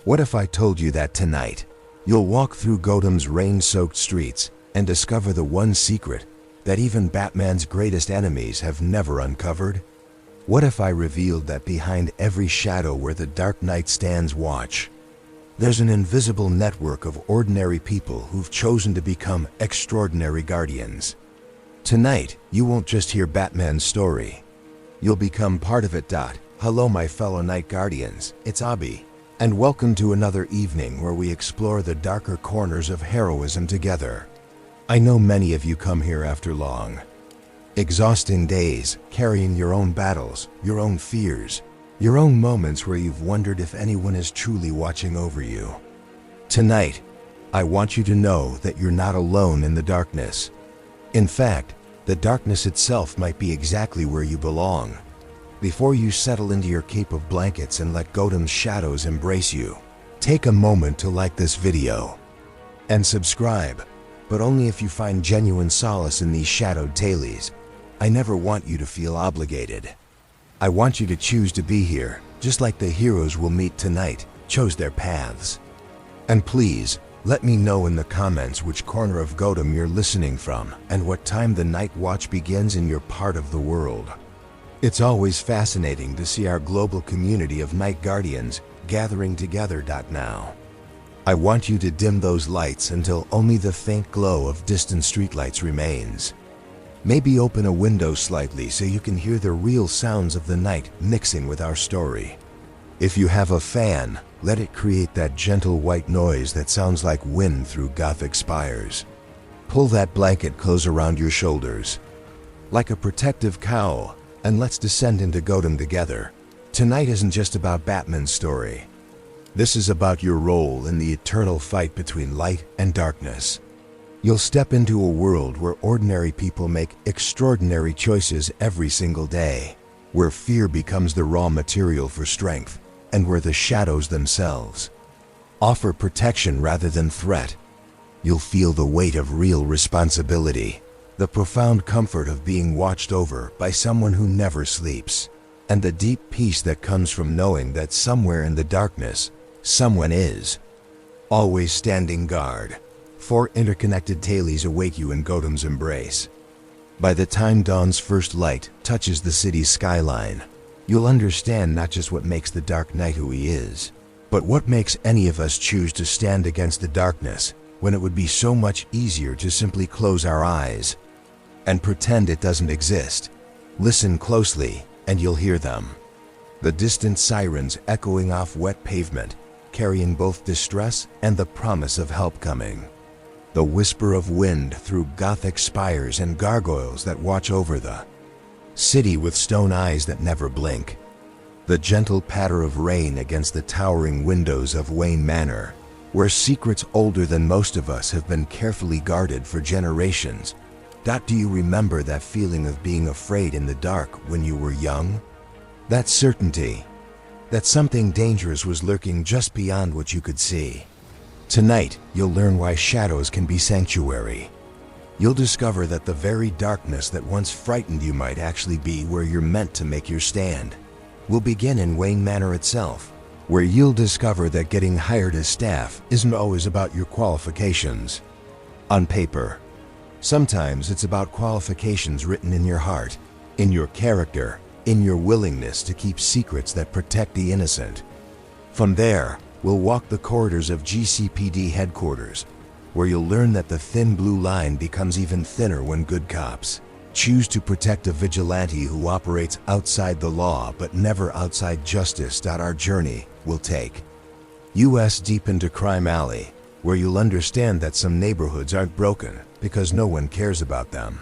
What if I told you that tonight, you'll walk through Gotham's rain-soaked streets and discover the one secret that even Batman's greatest enemies have never uncovered? What if I revealed that behind every shadow where the Dark Knight stands watch, there's an invisible network of ordinary people who've chosen to become extraordinary guardians? Tonight, you won't just hear Batman's story. You'll become part of it. Hello, my fellow Night Guardians, it's Abby, and welcome to another evening where we explore the darker corners of heroism together. I know many of you come here after long, exhausting days, carrying your own battles, your own fears, your own moments where you've wondered if anyone is truly watching over you. Tonight, I want you to know that you're not alone in the darkness. In fact, the darkness itself might be exactly where you belong. Before you settle into your cape of blankets and let Gotham's shadows embrace you, take a moment to like this video and subscribe, but only if you find genuine solace in these shadowed tales. I never want you to feel obligated. I want you to choose to be here, just like the heroes we'll meet tonight chose their paths. And please, let me know in the comments which corner of Gotham you're listening from and what time the night watch begins in your part of the world. It's always fascinating to see our global community of Night Guardians gathering together. Now, I want you to dim those lights until only the faint glow of distant streetlights remains. Maybe open a window slightly so you can hear the real sounds of the night mixing with our story. If you have a fan, let it create that gentle white noise that sounds like wind through Gothic spires. Pull that blanket close around your shoulders, like a protective cowl, and let's descend into Gotham together. Tonight isn't just about Batman's story. This is about your role in the eternal fight between light and darkness. You'll step into a world where ordinary people make extraordinary choices every single day, where fear becomes the raw material for strength, and where the shadows themselves offer protection rather than threat. You'll feel the weight of real responsibility, the profound comfort of being watched over by someone who never sleeps, and the deep peace that comes from knowing that somewhere in the darkness, someone is always standing guard. 4 interconnected tales await you in Gotham's embrace. By the time dawn's first light touches the city's skyline, you'll understand not just what makes the Dark Knight who he is, but what makes any of us choose to stand against the darkness when it would be so much easier to simply close our eyes and pretend it doesn't exist. Listen closely and you'll hear them. The distant sirens echoing off wet pavement, carrying both distress and the promise of help coming. The whisper of wind through Gothic spires and gargoyles that watch over the city with stone eyes that never blink. The gentle patter of rain against the towering windows of Wayne Manor, where secrets older than most of us have been carefully guarded for generations. Do you remember that feeling of being afraid in the dark when you were young? That certainty that something dangerous was lurking just beyond what you could see. Tonight, you'll learn why shadows can be sanctuary. You'll discover that the very darkness that once frightened you might actually be where you're meant to make your stand. We'll begin in Wayne Manor itself, where you'll discover that getting hired as staff isn't always about your qualifications on paper. Sometimes it's about qualifications written in your heart, in your character, in your willingness to keep secrets that protect the innocent. From there, we'll walk the corridors of GCPD headquarters, where you'll learn that the thin blue line becomes even thinner when good cops choose to protect a vigilante who operates outside the law but never outside justice. Our journey will take us deep into Crime Alley, where you'll understand that some neighborhoods aren't broken because no one cares about them.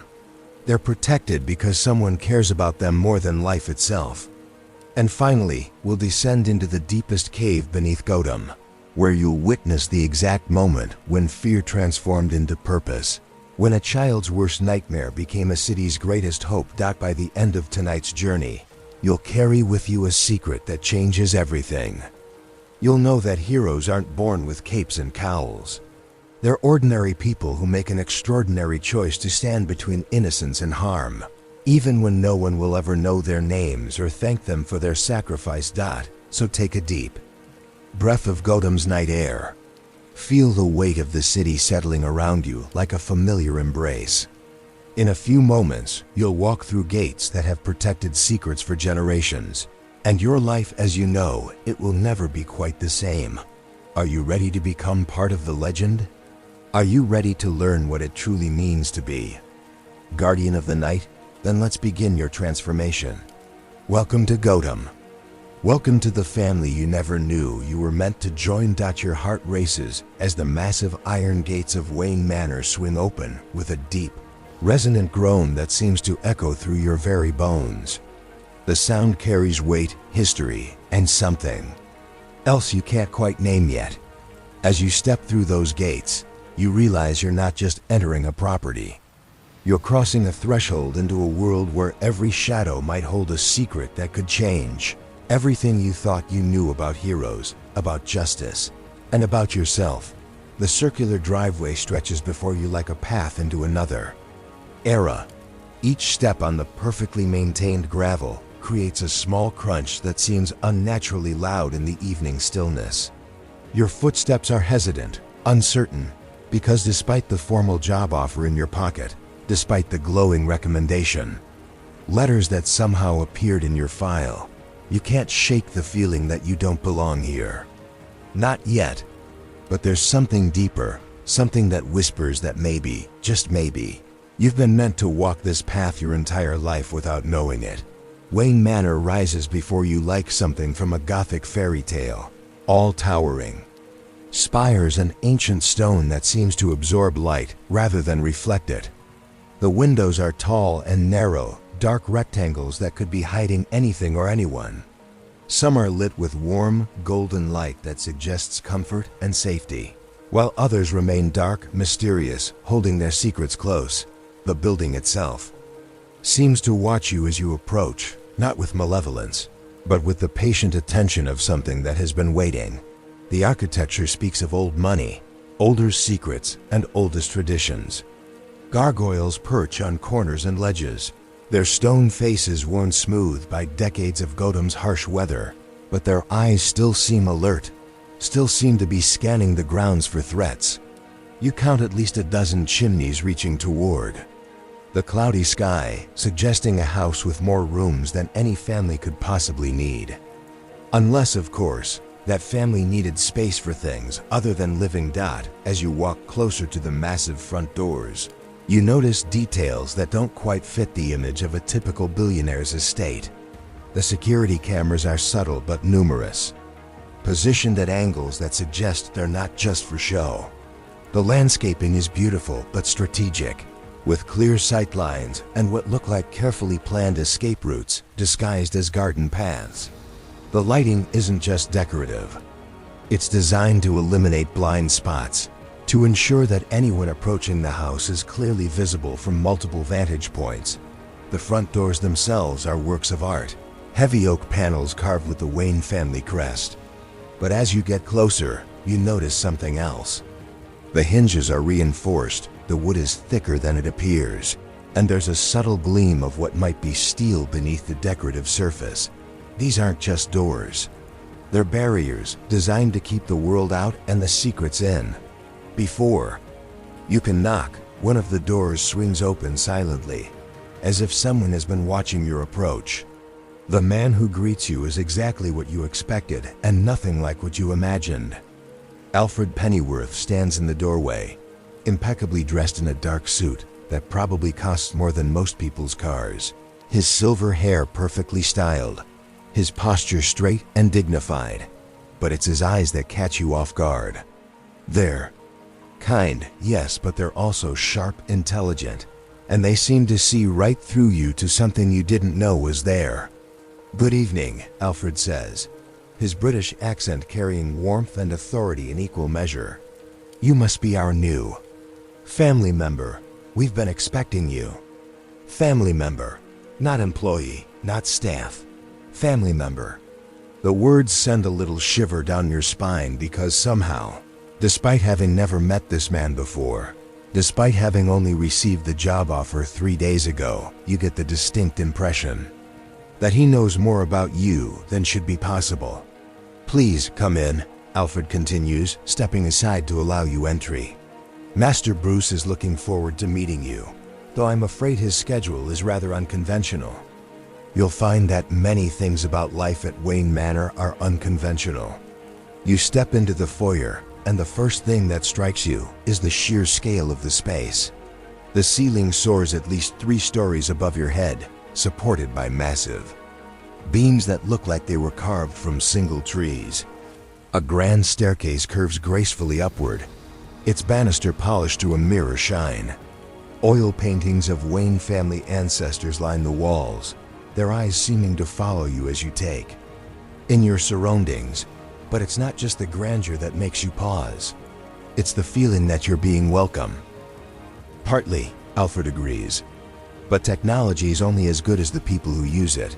They're protected because someone cares about them more than life itself. And finally, we'll descend into the deepest cave beneath Gotham, where you'll witness the exact moment when fear transformed into purpose, when a child's worst nightmare became a city's greatest hope. By the end of tonight's journey, you'll carry with you a secret that changes everything. You'll know that heroes aren't born with capes and cowls. They're ordinary people who make an extraordinary choice to stand between innocence and harm, even when no one will ever know their names or thank them for their sacrifice. So take a deep breath of Gotham's night air. Feel the weight of the city settling around you like a familiar embrace. In a few moments, you'll walk through gates that have protected secrets for generations, and your life as you know it will never be quite the same. Are you ready to become part of the legend? Are you ready to learn what it truly means to be Guardian of the Night? Then let's begin your transformation. Welcome to Gotham. Welcome to the family you never knew you were meant to join. Your heart races as the massive iron gates of Wayne Manor swing open with a deep, resonant groan that seems to echo through your very bones. The sound carries weight, history, and something else you can't quite name yet. As you step through those gates, you realize you're not just entering a property. You're crossing a threshold into a world where every shadow might hold a secret that could change everything you thought you knew about heroes, about justice, and about yourself. The circular driveway stretches before you like a path into another era. Each step on the perfectly maintained gravel creates a small crunch that seems unnaturally loud in the evening stillness. Your footsteps are hesitant, uncertain, because despite the formal job offer in your pocket, despite the glowing recommendation, letters that somehow appeared in your file, you can't shake the feeling that you don't belong here. Not yet. But there's something deeper, something that whispers that maybe, just maybe, you've been meant to walk this path your entire life without knowing it. Wayne Manor rises before you like something from a Gothic fairy tale, all towering spires and ancient stone that seems to absorb light rather than reflect it. The windows are tall and narrow, dark rectangles that could be hiding anything or anyone. Some are lit with warm, golden light that suggests comfort and safety, while others remain dark, mysterious, holding their secrets close. The building itself seems to watch you as you approach, not with malevolence, but with the patient attention of something that has been waiting. The architecture speaks of old money, older secrets, and oldest traditions. Gargoyles perch on corners and ledges, their stone faces worn smooth by decades of Gotham's harsh weather, but their eyes still seem alert, still seem to be scanning the grounds for threats. You count at least a dozen chimneys reaching toward the cloudy sky, suggesting a house with more rooms than any family could possibly need. Unless, of course, that family needed space for things other than living. As you walk closer to the massive front doors, you notice details that don't quite fit the image of a typical billionaire's estate. The security cameras are subtle but numerous, positioned at angles that suggest they're not just for show. The landscaping is beautiful but strategic, with clear sight lines and what look like carefully planned escape routes disguised as garden paths. The lighting isn't just decorative. It's designed to eliminate blind spots, to ensure that anyone approaching the house is clearly visible from multiple vantage points. The front doors themselves are works of art, heavy oak panels carved with the Wayne family crest. But as you get closer, you notice something else. The hinges are reinforced, the wood is thicker than it appears, and there's a subtle gleam of what might be steel beneath the decorative surface. These aren't just doors. They're barriers designed to keep the world out and the secrets in. Before you can knock, one of the doors swings open silently, as if someone has been watching your approach. The man who greets you is exactly what you expected and nothing like what you imagined. Alfred Pennyworth stands in the doorway, impeccably dressed in a dark suit that probably costs more than most people's cars. His silver hair perfectly styled, his posture straight and dignified, but it's his eyes that catch you off guard. They're kind, yes, but they're also sharp, intelligent, and they seem to see right through you to something you didn't know was there. "Good evening," Alfred says, his British accent carrying warmth and authority in equal measure. "You must be our new family member. We've been expecting you." Family member, not employee, not staff. Family member. The words send a little shiver down your spine because somehow, despite having never met this man before, despite having only received the job offer 3 days ago, you get the distinct impression that he knows more about you than should be possible. "Please come in," Alfred continues, stepping aside to allow you entry. Master Bruce is looking forward to meeting you, though I'm afraid his schedule is rather unconventional. You'll find that many things about life at Wayne Manor are unconventional. You step into the foyer, and the first thing that strikes you is the sheer scale of the space. The ceiling soars at least 3 stories above your head, supported by massive beams that look like they were carved from single trees. A grand staircase curves gracefully upward, its banister polished to a mirror shine. Oil paintings of Wayne family ancestors line the walls, their eyes seeming to follow you as you take in your surroundings. But it's not just the grandeur that makes you pause. It's the feeling that you're being welcome. Partly, Alfred agrees. But technology is only as good as the people who use it.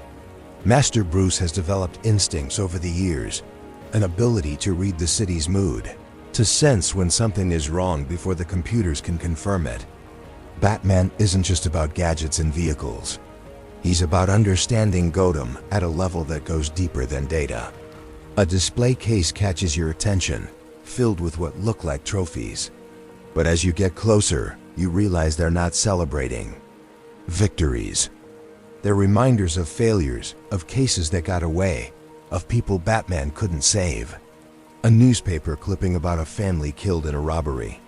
Master Bruce has developed instincts over the years, an ability to read the city's mood, to sense when something is wrong before the computers can confirm it. Batman isn't just about gadgets and vehicles. He's about understanding Gotham at a level that goes deeper than data. A display case catches your attention, filled with what look like trophies. But as you get closer, you realize they're not celebrating victories. They're reminders of failures, of cases that got away, of people Batman couldn't save. A newspaper clipping about a family killed in a robbery.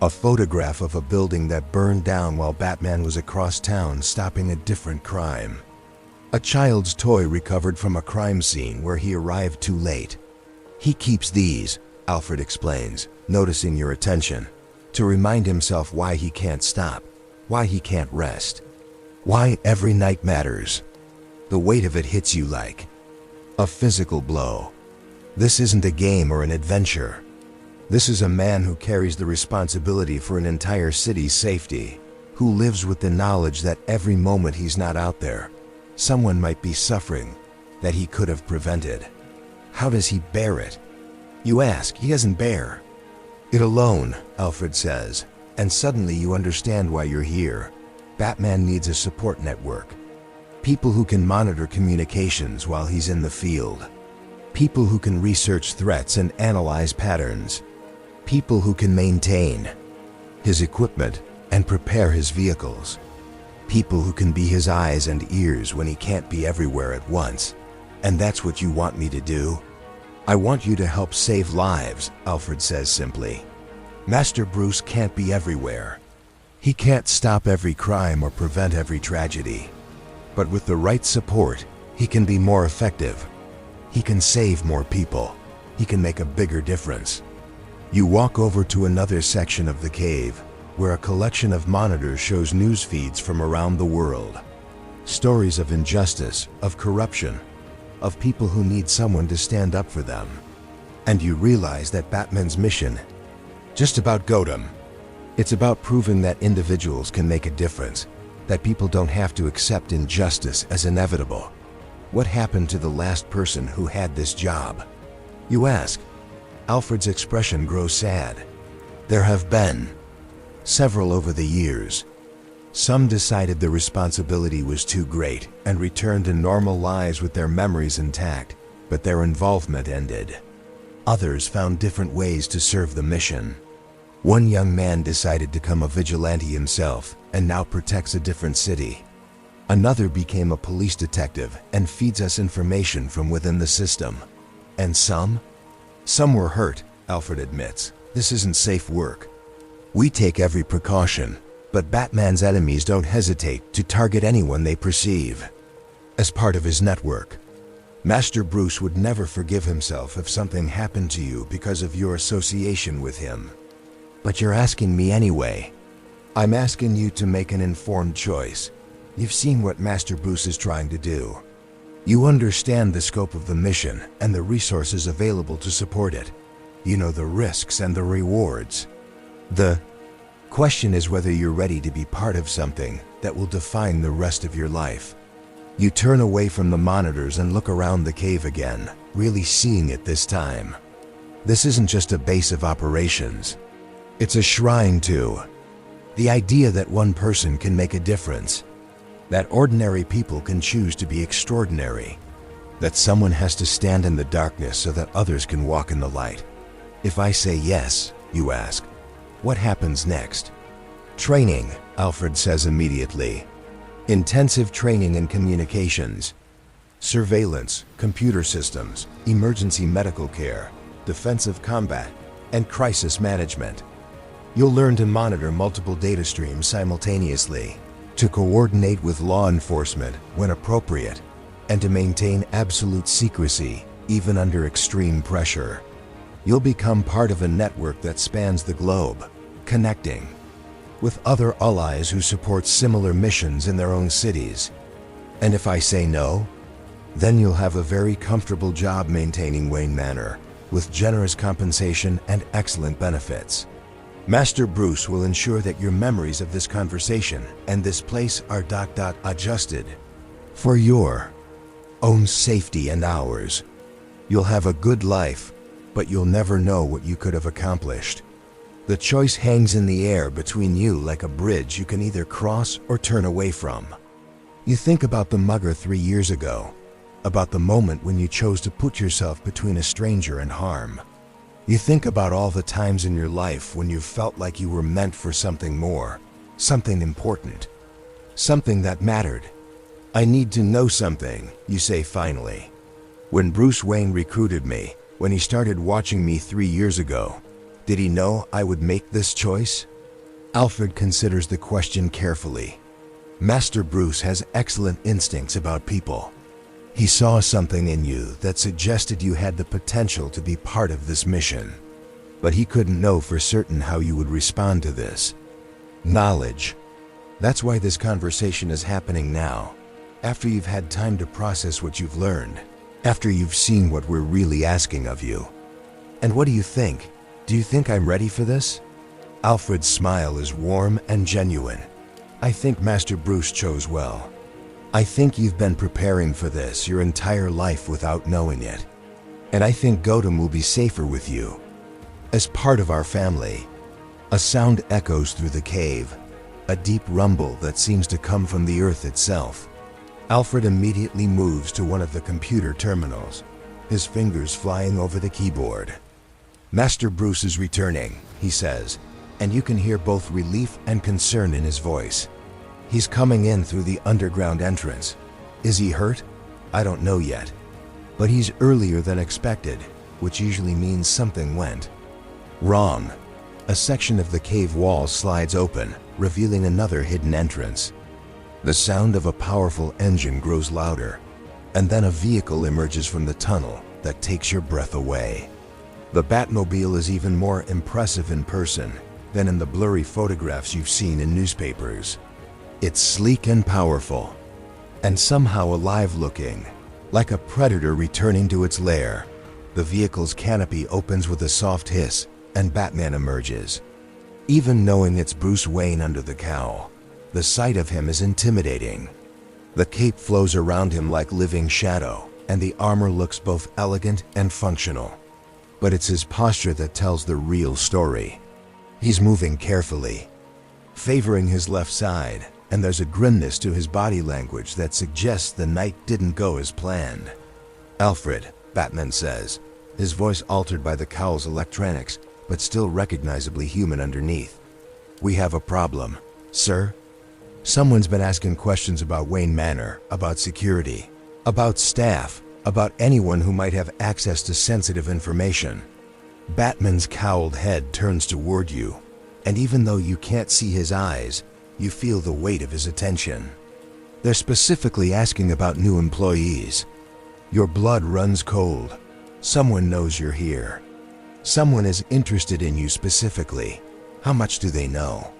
A photograph of a building that burned down while Batman was across town stopping a different crime. A child's toy recovered from a crime scene where he arrived too late. He keeps these, Alfred explains, noticing your attention, to remind himself why he can't stop, why he can't rest, why every night matters. The weight of it hits you like a physical blow. This isn't a game or an adventure. This is a man who carries the responsibility for an entire city's safety, who lives with the knowledge that every moment he's not out there, someone might be suffering that he could have prevented. How does he bear it? You ask. He doesn't bear it alone, Alfred says, and suddenly you understand why you're here. Batman needs a support network. People who can monitor communications while he's in the field. People who can research threats and analyze patterns. People who can maintain his equipment and prepare his vehicles. People who can be his eyes and ears when he can't be everywhere at once. And that's what you want me to do? I want you to help save lives, Alfred says simply. Master Bruce can't be everywhere. He can't stop every crime or prevent every tragedy. But with the right support, he can be more effective. He can save more people. He can make a bigger difference. You walk over to another section of the cave, where a collection of monitors shows news feeds from around the world. Stories of injustice, of corruption, of people who need someone to stand up for them. And you realize that Batman's mission just about Gotham. It's about proving that individuals can make a difference, that people don't have to accept injustice as inevitable. What happened to the last person who had this job? You ask. Alfred's expression grows sad. There have been several over the years. Some decided the responsibility was too great and returned to normal lives with their memories intact, but their involvement ended. Others found different ways to serve the mission. One young man decided to become a vigilante himself and now protects a different city. Another became a police detective and feeds us information from within the system. And some were hurt, Alfred admits. This isn't safe work. We take every precaution, but Batman's enemies don't hesitate to target anyone they perceive as part of his network. Master Bruce would never forgive himself if something happened to you because of your association with him. But you're asking me anyway. I'm asking you to make an informed choice. You've seen what Master Bruce is trying to do. You understand the scope of the mission and the resources available to support it. You know the risks and the rewards. The question is whether you're ready to be part of something that will define the rest of your life. You turn away from the monitors and look around the cave again, really seeing it this time. This isn't just a base of operations. It's a shrine to the idea that one person can make a difference, that ordinary people can choose to be extraordinary, that someone has to stand in the darkness so that others can walk in the light. If I say yes, you ask, what happens next? Training, Alfred says immediately. Intensive training in communications, surveillance, computer systems, emergency medical care, defensive combat, and crisis management. You'll learn to monitor multiple data streams simultaneously, to coordinate with law enforcement when appropriate, and to maintain absolute secrecy even under extreme pressure. You'll become part of a network that spans the globe, connecting with other allies who support similar missions in their own cities. And if I say no, then you'll have a very comfortable job maintaining Wayne Manor, with generous compensation and excellent benefits. Master Bruce will ensure that your memories of this conversation and this place are adjusted for your own safety and ours. You'll have a good life, but you'll never know what you could have accomplished. The choice hangs in the air between you like a bridge you can either cross or turn away from. You think about the mugger 3 years ago, about the moment when you chose to put yourself between a stranger and harm. You think about all the times in your life when you felt like you were meant for something more, something important, something that mattered. I need to know something, you say finally. When Bruce Wayne recruited me, when he started watching me 3 years ago, did he know I would make this choice? Alfred considers the question carefully. Master Bruce has excellent instincts about people. He saw something in you that suggested you had the potential to be part of this mission. But he couldn't know for certain how you would respond to this. Knowledge. That's why this conversation is happening now, after you've had time to process what you've learned, after you've seen what we're really asking of you. And what do you think? Do you think I'm ready for this? Alfred's smile is warm and genuine. I think Master Bruce chose well. I think you've been preparing for this your entire life without knowing it. And I think Gotham will be safer with you. As part of our family. A sound echoes through the cave, a deep rumble that seems to come from the earth itself. Alfred immediately moves to one of the computer terminals, his fingers flying over the keyboard. Master Bruce is returning, he says, and you can hear both relief and concern in his voice. He's coming in through the underground entrance. Is he hurt? I don't know yet. But he's earlier than expected, which usually means something went wrong. A section of the cave wall slides open, revealing another hidden entrance. The sound of a powerful engine grows louder, and then a vehicle emerges from the tunnel that takes your breath away. The Batmobile is even more impressive in person than in the blurry photographs you've seen in newspapers. It's sleek and powerful, and somehow alive-looking, like a predator returning to its lair. The vehicle's canopy opens with a soft hiss, and Batman emerges. Even knowing it's Bruce Wayne under the cowl, the sight of him is intimidating. The cape flows around him like living shadow, and the armor looks both elegant and functional. But it's his posture that tells the real story. He's moving carefully, favoring his left side, and there's a grimness to his body language that suggests the night didn't go as planned. Alfred, Batman says, his voice altered by the cowl's electronics, but still recognizably human underneath. We have a problem, sir. Someone's been asking questions about Wayne Manor, about security, about staff, about anyone who might have access to sensitive information. Batman's cowled head turns toward you, and even though you can't see his eyes, you feel the weight of his attention. They're specifically asking about new employees. Your blood runs cold. Someone knows you're here. Someone is interested in you specifically. How much do they know?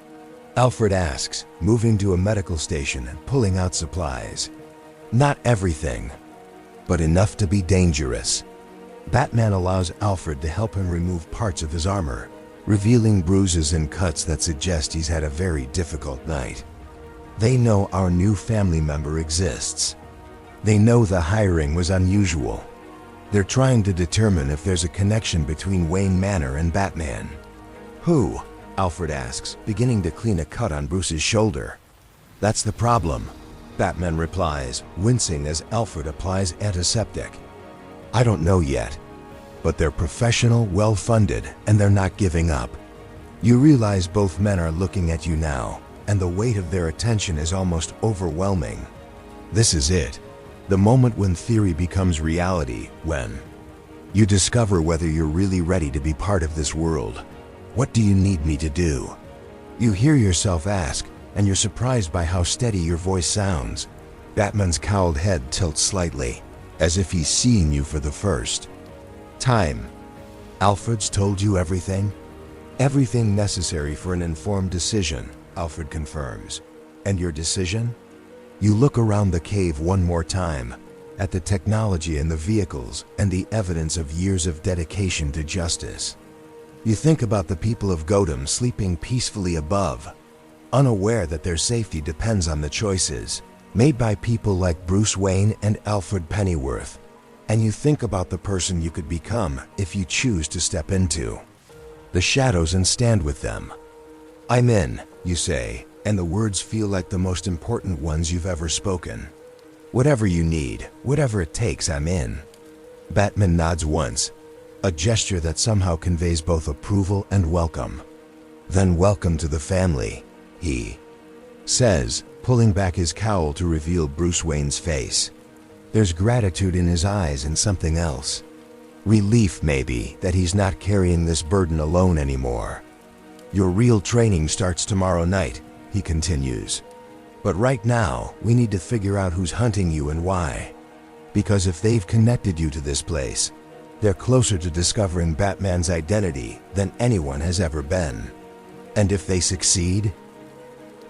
Alfred asks, moving to a medical station and pulling out supplies. Not everything, but enough to be dangerous. Batman allows Alfred to help him remove parts of his armor, revealing bruises and cuts that suggest he's had a very difficult night. They know our new family member exists. They know the hiring was unusual. They're trying to determine if there's a connection between Wayne Manor and Batman. Who? Alfred asks, beginning to clean a cut on Bruce's shoulder. That's the problem, Batman replies, wincing as Alfred applies antiseptic. I don't know yet. but they're professional, well-funded, and they're not giving up. You realize both men are looking at you now, and the weight of their attention is almost overwhelming. This is it, the moment when theory becomes reality, when you discover whether you're really ready to be part of this world. What do you need me to do? You hear yourself ask, and you're surprised by how steady your voice sounds. Batman's cowled head tilts slightly, as if he's seeing you for the first time. Alfred's told you everything? Everything necessary for an informed decision, Alfred confirms. And your decision? You look around the cave one more time, at the technology and the vehicles and the evidence of years of dedication to justice. You think about the people of Gotham sleeping peacefully above, unaware that their safety depends on the choices made by people like Bruce Wayne and Alfred Pennyworth. And you think about the person you could become if you choose to step into the shadows and stand with them. I'm in, you say, and the words feel like the most important ones you've ever spoken. Whatever you need, whatever it takes, I'm in. Batman nods once, a gesture that somehow conveys both approval and welcome. Then welcome to the family, he says, pulling back his cowl to reveal Bruce Wayne's face. There's gratitude in his eyes and something else. Relief, maybe, that he's not carrying this burden alone anymore. Your real training starts tomorrow night, he continues. But right now, we need to figure out who's hunting you and why. Because if they've connected you to this place, they're closer to discovering Batman's identity than anyone has ever been. And if they succeed,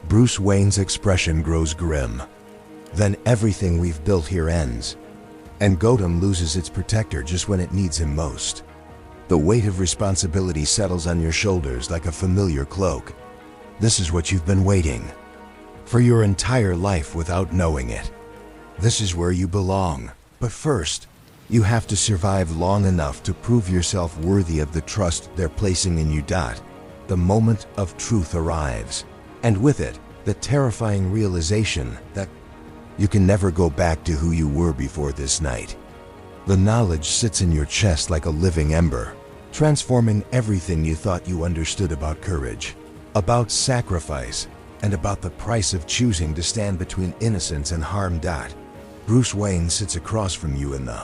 Bruce Wayne's expression grows grim. Then everything we've built here ends, and Gotham loses its protector just when it needs him most. The weight of responsibility settles on your shoulders like a familiar cloak. This is what you've been waiting for your entire life without knowing it. This is where you belong. But first, you have to survive long enough to prove yourself worthy of the trust they're placing in you. The moment of truth arrives, and with it, the terrifying realization that you can never go back to who you were before this night. The knowledge sits in your chest like a living ember, transforming everything you thought you understood about courage, about sacrifice, and about the price of choosing to stand between innocence and harm. Bruce Wayne sits across from you in the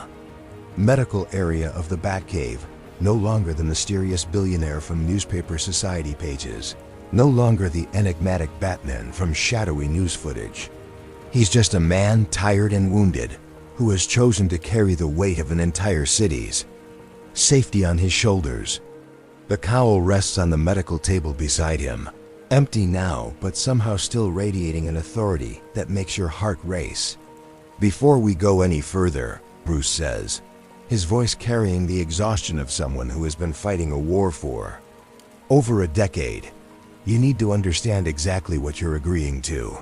medical area of the Batcave, no longer the mysterious billionaire from newspaper society pages, no longer the enigmatic Batman from shadowy news footage. He's just a man tired and wounded, who has chosen to carry the weight of an entire city's safety on his shoulders. The cowl rests on the medical table beside him, empty now, but somehow still radiating an authority that makes your heart race. Before we go any further, Bruce says, his voice carrying the exhaustion of someone who has been fighting a war for over a decade, you need to understand exactly what you're agreeing to.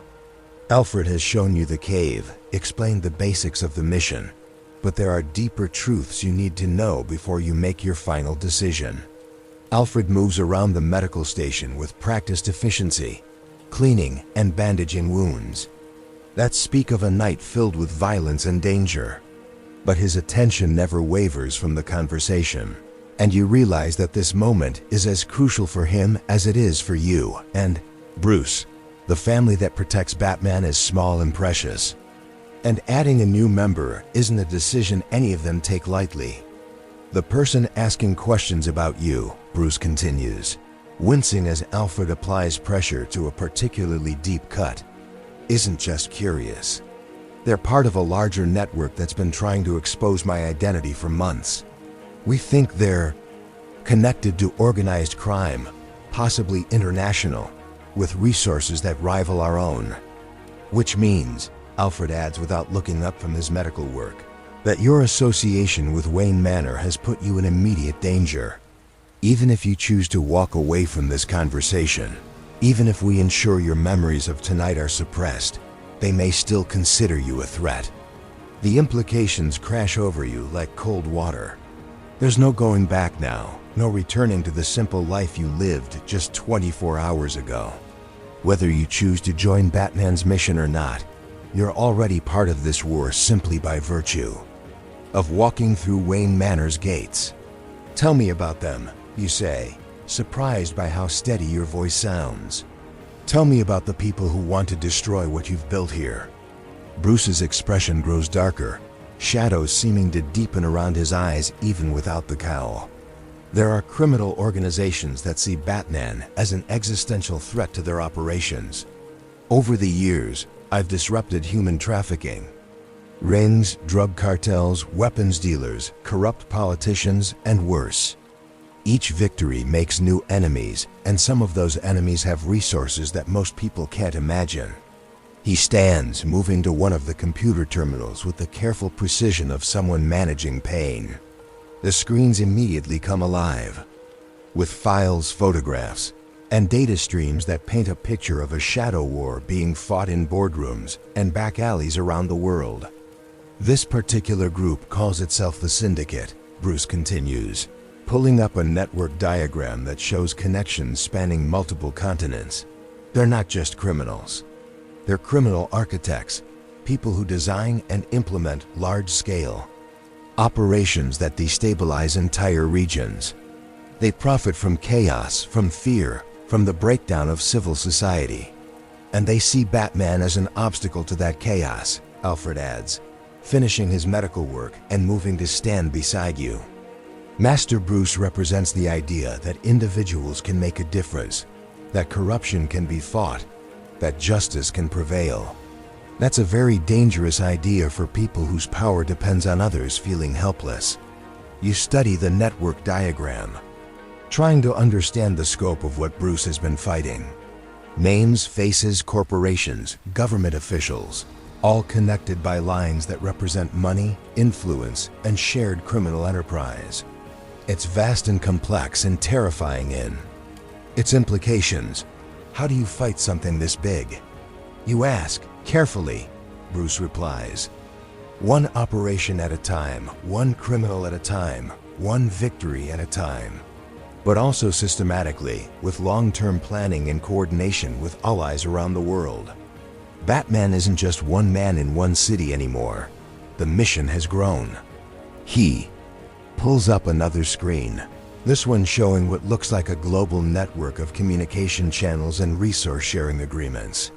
Alfred has shown you the cave, explained the basics of the mission, but there are deeper truths you need to know before you make your final decision. Alfred moves around the medical station with practiced efficiency, cleaning and bandaging wounds that speak of a night filled with violence and danger. But his attention never wavers from the conversation, and you realize that this moment is as crucial for him as it is for you and Bruce. The family that protects Batman is small and precious, and adding a new member isn't a decision any of them take lightly. The person asking questions about you, Bruce continues, wincing as Alfred applies pressure to a particularly deep cut, isn't just curious. They're part of a larger network that's been trying to expose my identity for months. We think they're connected to organized crime, possibly international, with resources that rival our own. Which means, Alfred adds without looking up from his medical work, that your association with Wayne Manor has put you in immediate danger. Even if you choose to walk away from this conversation, even if we ensure your memories of tonight are suppressed, they may still consider you a threat. The implications crash over you like cold water. There's no going back now, no returning to the simple life you lived just 24 hours ago. Whether you choose to join Batman's mission or not, you're already part of this war simply by virtue of walking through Wayne Manor's gates. Tell me about them, you say, surprised by how steady your voice sounds. Tell me about the people who want to destroy what you've built here. Bruce's expression grows darker, shadows seeming to deepen around his eyes even without the cowl. There are criminal organizations that see Batman as an existential threat to their operations. Over the years, I've disrupted human trafficking. Rings, drug cartels, weapons dealers, corrupt politicians, and worse. Each victory makes new enemies, and some of those enemies have resources that most people can't imagine. He stands, moving to one of the computer terminals with the careful precision of someone managing pain. The screens immediately come alive, with files, photographs, and data streams that paint a picture of a shadow war being fought in boardrooms and back alleys around the world. This particular group calls itself the Syndicate, Bruce continues, pulling up a network diagram that shows connections spanning multiple continents. They're not just criminals. They're criminal architects, people who design and implement large-scale operations that destabilize entire regions. They profit from chaos, from fear, from the breakdown of civil society. And they see Batman as an obstacle to that chaos, Alfred adds, finishing his medical work and moving to stand beside you. Master Bruce represents the idea that individuals can make a difference, that corruption can be fought, that justice can prevail. That's a very dangerous idea for people whose power depends on others feeling helpless. You study the network diagram, trying to understand the scope of what Bruce has been fighting. Names, faces, corporations, government officials, all connected by lines that represent money, influence, and shared criminal enterprise. It's vast and complex and terrifying in its implications. How do you fight something this big? You ask. Carefully, Bruce replies. One operation at a time, one criminal at a time, one victory at a time. But also systematically, with long-term planning and coordination with allies around the world. Batman isn't just one man in one city anymore. The mission has grown. He pulls up another screen, this one showing what looks like a global network of communication channels and resource-sharing agreements.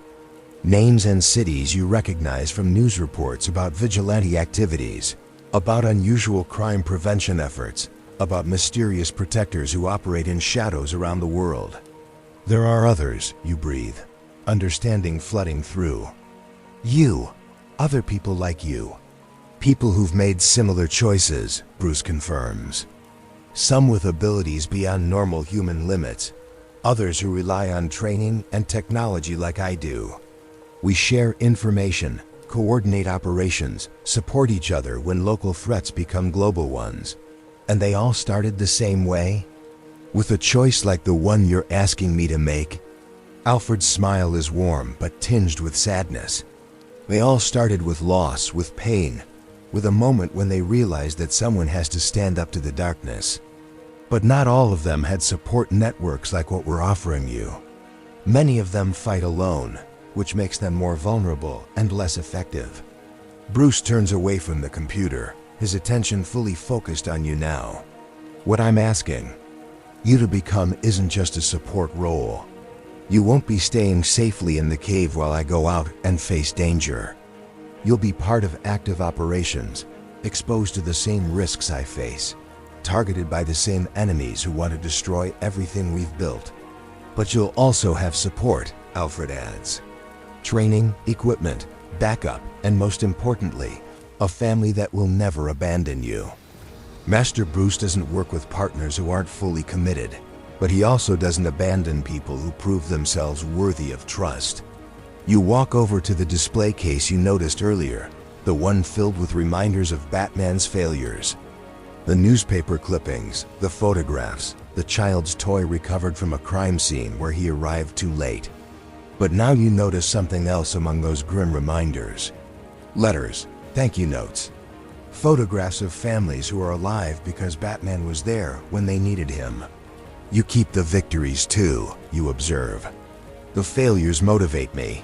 Names and cities you recognize from news reports about vigilante activities, about unusual crime prevention efforts, about mysterious protectors who operate in shadows around the world. There are others, you breathe, understanding flooding through. You, other people like you. People who've made similar choices, Bruce confirms. Some with abilities beyond normal human limits, others who rely on training and technology like I do. We share information, coordinate operations, support each other when local threats become global ones. And they all started the same way? With a choice like the one you're asking me to make? Alfred's smile is warm but tinged with sadness. They all started with loss, with pain, with a moment when they realized that someone has to stand up to the darkness. But not all of them had support networks like what we're offering you. Many of them fight alone, which makes them more vulnerable and less effective. Bruce turns away from the computer, his attention fully focused on you now. What I'm asking you to become isn't just a support role. You won't be staying safely in the cave while I go out and face danger. You'll be part of active operations, exposed to the same risks I face, targeted by the same enemies who want to destroy everything we've built. But you'll also have support, Alfred adds. Training, equipment, backup, and most importantly, a family that will never abandon you. Master Bruce doesn't work with partners who aren't fully committed, but he also doesn't abandon people who prove themselves worthy of trust. You walk over to the display case you noticed earlier, the one filled with reminders of Batman's failures. The newspaper clippings, the photographs, the child's toy recovered from a crime scene where he arrived too late. But now you notice something else among those grim reminders. Letters, thank you notes, photographs of families who are alive because Batman was there when they needed him. You keep the victories too, you observe. The failures motivate me,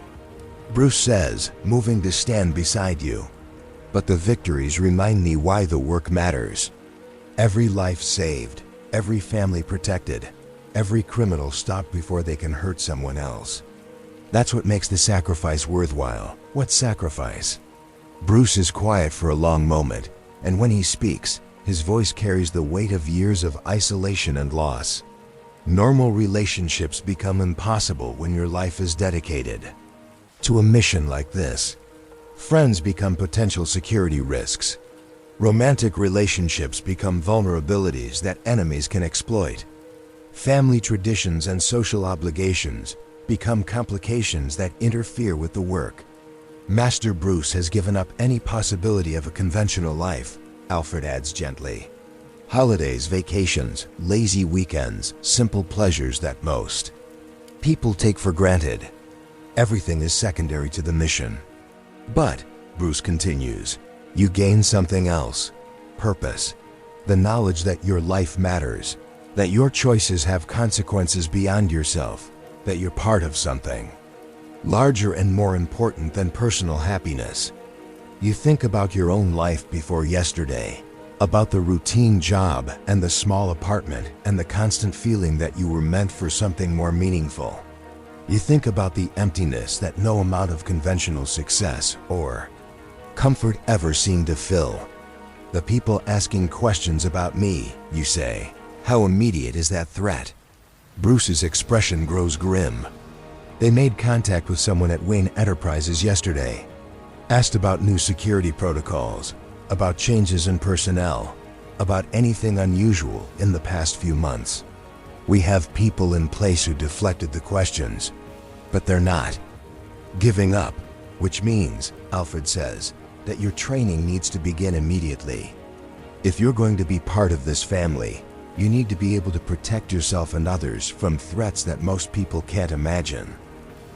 Bruce says, moving to stand beside you. But the victories remind me why the work matters. Every life saved, every family protected, every criminal stopped before they can hurt someone else. That's what makes the sacrifice worthwhile. What sacrifice? Bruce is quiet for a long moment, and when he speaks, his voice carries the weight of years of isolation and loss. Normal relationships become impossible when your life is dedicated to a mission like this. Friends become potential security risks. Romantic relationships become vulnerabilities that enemies can exploit. Family traditions and social obligations become complications that interfere with the work. Master Bruce has given up any possibility of a conventional life, Alfred adds gently. Holidays, vacations, lazy weekends, simple pleasures that most people take for granted. Everything is secondary to the mission. But, Bruce continues, you gain something else. Purpose. The knowledge that your life matters, that your choices have consequences beyond yourself, that you're part of something larger and more important than personal happiness. You think about your own life before yesterday, about the routine job and the small apartment and the constant feeling that you were meant for something more meaningful. You think about the emptiness that no amount of conventional success or comfort ever seemed to fill. The people asking questions about me, you say. How immediate is that threat? Bruce's expression grows grim. They made contact with someone at Wayne Enterprises yesterday. Asked about new security protocols, about changes in personnel, about anything unusual in the past few months. We have people in place who deflected the questions, but they're not giving up, which means, Alfred says, that your training needs to begin immediately. If you're going to be part of this family, you need to be able to protect yourself and others from threats that most people can't imagine.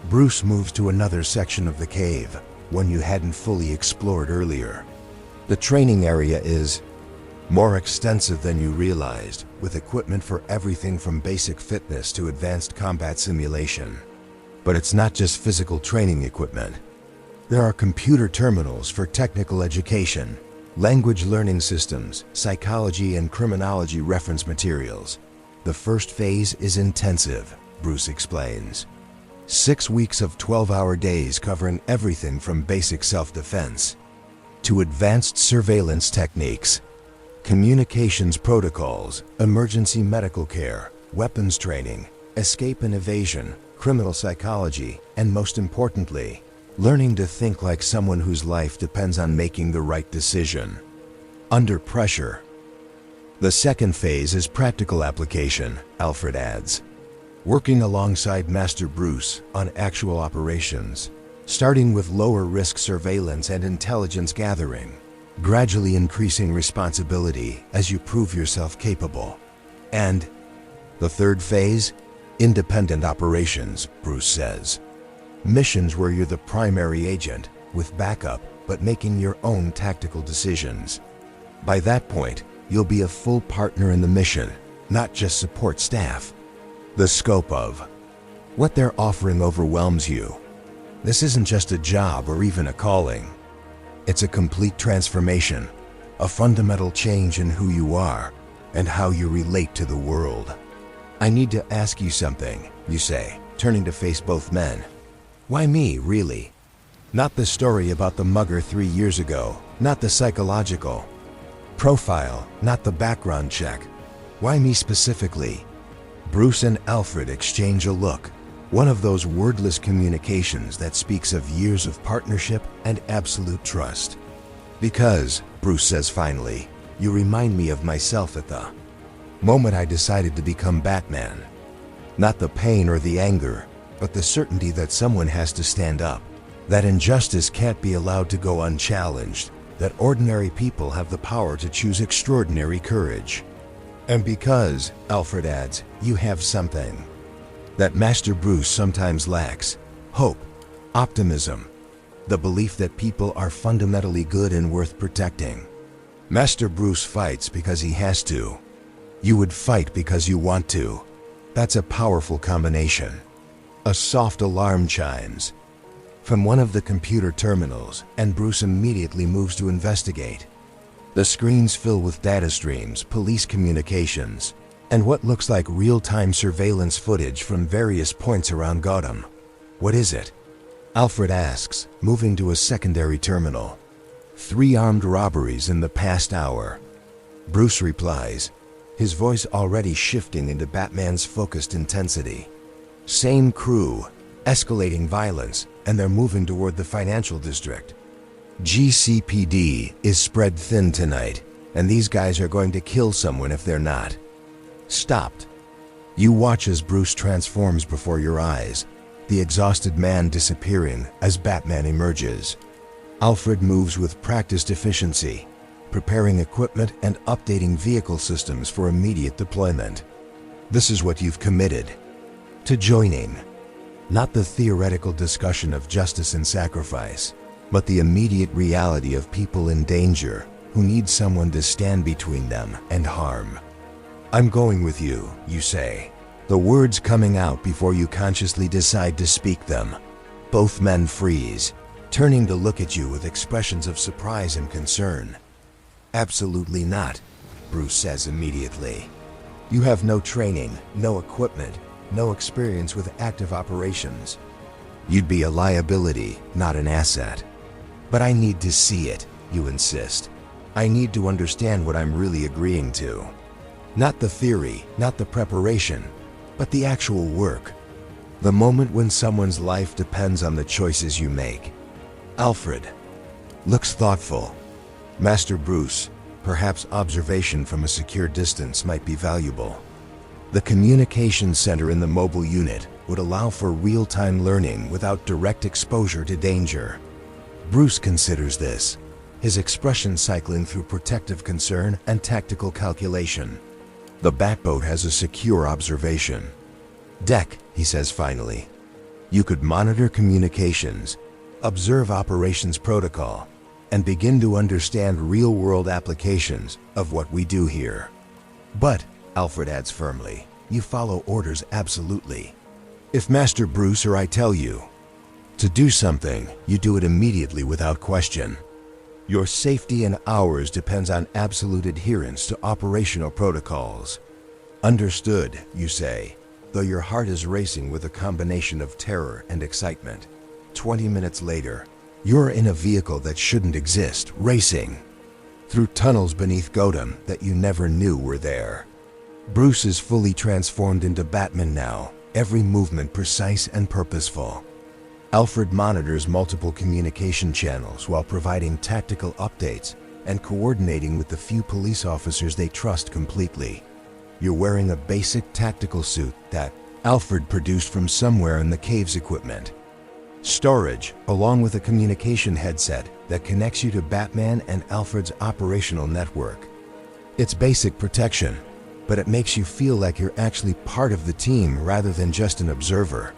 Bruce moves to another section of the cave, one you hadn't fully explored earlier. The training area is more extensive than you realized, with equipment for everything from basic fitness to advanced combat simulation. But it's not just physical training equipment. There are computer terminals for technical education, language learning systems, psychology and criminology reference materials. The first phase is intensive, Bruce explains. 6 weeks of 12-hour days covering everything from basic self-defense to advanced surveillance techniques, communications protocols, emergency medical care, weapons training, escape and evasion, criminal psychology, and most importantly, learning to think like someone whose life depends on making the right decision under pressure. The second phase is practical application, Alfred adds. Working alongside Master Bruce on actual operations, starting with lower risk surveillance and intelligence gathering, gradually increasing responsibility as you prove yourself capable. And the third phase, independent operations, Bruce says. Missions where you're the primary agent, with backup, but making your own tactical decisions. By that point, you'll be a full partner in the mission, not just support staff. The scope of what they're offering overwhelms you. This isn't just a job or even a calling. It's a complete transformation, a fundamental change in who you are and how you relate to the world. I need to ask you something, you say, turning to face both men. Why me, really? Not the story about the mugger 3 years ago, not the psychological profile, not the background check. Why me specifically? Bruce and Alfred exchange a look, one of those wordless communications that speaks of years of partnership and absolute trust. Because, Bruce says finally, you remind me of myself at the moment I decided to become Batman. Not the pain or the anger, but the certainty that someone has to stand up, that injustice can't be allowed to go unchallenged, that ordinary people have the power to choose extraordinary courage. And because, Alfred adds, you have something that Master Bruce sometimes lacks: hope, optimism, the belief that people are fundamentally good and worth protecting. Master Bruce fights because he has to. You would fight because you want to. That's a powerful combination. A soft alarm chimes from one of the computer terminals, and Bruce immediately moves to investigate. The screens fill with data streams, police communications, and what looks like real-time surveillance footage from various points around Gotham. What is it? Alfred asks, moving to a secondary terminal. 3 armed robberies in the past hour. Bruce replies, his voice already shifting into Batman's focused intensity. Same crew, escalating violence, and they're moving toward the financial district. GCPD is spread thin tonight, and these guys are going to kill someone if they're not. Stopped. You watch as Bruce transforms before your eyes, the exhausted man disappearing as Batman emerges. Alfred moves with practiced efficiency, preparing equipment and updating vehicle systems for immediate deployment. This is what you've committed to joining. Not the theoretical discussion of justice and sacrifice, but the immediate reality of people in danger who need someone to stand between them and harm. I'm going with you, you say, the words coming out before you consciously decide to speak them. Both men freeze, turning to look at you with expressions of surprise and concern. Absolutely not, Bruce says immediately. You have no training, no equipment, no experience with active operations. You'd be a liability, not an asset. But I need to see it, you insist. I need to understand what I'm really agreeing to. Not the theory, not the preparation, but the actual work. The moment when someone's life depends on the choices you make. Alfred looks thoughtful. Master Bruce, perhaps observation from a secure distance might be valuable. The communications center in the mobile unit would allow for real-time learning without direct exposure to danger. Bruce considers this, his expression cycling through protective concern and tactical calculation. The Batboat has a secure observation deck, he says finally. You could monitor communications, observe operations protocol, and begin to understand real-world applications of what we do here. But, Alfred adds firmly, you follow orders absolutely. If Master Bruce or I tell you to do something, you do it immediately without question. Your safety and ours depends on absolute adherence to operational protocols. Understood, you say, though your heart is racing with a combination of terror and excitement. 20 minutes later, you're in a vehicle that shouldn't exist, racing through tunnels beneath Gotham that you never knew were there. Bruce is fully transformed into Batman now, every movement precise and purposeful. Alfred monitors multiple communication channels while providing tactical updates and coordinating with the few police officers they trust completely. You're wearing a basic tactical suit that Alfred produced from somewhere in the cave's equipment. Storage, along with a communication headset that connects you to Batman and Alfred's operational network. It's basic protection, but it makes you feel like you're actually part of the team rather than just an observer.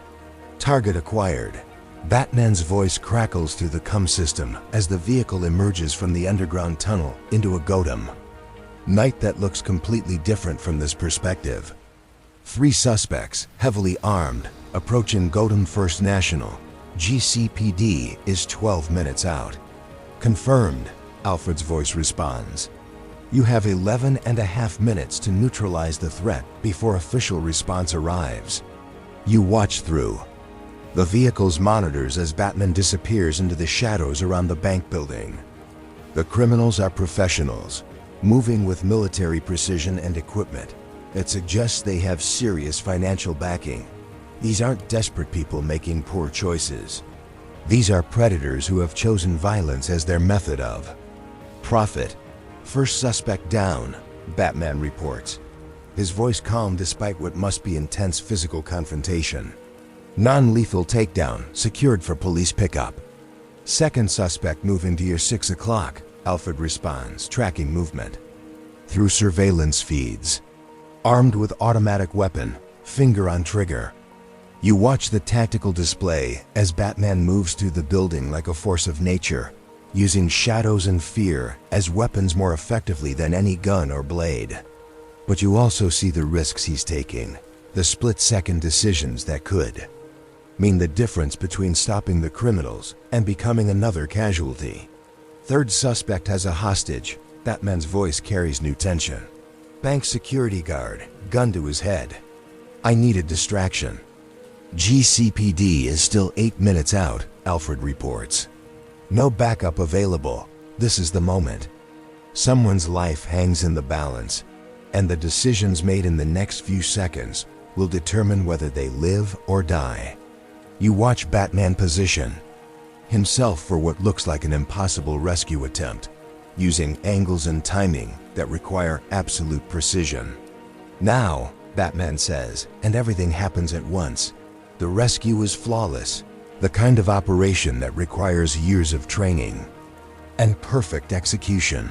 Target acquired. Batman's voice crackles through the comm system as the vehicle emerges from the underground tunnel into a Gotham night that looks completely different from this perspective. 3 suspects, heavily armed, approaching Gotham First National. GCPD is 12 minutes out. Confirmed, Alfred's voice responds. You have 11.5 minutes to neutralize the threat before official response arrives. You watch through the vehicle's monitors as Batman disappears into the shadows around the bank building. The criminals are professionals, moving with military precision and equipment that suggests they have serious financial backing. These aren't desperate people making poor choices. These are predators who have chosen violence as their method of profit. First suspect down, Batman reports, his voice calm despite what must be intense physical confrontation. Non-lethal takedown secured for police pickup. Second suspect moving to your 6 o'clock, Alfred responds, tracking movement through surveillance feeds. Armed with automatic weapon, finger on trigger. You watch the tactical display as Batman moves through the building like a force of nature, using shadows and fear as weapons more effectively than any gun or blade. But you also see the risks he's taking, the split-second decisions that could mean the difference between stopping the criminals and becoming another casualty. Third suspect has a hostage, Batman's voice carries new tension. Bank security guard, gun to his head. I need a distraction. GCPD is still 8 minutes out, Alfred reports. No backup available. This is the moment. Someone's life hangs in the balance, and the decisions made in the next few seconds will determine whether they live or die. You watch Batman position himself for what looks like an impossible rescue attempt, using angles and timing that require absolute precision. Now, Batman says, and everything happens at once. The rescue is flawless, the kind of operation that requires years of training and perfect execution.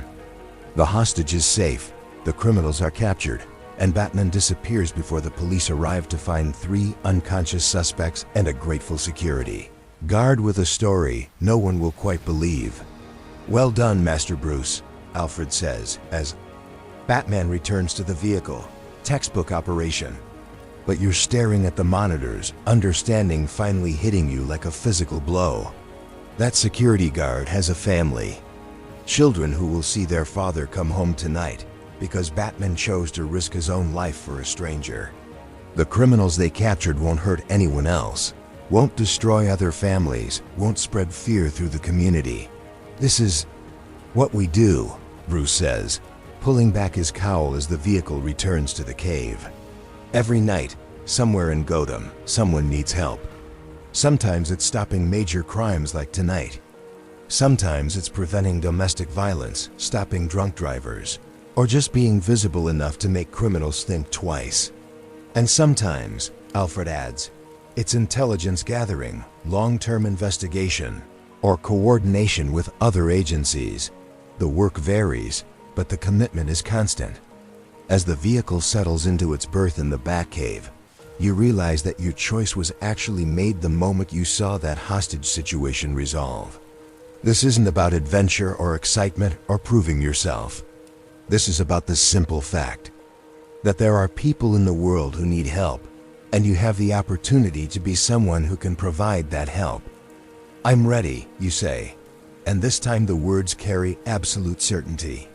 The hostage is safe, the criminals are captured, and Batman disappears before the police arrive to find 3 unconscious suspects and a grateful security guard with a story no one will quite believe. Well done, Master Bruce, Alfred says as Batman returns to the vehicle. Textbook operation. But you're staring at the monitors, understanding finally hitting you like a physical blow. That security guard has a family. Children who will see their father come home tonight because Batman chose to risk his own life for a stranger. The criminals they captured won't hurt anyone else, won't destroy other families, won't spread fear through the community. This is what we do, Bruce says, pulling back his cowl as the vehicle returns to the cave. Every night, somewhere in Gotham, someone needs help. Sometimes it's stopping major crimes like tonight. Sometimes it's preventing domestic violence, stopping drunk drivers, or just being visible enough to make criminals think twice. And sometimes, Alfred adds, it's intelligence gathering, long-term investigation, or coordination with other agencies. The work varies, but the commitment is constant. As the vehicle settles into its berth in the Batcave, you realize that your choice was actually made the moment you saw that hostage situation resolve. This isn't about adventure or excitement or proving yourself. This is about the simple fact that there are people in the world who need help, and you have the opportunity to be someone who can provide that help. I'm ready, you say, and this time the words carry absolute certainty.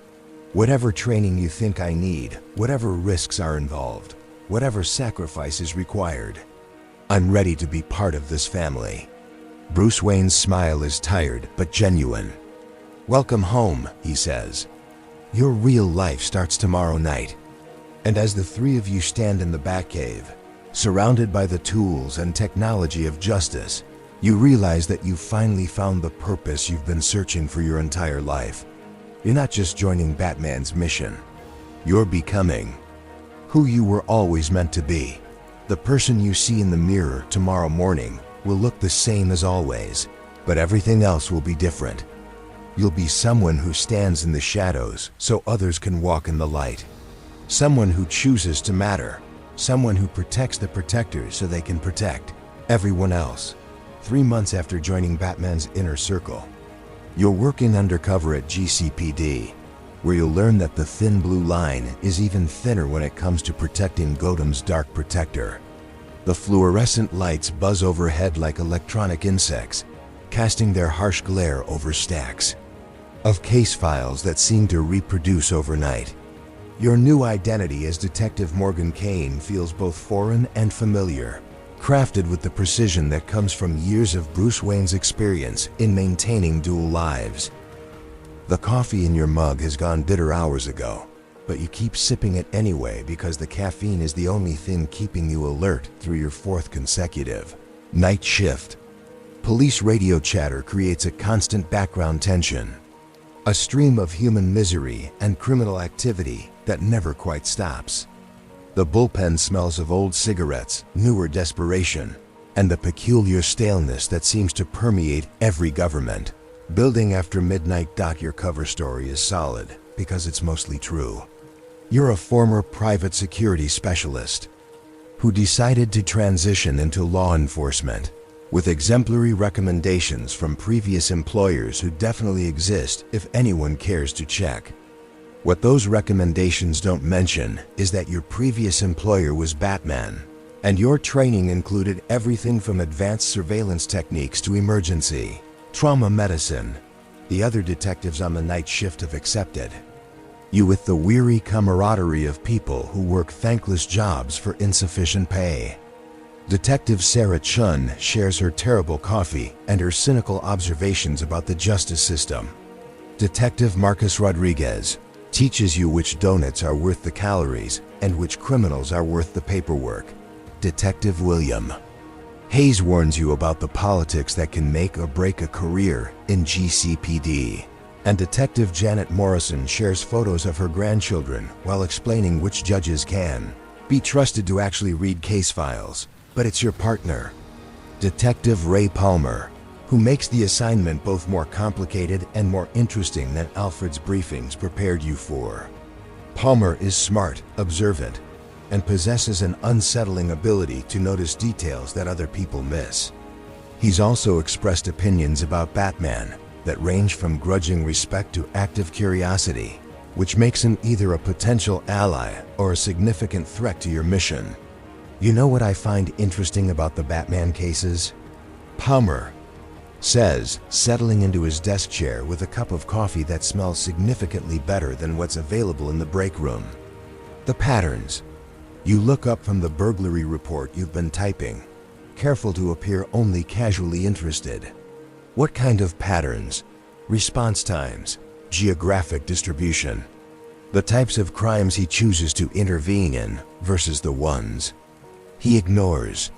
Whatever training you think I need, whatever risks are involved, whatever sacrifice is required, I'm ready to be part of this family. Bruce Wayne's smile is tired but genuine. Welcome home, he says. Your real life starts tomorrow night. And as the 3 of you stand in the Batcave, surrounded by the tools and technology of justice, you realize that you've finally found the purpose you've been searching for your entire life. You're not just joining Batman's mission. You're becoming who you were always meant to be. The person you see in the mirror tomorrow morning will look the same as always, but everything else will be different. You'll be someone who stands in the shadows so others can walk in the light. Someone who chooses to matter. Someone who protects the protectors so they can protect everyone else. 3 months after joining Batman's inner circle, you're working undercover at GCPD, where you'll learn that the thin blue line is even thinner when it comes to protecting Gotham's dark protector. The fluorescent lights buzz overhead like electronic insects, casting their harsh glare over stacks of case files that seem to reproduce overnight. Your new identity as Detective Morgan Kane feels both foreign and familiar, crafted with the precision that comes from years of Bruce Wayne's experience in maintaining dual lives. The coffee in your mug has gone bitter hours ago, but you keep sipping it anyway because the caffeine is the only thing keeping you alert through your 4th consecutive night shift. Police radio chatter creates a constant background tension, a stream of human misery and criminal activity that never quite stops. The bullpen smells of old cigarettes, newer desperation, and the peculiar staleness that seems to permeate every government. Building after midnight. Your cover story is solid because it's mostly true. You're a former private security specialist who decided to transition into law enforcement, with exemplary recommendations from previous employers who definitely exist if anyone cares to check. What those recommendations don't mention is that your previous employer was Batman, and your training included everything from advanced surveillance techniques to emergency trauma medicine. The other detectives on the night shift have accepted. you with the weary camaraderie of people who work thankless jobs for insufficient pay. Detective Sarah Chun shares her terrible coffee and her cynical observations about the justice system. Detective Marcus Rodriguez teaches you which donuts are worth the calories and which criminals are worth the paperwork. Detective William Hayes warns you about the politics that can make or break a career in GCPD. And Detective Janet Morrison shares photos of her grandchildren while explaining which judges can be trusted to actually read case files, but it's your partner, Detective Ray Palmer, who makes the assignment both more complicated and more interesting than Alfred's briefings prepared you for. Palmer is smart, observant, and possesses an unsettling ability to notice details that other people miss. He's also expressed opinions about Batman that range from grudging respect to active curiosity, which makes him either a potential ally or a significant threat to your mission. You know what I find interesting about the Batman cases? Palmer says, settling into his desk chair with a cup of coffee that smells significantly better than what's available in the break room. The patterns. You look up from the burglary report you've been typing, careful to appear only casually interested. What kind of patterns? Response times, geographic distribution, the types of crimes he chooses to intervene in versus the ones he ignores.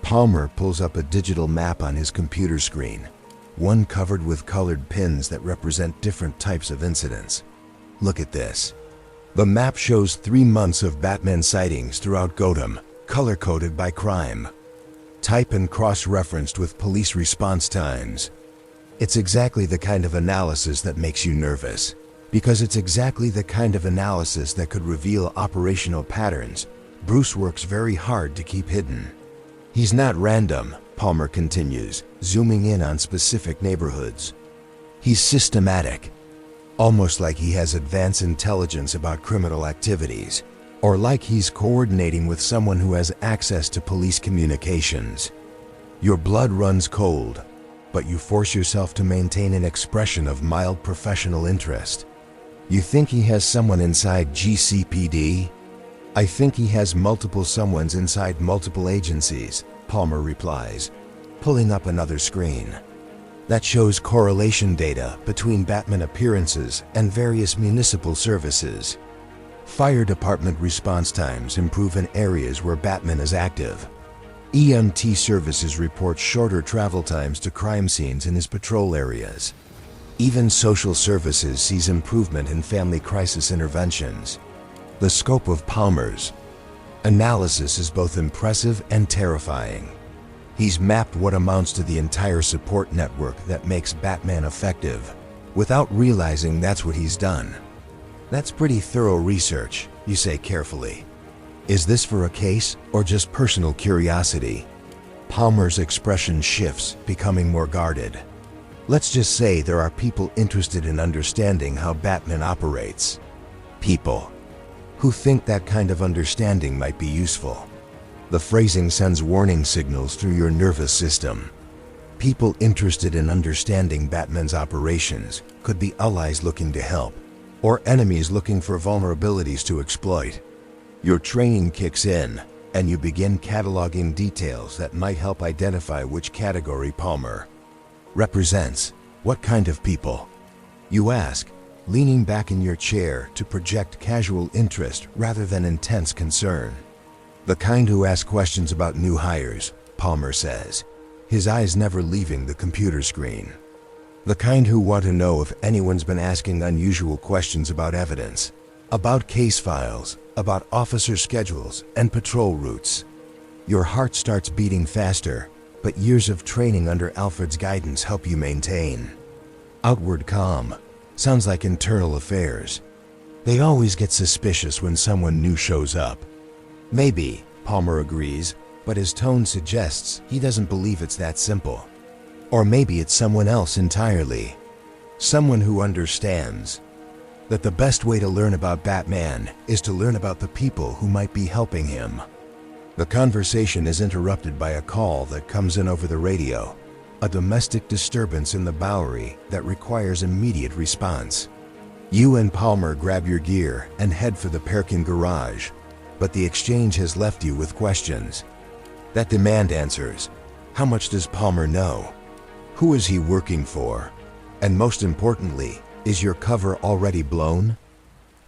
Palmer pulls up a digital map on his computer screen, one covered with colored pins that represent different types of incidents. Look at this. The map shows 3 months of Batman sightings throughout Gotham, color-coded by crime. Type and cross-referenced with police response times. It's exactly the kind of analysis that makes you nervous, because it's exactly the kind of analysis that could reveal operational patterns Bruce works very hard to keep hidden. He's not random, Palmer continues, zooming in on specific neighborhoods. He's systematic, almost like he has advanced intelligence about criminal activities, or like he's coordinating with someone who has access to police communications. Your blood runs cold, but you force yourself to maintain an expression of mild professional interest. You think he has someone inside GCPD? I think he has multiple someones inside multiple agencies, Palmer replies, pulling up another screen. That shows correlation data between Batman appearances and various municipal services. Fire department response times improve in areas where Batman is active. EMT services report shorter travel times to crime scenes in his patrol areas. Even social services sees improvement in family crisis interventions. The scope of Palmer's analysis is both impressive and terrifying. He's mapped what amounts to the entire support network that makes Batman effective, without realizing that's what he's done. That's pretty thorough research, you say carefully. Is this for a case or just personal curiosity? Palmer's expression shifts, becoming more guarded. Let's just say there are people interested in understanding how Batman operates. People who think that kind of understanding might be useful. The phrasing sends warning signals through your nervous system. People interested in understanding Batman's operations could be allies looking to help, or enemies looking for vulnerabilities to exploit. Your training kicks in, and you begin cataloging details that might help identify which category Palmer represents. What kind of people? You ask, leaning back in your chair to project casual interest rather than intense concern. The kind who ask questions about new hires, Palmer says, his eyes never leaving the computer screen. The kind who want to know if anyone's been asking unusual questions about evidence, about case files, about officer schedules and patrol routes. Your heart starts beating faster, but years of training under Alfred's guidance help you maintain. Outward calm sounds like internal affairs. They always get suspicious when someone new shows up. Maybe, Palmer agrees, but his tone suggests he doesn't believe it's that simple. Or maybe it's someone else entirely. Someone who understands that the best way to learn about Batman is to learn about the people who might be helping him. The conversation is interrupted by a call that comes in over the radio, a domestic disturbance in the Bowery that requires immediate response. You and Palmer grab your gear and head for the parking garage, but the exchange has left you with questions that demand answers. How much does Palmer know? Who is he working for? And most importantly, is your cover already blown?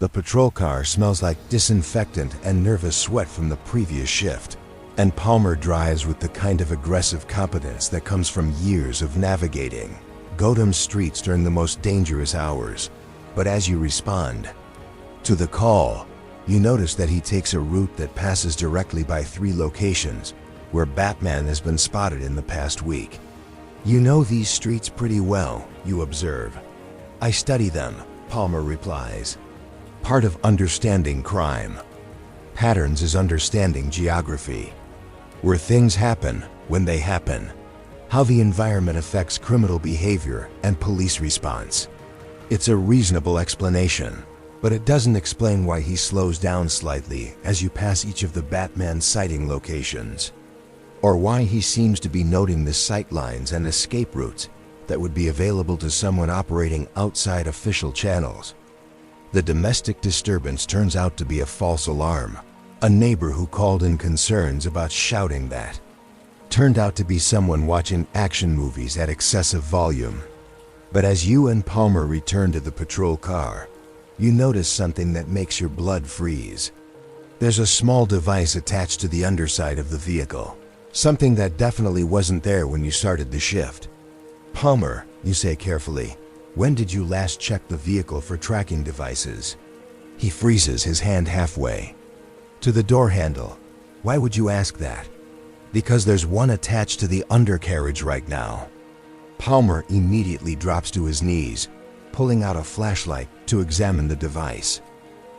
The patrol car smells like disinfectant and nervous sweat from the previous shift, and Palmer drives with the kind of aggressive competence that comes from years of navigating Gotham's streets during the most dangerous hours. But as you respond to the call, you notice that he takes a route that passes directly by 3 locations where Batman has been spotted in the past week. You know these streets pretty well, you observe. I study them, Palmer replies. Part of understanding crime patterns is understanding geography. Where things happen, when they happen. How the environment affects criminal behavior and police response. It's a reasonable explanation, but it doesn't explain why he slows down slightly as you pass each of the Batman sighting locations, or why he seems to be noting the sight lines and escape routes that would be available to someone operating outside official channels. The domestic disturbance turns out to be a false alarm. A neighbor who called in concerns about shouting that turned out to be someone watching action movies at excessive volume. But as you and Palmer return to the patrol car, you notice something that makes your blood freeze. There's a small device attached to the underside of the vehicle, something that definitely wasn't there when you started the shift. Palmer, you say carefully, when did you last check the vehicle for tracking devices? He freezes his hand halfway to the door handle. Why would you ask that? Because there's one attached to the undercarriage right now. Palmer immediately drops to his knees, pulling out a flashlight to examine the device.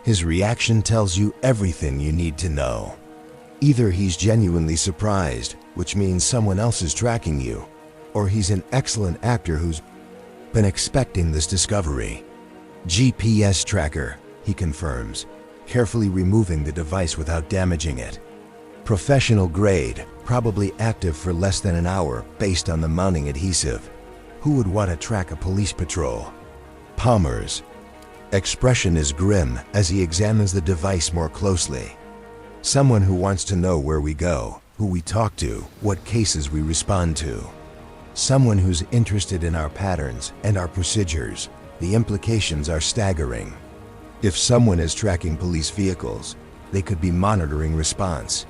His reaction tells you everything you need to know. Either he's genuinely surprised, which means someone else is tracking you, or he's an excellent actor who's been expecting this discovery. GPS tracker, he confirms, carefully removing the device without damaging it. Professional grade, probably active for less than an hour based on the mounting adhesive. Who would want to track a police patrol? Palmer's expression is grim as he examines the device more closely. Someone who wants to know where we go, who we talk to, what cases we respond to. Someone who's interested in our patterns and our procedures. The implications are staggering. If someone is tracking police vehicles, they could be monitoring response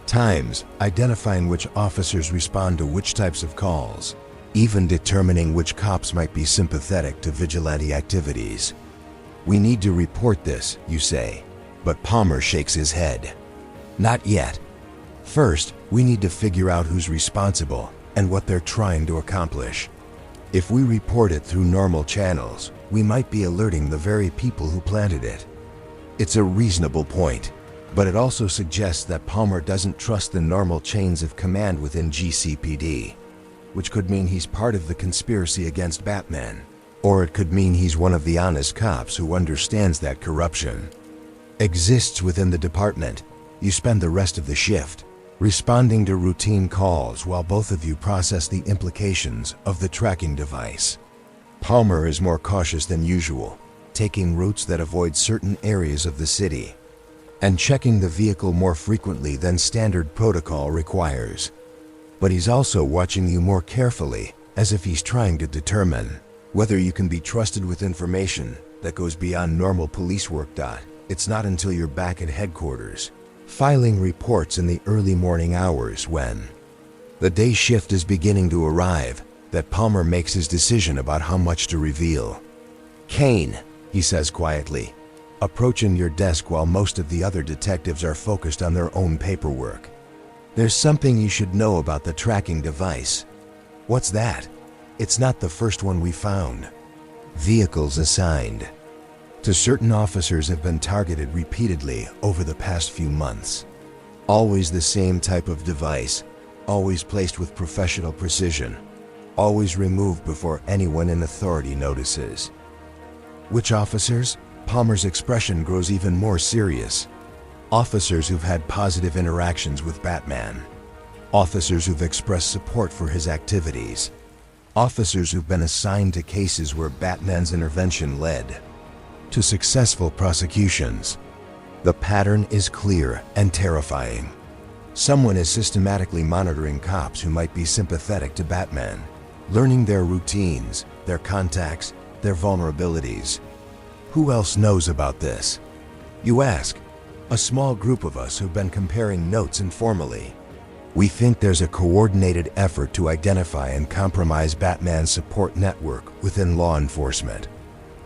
times, identifying which officers respond to which types of calls, even determining which cops might be sympathetic to vigilante activities. We need to report this, you say, but Palmer shakes his head. Not yet. First, we need to figure out who's responsible and what they're trying to accomplish. If we report it through normal channels, we might be alerting the very people who planted it. It's a reasonable point, but it also suggests that Palmer doesn't trust the normal chains of command within GCPD, which could mean he's part of the conspiracy against Batman, or it could mean he's one of the honest cops who understands that corruption exists within the department. You spend the rest of the shift responding to routine calls while both of you process the implications of the tracking device. Palmer is more cautious than usual, taking routes that avoid certain areas of the city, and checking the vehicle more frequently than standard protocol requires. But he's also watching you more carefully, as if he's trying to determine whether you can be trusted with information that goes beyond normal police work. It's not until you're back at headquarters, filing reports in the early morning hours when the day shift is beginning to arrive, that Palmer makes his decision about how much to reveal. Kane, he says quietly, approaching your desk while most of the other detectives are focused on their own paperwork. There's something you should know about the tracking device. What's that? It's not the first one we found. Vehicles assigned to certain officers have been targeted repeatedly over the past few months. Always the same type of device, always placed with professional precision, always removed before anyone in authority notices. Which officers? Palmer's expression grows even more serious. Officers who've had positive interactions with Batman. Officers who've expressed support for his activities. Officers who've been assigned to cases where Batman's intervention led to successful prosecutions. The pattern is clear and terrifying. Someone is systematically monitoring cops who might be sympathetic to Batman, learning their routines, their contacts, their vulnerabilities. Who else knows about this? You ask. A small group of us who've been comparing notes informally. We think there's a coordinated effort to identify and compromise Batman's support network within law enforcement.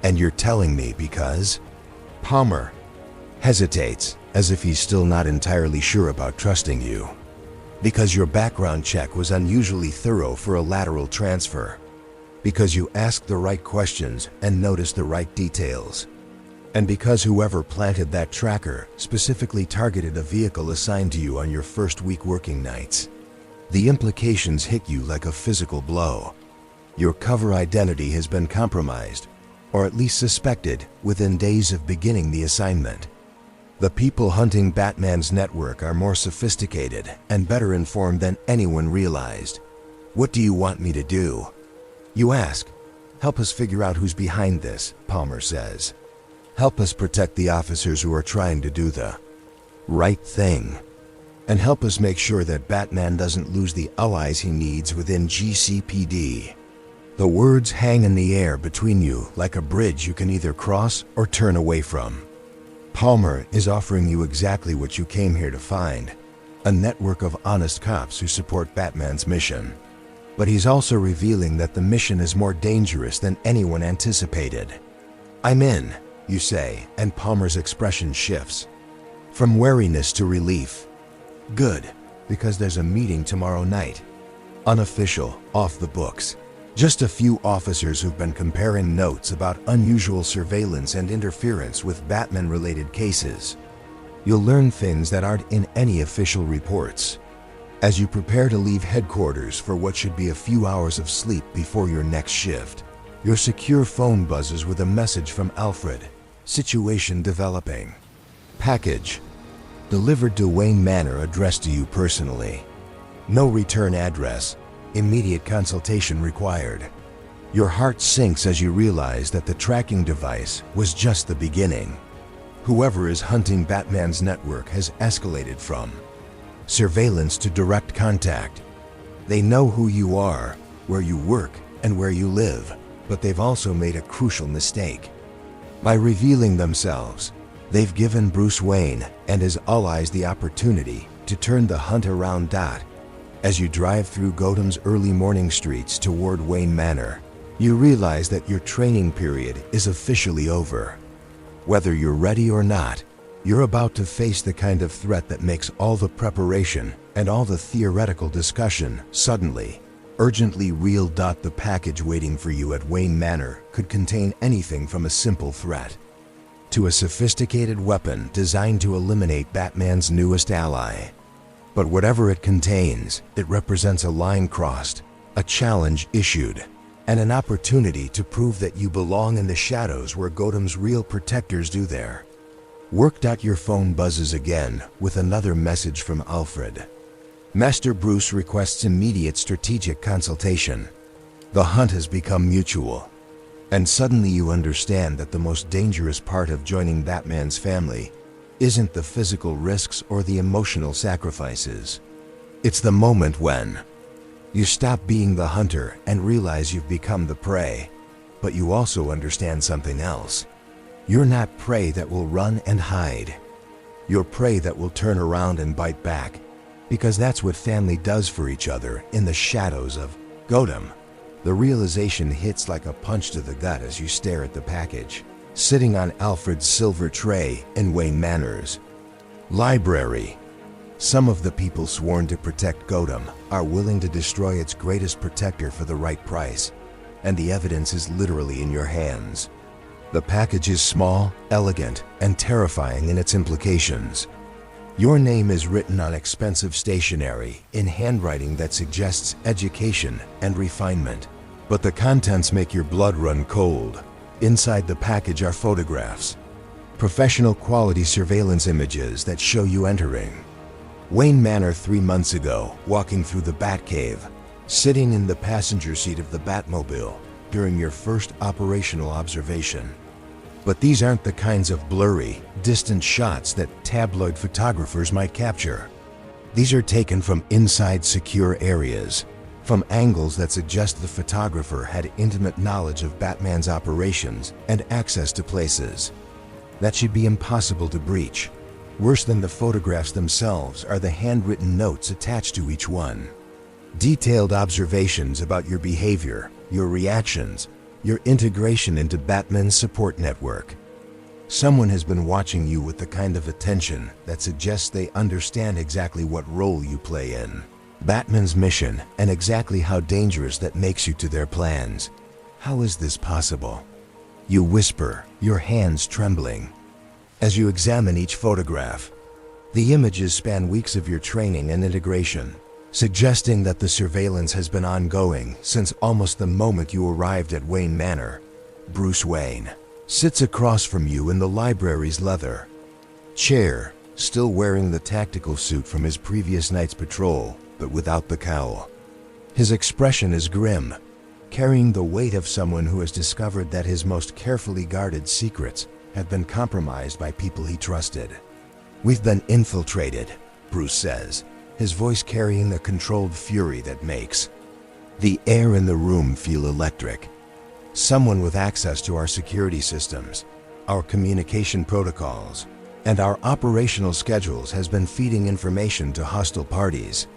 And you're telling me because? Palmer hesitates, as if he's still not entirely sure about trusting you. Because your background check was unusually thorough for a lateral transfer. Because you asked the right questions and noticed the right details. And because whoever planted that tracker specifically targeted a vehicle assigned to you on your first week working nights. The implications hit you like a physical blow. Your cover identity has been compromised, or at least suspected, within days of beginning the assignment. The people hunting Batman's network are more sophisticated and better informed than anyone realized. What do you want me to do? You ask. Help us figure out who's behind this, Palmer says. Help us protect the officers who are trying to do the right thing. And help us make sure that Batman doesn't lose the allies he needs within GCPD. The words hang in the air between you like a bridge you can either cross or turn away from. Palmer is offering you exactly what you came here to find, a network of honest cops who support Batman's mission. But he's also revealing that the mission is more dangerous than anyone anticipated. I'm in, you say, and Palmer's expression shifts. From wariness to relief. Good, because there's a meeting tomorrow night. Unofficial, off the books. Just a few officers who've been comparing notes about unusual surveillance and interference with Batman-related cases. You'll learn things that aren't in any official reports. As you prepare to leave headquarters for what should be a few hours of sleep before your next shift, your secure phone buzzes with a message from Alfred. Situation developing. Package. Delivered to Wayne Manor, addressed to you personally. No return address. Immediate consultation required. Your heart sinks as you realize that the tracking device was just the beginning. Whoever is hunting Batman's network has escalated from surveillance to direct contact. They know who you are, where you work, and where you live, but they've also made a crucial mistake. By revealing themselves, they've given Bruce Wayne and his allies the opportunity to turn the hunt around. As you drive through Gotham's early morning streets toward Wayne Manor, you realize that your training period is officially over. Whether you're ready or not, you're about to face the kind of threat that makes all the preparation and all the theoretical discussion suddenly, urgently real. The package waiting for you at Wayne Manor could contain anything from a simple threat to a sophisticated weapon designed to eliminate Batman's newest ally. But whatever it contains, it represents a line crossed, a challenge issued, and an opportunity to prove that you belong in the shadows where Gotham's real protectors do their work. Your phone buzzes again with another message from Alfred. Master Bruce requests immediate strategic consultation. The hunt has become mutual. And suddenly you understand that the most dangerous part of joining Batman's family isn't the physical risks or the emotional sacrifices. It's the moment when you stop being the hunter and realize you've become the prey. But you also understand something else. You're not prey that will run and hide. You're prey that will turn around and bite back, because that's what family does for each other in the shadows of Gotham. The realization hits like a punch to the gut as you stare at the package, sitting on Alfred's silver tray in Wayne Manor's library. Some of the people sworn to protect Gotham are willing to destroy its greatest protector for the right price, and the evidence is literally in your hands. The package is small, elegant, and terrifying in its implications. Your name is written on expensive stationery in handwriting that suggests education and refinement. But the contents make your blood run cold. Inside the package are photographs, professional quality surveillance images that show you entering Wayne Manor 3 months ago, walking through the Batcave, sitting in the passenger seat of the Batmobile during your first operational observation. But these aren't the kinds of blurry, distant shots that tabloid photographers might capture. These are taken from inside secure areas, from angles that suggest the photographer had intimate knowledge of Batman's operations and access to places that should be impossible to breach. Worse than the photographs themselves are the handwritten notes attached to each one. Detailed observations about your behavior, your reactions, your integration into Batman's support network. Someone has been watching you with the kind of attention that suggests they understand exactly what role you play in Batman's mission and exactly how dangerous that makes you to their plans. How is this possible? You whisper, your hands trembling. As you examine each photograph, the images span weeks of your training and integration, suggesting that the surveillance has been ongoing since almost the moment you arrived at Wayne Manor. Bruce Wayne sits across from you in the library's leather chair, still wearing the tactical suit from his previous night's patrol, but without the cowl. His expression is grim, carrying the weight of someone who has discovered that his most carefully guarded secrets had been compromised by people he trusted. "We've been infiltrated," Bruce says, his voice carrying the controlled fury that makes the air in the room feel electric. Someone with access to our security systems, our communication protocols, and our operational schedules has been feeding information to hostile parties.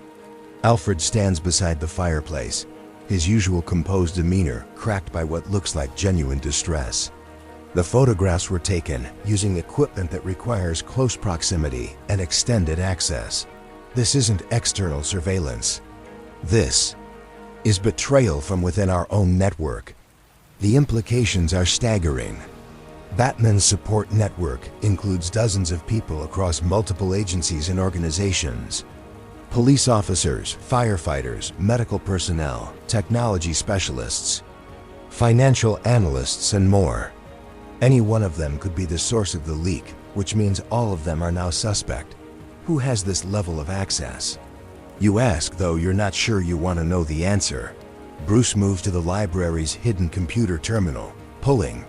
Alfred stands beside the fireplace, his usual composed demeanor cracked by what looks like genuine distress. The photographs were taken using equipment that requires close proximity and extended access. This isn't external surveillance. This is betrayal from within our own network. The implications are staggering. Batman's support network includes dozens of people across multiple agencies and organizations. Police officers, firefighters, medical personnel, technology specialists, financial analysts, and more. Any one of them could be the source of the leak, which means all of them are now suspect. Who has this level of access? You ask, though you're not sure you want to know the answer. Bruce moves to the library's hidden computer terminal, pulling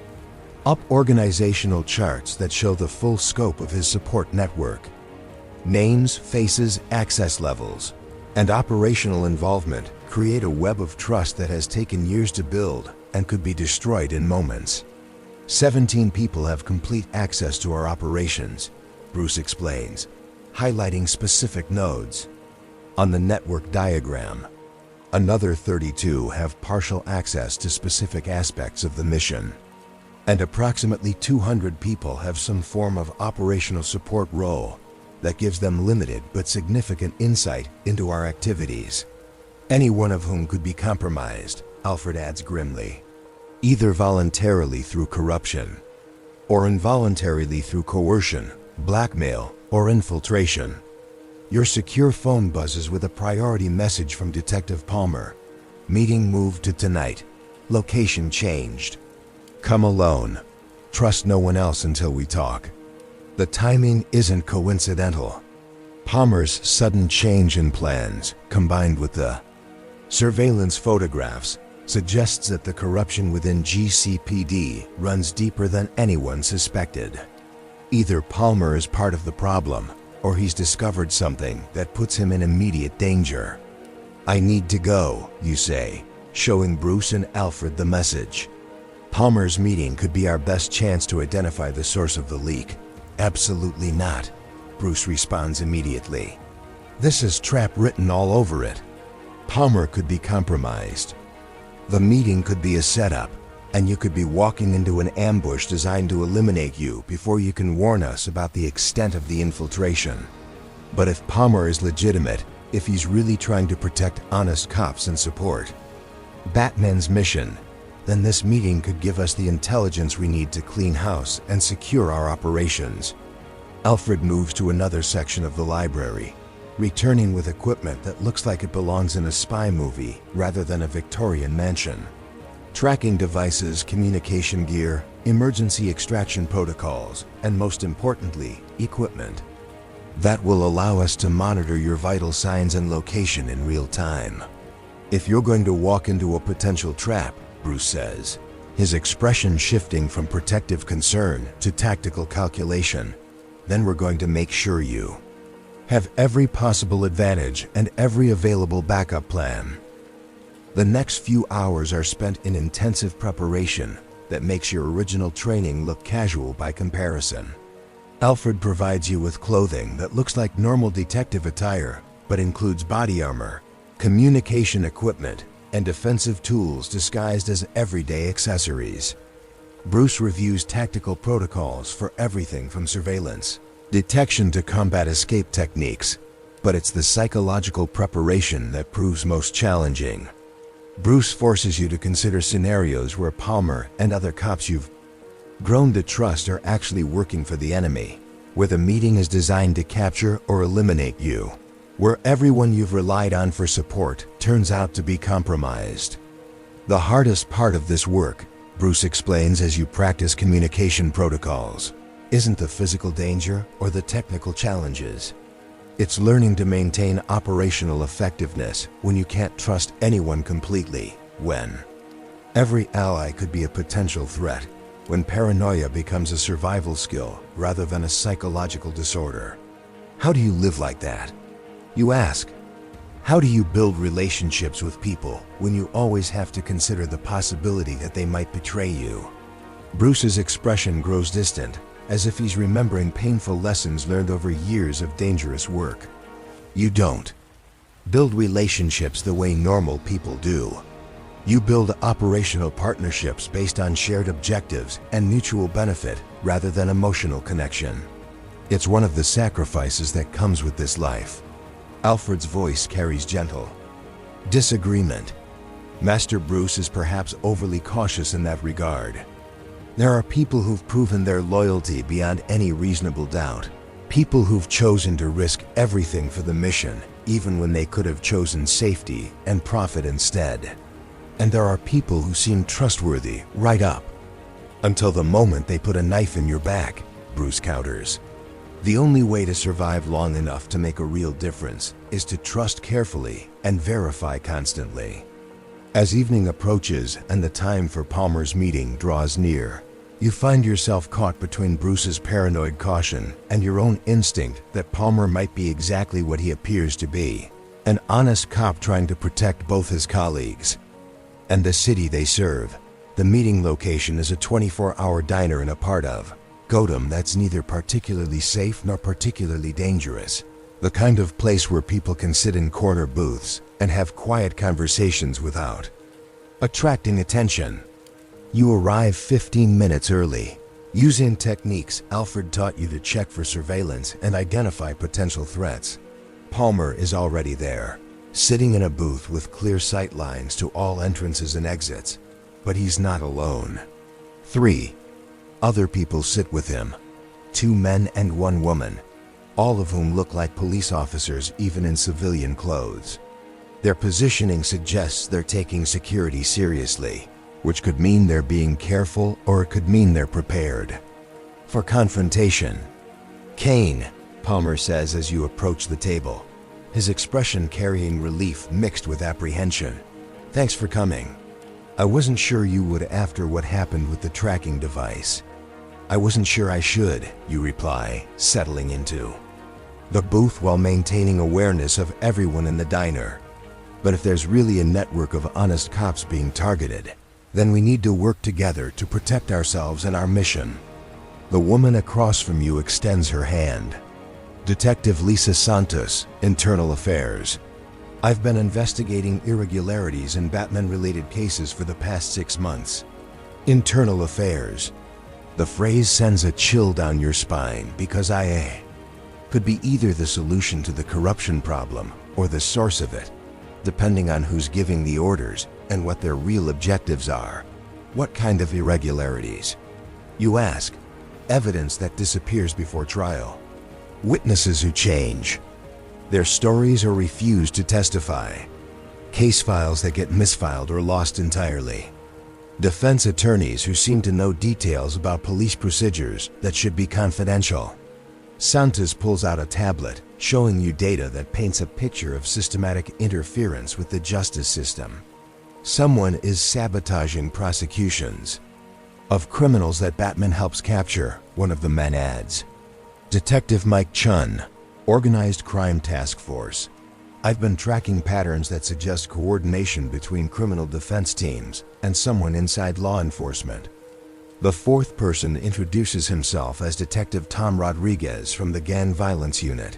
up organizational charts that show the full scope of his support network. Names, faces, access levels, and operational involvement create a web of trust that has taken years to build and could be destroyed in moments. 17 people have complete access to our operations, Bruce explains, highlighting specific nodes on the network diagram. Another 32 have partial access to specific aspects of the mission, and approximately 200 people have some form of operational support role that gives them limited but significant insight into our activities. Any one of whom could be compromised, Alfred adds grimly, either voluntarily through corruption or involuntarily through coercion, blackmail, or infiltration. Your secure phone buzzes with a priority message from Detective Palmer. Meeting moved to tonight. Location changed. Come alone. Trust no one else until we talk. The timing isn't coincidental. Palmer's sudden change in plans, combined with the surveillance photographs, suggests that the corruption within GCPD runs deeper than anyone suspected. Either Palmer is part of the problem, or he's discovered something that puts him in immediate danger. "I need to go," you say, showing Bruce and Alfred the message. Palmer's meeting could be our best chance to identify the source of the leak. Absolutely not, Bruce responds immediately. This is trap written all over it. Palmer could be compromised. The meeting could be a setup, and you could be walking into an ambush designed to eliminate you before you can warn us about the extent of the infiltration. But if Palmer is legitimate, if he's really trying to protect honest cops and support Batman's mission, then this meeting could give us the intelligence we need to clean house and secure our operations. Alfred moves to another section of the library, returning with equipment that looks like it belongs in a spy movie rather than a Victorian mansion. Tracking devices, communication gear, emergency extraction protocols, and most importantly, equipment that will allow us to monitor your vital signs and location in real time. If you're going to walk into a potential trap, Bruce says, his expression shifting from protective concern to tactical calculation. Then we're going to make sure you have every possible advantage and every available backup plan. The next few hours are spent in intensive preparation that makes your original training look casual by comparison. Alfred provides you with clothing that looks like normal detective attire, but includes body armor, communication equipment, and defensive tools disguised as everyday accessories. Bruce reviews tactical protocols for everything from surveillance, detection to combat escape techniques, but it's the psychological preparation that proves most challenging. Bruce forces you to consider scenarios where Palmer and other cops you've grown to trust are actually working for the enemy, where the meeting is designed to capture or eliminate you, where everyone you've relied on for support turns out to be compromised. The hardest part of this work, Bruce explains as you practice communication protocols, isn't the physical danger or the technical challenges. It's learning to maintain operational effectiveness when you can't trust anyone completely, when every ally could be a potential threat, when paranoia becomes a survival skill rather than a psychological disorder. How do you live like that? You ask. How do you build relationships with people when you always have to consider the possibility that they might betray you? Bruce's expression grows distant, as if he's remembering painful lessons learned over years of dangerous work. You don't build relationships the way normal people do. You build operational partnerships based on shared objectives and mutual benefit rather than emotional connection. It's one of the sacrifices that comes with this life. Alfred's voice carries gentle disagreement. Master Bruce is perhaps overly cautious in that regard. There are people who've proven their loyalty beyond any reasonable doubt. People who've chosen to risk everything for the mission, even when they could have chosen safety and profit instead. And there are people who seem trustworthy right up until the moment they put a knife in your back, Bruce counters. The only way to survive long enough to make a real difference is to trust carefully and verify constantly. As evening approaches and the time for Palmer's meeting draws near, you find yourself caught between Bruce's paranoid caution and your own instinct that Palmer might be exactly what he appears to be, an honest cop trying to protect both his colleagues and the city they serve. The meeting location is a 24-hour diner in a part of Gotham that's neither particularly safe nor particularly dangerous. The kind of place where people can sit in corner booths and have quiet conversations without attracting attention. You arrive 15 minutes early, using techniques Alfred taught you to check for surveillance and identify potential threats. Palmer is already there, sitting in a booth with clear sight lines to all entrances and exits, but he's not alone. 3 other people sit with him, 2 men and 1 woman, all of whom look like police officers even in civilian clothes. Their positioning suggests they're taking security seriously, which could mean they're being careful or it could mean they're prepared for confrontation. "Kane," Palmer says as you approach the table, his expression carrying relief mixed with apprehension. "Thanks for coming. I wasn't sure you would after what happened with the tracking device." "I wasn't sure I should," you reply, settling into the booth while maintaining awareness of everyone in the diner. "But if there's really a network of honest cops being targeted, then we need to work together to protect ourselves and our mission." The woman across from you extends her hand. "Detective Lisa Santos, Internal Affairs. I've been investigating irregularities in Batman-related cases for the past 6 months." Internal Affairs. The phrase sends a chill down your spine because IA could be either the solution to the corruption problem or the source of it, depending on who's giving the orders and what their real objectives are. "What kind of irregularities?" you ask. "Evidence that disappears before trial. Witnesses who change their stories or refuse to testify. Case files that get misfiled or lost entirely. Defense attorneys who seem to know details about police procedures that should be confidential." Santos pulls out a tablet, showing you data that paints a picture of systematic interference with the justice system. Someone is sabotaging prosecutions, of criminals that Batman helps capture, one of the men adds. Detective Mike Chun, Organized Crime Task Force. I've been tracking patterns that suggest coordination between criminal defense teams and someone inside law enforcement. The fourth person introduces himself as Detective Tom Rodriguez from the Gang Violence Unit.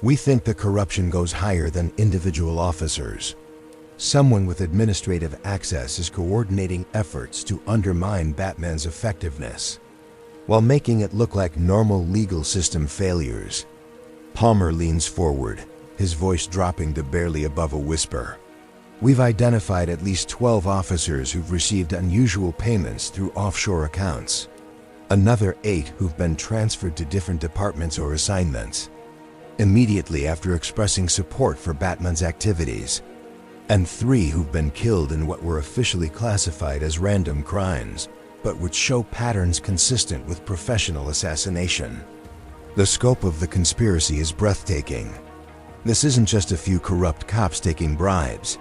We think the corruption goes higher than individual officers. Someone with administrative access is coordinating efforts to undermine Batman's effectiveness, while making it look like normal legal system failures. Palmer leans forward, his voice dropping to barely above a whisper. We've identified at least 12 officers who've received unusual payments through offshore accounts. Another 8 who've been transferred to different departments or assignments immediately after expressing support for Batman's activities, and 3 who've been killed in what were officially classified as random crimes, but which show patterns consistent with professional assassination. The scope of the conspiracy is breathtaking. This isn't just a few corrupt cops taking bribes.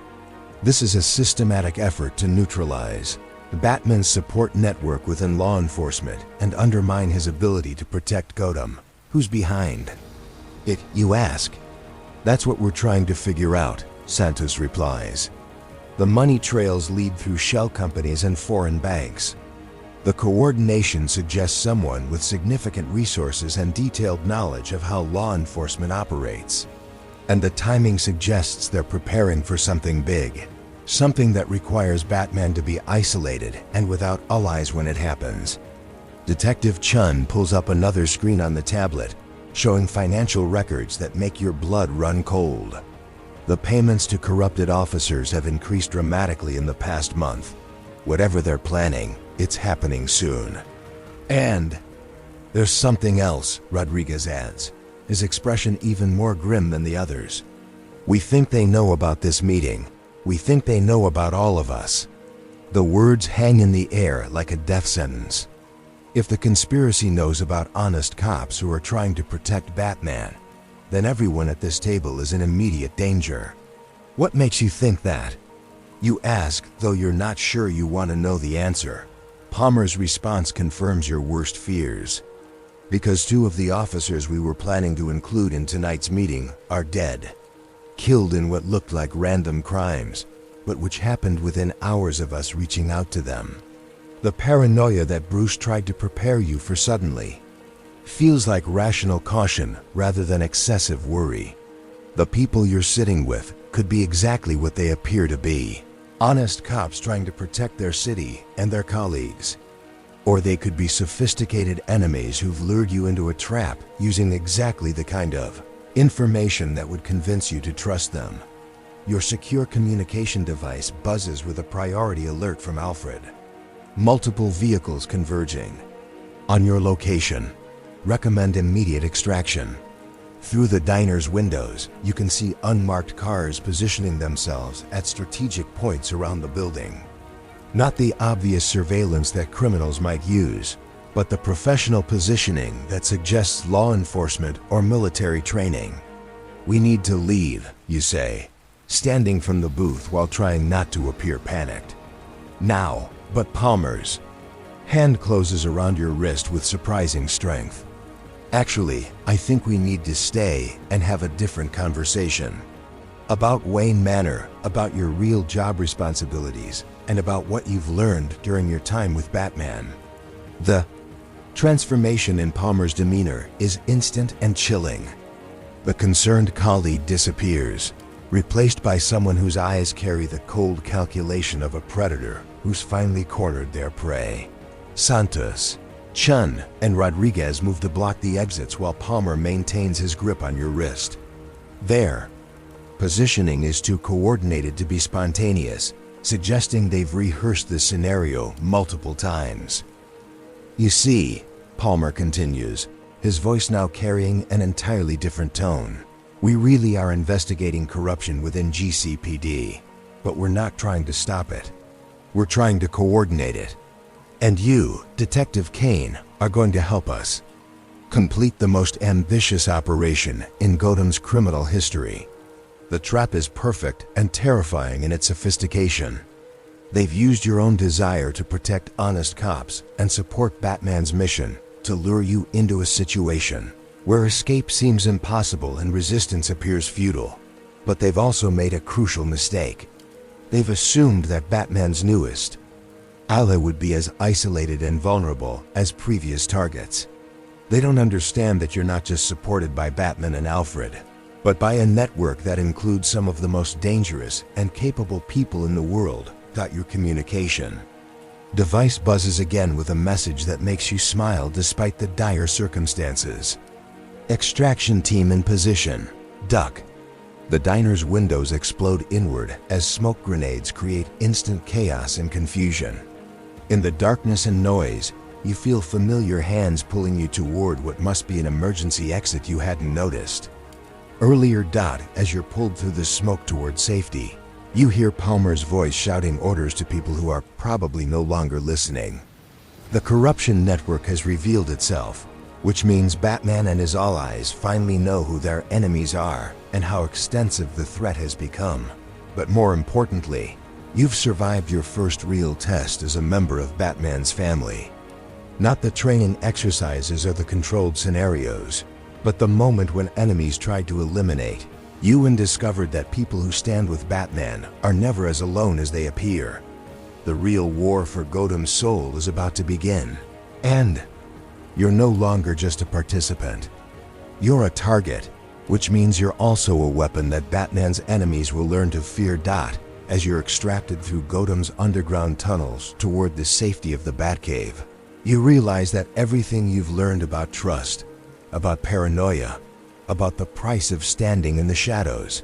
This is a systematic effort to neutralize Batman's support network within law enforcement and undermine his ability to protect Gotham. Who's behind it, you ask? That's what we're trying to figure out, Santos replies. The money trails lead through shell companies and foreign banks. The coordination suggests someone with significant resources and detailed knowledge of how law enforcement operates. And the timing suggests they're preparing for something big. Something that requires Batman to be isolated and without allies when it happens. Detective Chun pulls up another screen on the tablet, showing financial records that make your blood run cold. The payments to corrupted officers have increased dramatically in the past month. Whatever they're planning, it's happening soon. And there's something else, Rodriguez adds, his expression even more grim than the others. We think they know about this meeting. We think they know about all of us. The words hang in the air like a death sentence. If the conspiracy knows about honest cops who are trying to protect Batman, then everyone at this table is in immediate danger. What makes you think that? You ask, though you're not sure you want to know the answer. Palmer's response confirms your worst fears. Because 2 of the officers we were planning to include in tonight's meeting are dead. Killed in what looked like random crimes, but which happened within hours of us reaching out to them. The paranoia that Bruce tried to prepare you for suddenly feels like rational caution rather than excessive worry. The people you're sitting with could be exactly what they appear to be. Honest cops trying to protect their city and their colleagues. Or they could be sophisticated enemies who've lured you into a trap using exactly the kind of information that would convince you to trust them. Your secure communication device buzzes with a priority alert from Alfred. Multiple vehicles converging. On your location. Recommend immediate extraction. Through the diner's windows, you can see unmarked cars positioning themselves at strategic points around the building. Not the obvious surveillance that criminals might use, but the professional positioning that suggests law enforcement or military training. We need to leave, you say, standing from the booth while trying not to appear panicked. Now, but Palmer's hand closes around your wrist with surprising strength. Actually, I think we need to stay and have a different conversation. About Wayne Manor, about your real job responsibilities, and about what you've learned during your time with Batman. The transformation in Palmer's demeanor is instant and chilling. The concerned colleague disappears, replaced by someone whose eyes carry the cold calculation of a predator who's finally cornered their prey. Santos, Chun, and Rodriguez move to block the exits while Palmer maintains his grip on your wrist. Their positioning is too coordinated to be spontaneous, suggesting they've rehearsed this scenario multiple times. You see, Palmer continues, his voice now carrying an entirely different tone. We really are investigating corruption within GCPD, but we're not trying to stop it. We're trying to coordinate it. And you, Detective Kane, are going to help us complete the most ambitious operation in Gotham's criminal history. The trap is perfect and terrifying in its sophistication. They've used your own desire to protect honest cops and support Batman's mission to lure you into a situation where escape seems impossible and resistance appears futile. But they've also made a crucial mistake. They've assumed that Batman's newest ally would be as isolated and vulnerable as previous targets. They don't understand that you're not just supported by Batman and Alfred, but by a network that includes some of the most dangerous and capable people in the world. Your communication device buzzes again with a message that makes you smile despite the dire circumstances. Extraction team in position. Duck. The diner's windows explode inward as smoke grenades create instant chaos and confusion. In the darkness and noise, you feel familiar hands pulling you toward what must be an emergency exit you hadn't noticed earlier. As you're pulled through the smoke toward safety, you hear Palmer's voice shouting orders to people who are probably no longer listening. The corruption network has revealed itself, which means Batman and his allies finally know who their enemies are and how extensive the threat has become. But more importantly, you've survived your first real test as a member of Batman's family. Not the training exercises or the controlled scenarios, but the moment when enemies tried to eliminate you and discovered that people who stand with Batman are never as alone as they appear. The real war for Gotham's soul is about to begin. And you're no longer just a participant. You're a target, which means you're also a weapon that Batman's enemies will learn to fear. As you're extracted through Gotham's underground tunnels toward the safety of the Batcave, you realize that everything you've learned about trust, about paranoia, about the price of standing in the shadows,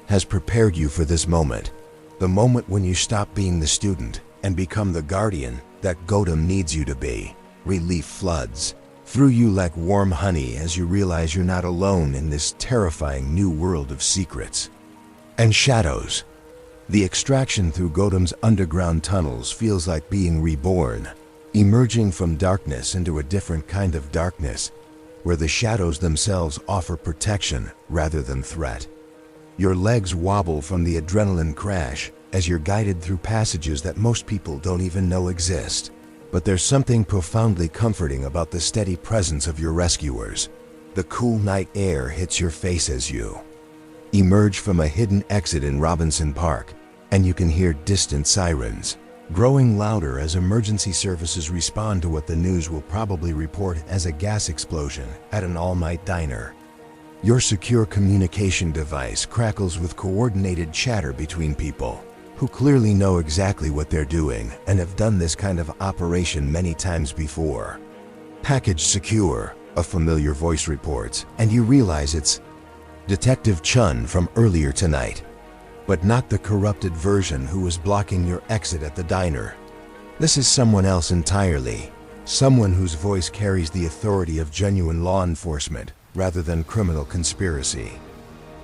has prepared you for this moment. The moment when you stop being the student and become the guardian that Gotham needs you to be. Relief floods through you like warm honey as you realize you're not alone in this terrifying new world of secrets and shadows. The extraction through Gotham's underground tunnels feels like being reborn, emerging from darkness into a different kind of darkness, where the shadows themselves offer protection rather than threat. Your legs wobble from the adrenaline crash as you're guided through passages that most people don't even know exist. But there's something profoundly comforting about the steady presence of your rescuers. The cool night air hits your face as you emerge from a hidden exit in Robinson Park, and you can hear distant sirens growing louder as emergency services respond to what the news will probably report as a gas explosion at an all-night diner. Your secure communication device crackles with coordinated chatter between people who clearly know exactly what they're doing and have done this kind of operation many times before. Package secure, a familiar voice reports, and you realize it's Detective Chun from earlier tonight, but not the corrupted version who was blocking your exit at the diner. This is someone else entirely, someone whose voice carries the authority of genuine law enforcement rather than criminal conspiracy.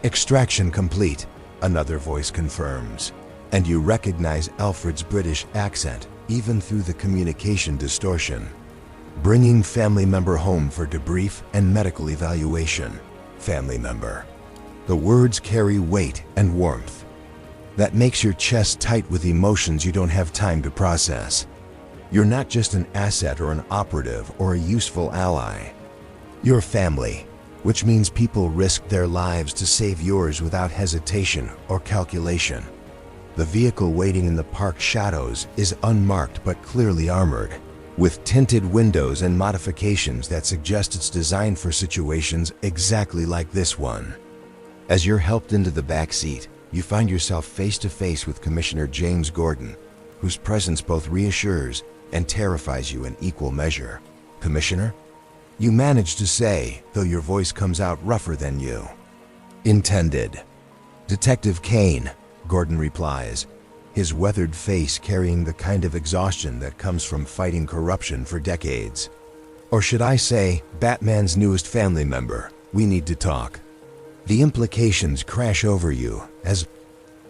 Extraction complete, another voice confirms, and you recognize Alfred's British accent even through the communication distortion. Bringing family member home for debrief and medical evaluation. Family member. The words carry weight and warmth that makes your chest tight with emotions you don't have time to process. You're not just an asset or an operative or a useful ally. You're family, which means people risk their lives to save yours without hesitation or calculation. The vehicle waiting in the park shadows is unmarked but clearly armored, with tinted windows and modifications that suggest it's designed for situations exactly like this one. As you're helped into the back seat, you find yourself face to face with Commissioner James Gordon, whose presence both reassures and terrifies you in equal measure. Commissioner? You manage to say, though your voice comes out rougher than you intended. Detective Kane, Gordon replies, his weathered face carrying the kind of exhaustion that comes from fighting corruption for decades. Or should I say, Batman's newest family member. We need to talk. The implications crash over you as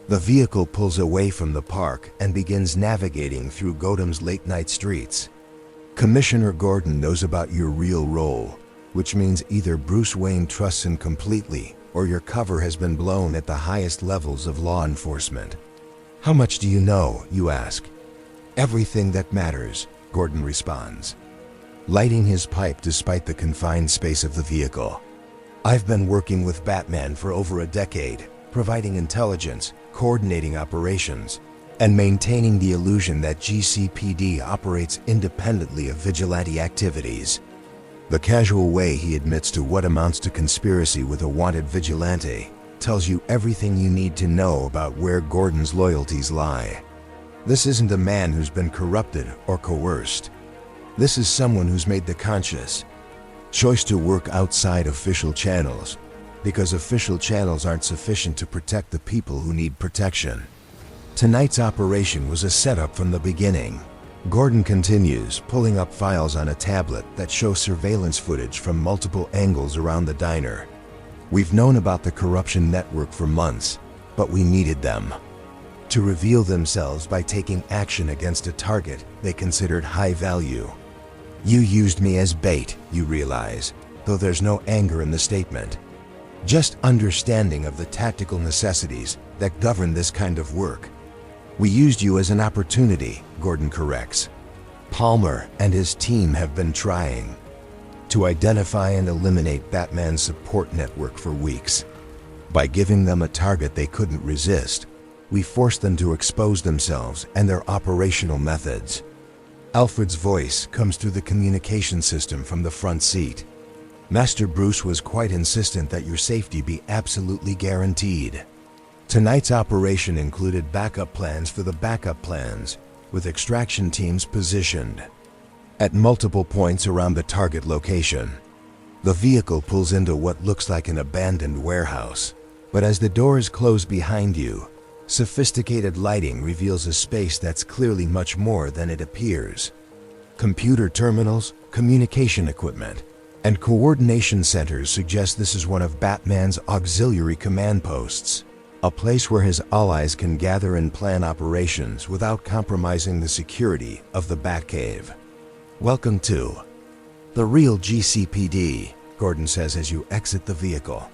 the vehicle pulls away from the park and begins navigating through Gotham's late-night streets. Commissioner Gordon knows about your real role, which means either Bruce Wayne trusts him completely or your cover has been blown at the highest levels of law enforcement. How much do you know, you ask? Everything that matters, Gordon responds, lighting his pipe despite the confined space of the vehicle. I've been working with Batman for over a decade, providing intelligence, coordinating operations, and maintaining the illusion that GCPD operates independently of vigilante activities. The casual way he admits to what amounts to conspiracy with a wanted vigilante tells you everything you need to know about where Gordon's loyalties lie. This isn't a man who's been corrupted or coerced. This is someone who's made the conscious choice to work outside official channels, because official channels aren't sufficient to protect the people who need protection. Tonight's operation was a setup from the beginning. Gordon continues, pulling up files on a tablet that show surveillance footage from multiple angles around the diner. We've known about the corruption network for months, but we needed them to reveal themselves by taking action against a target they considered high value. You used me as bait, you realize, though there's no anger in the statement. Just understanding of the tactical necessities that govern this kind of work. We used you as an opportunity, Gordon corrects. Palmer and his team have been trying to identify and eliminate Batman's support network for weeks. By giving them a target they couldn't resist, we forced them to expose themselves and their operational methods. Alfred's voice comes through the communication system from the front seat. Master Bruce was quite insistent that your safety be absolutely guaranteed. Tonight's operation included backup plans for the backup plans, with extraction teams positioned at multiple points around the target location. The vehicle pulls into what looks like an abandoned warehouse, but as the doors close behind you, sophisticated lighting reveals a space that's clearly much more than it appears. Computer terminals, communication equipment, and coordination centers suggest this is one of Batman's auxiliary command posts, a place where his allies can gather and plan operations without compromising the security of the Batcave. Welcome to the real GCPD, Gordon says as you exit the vehicle.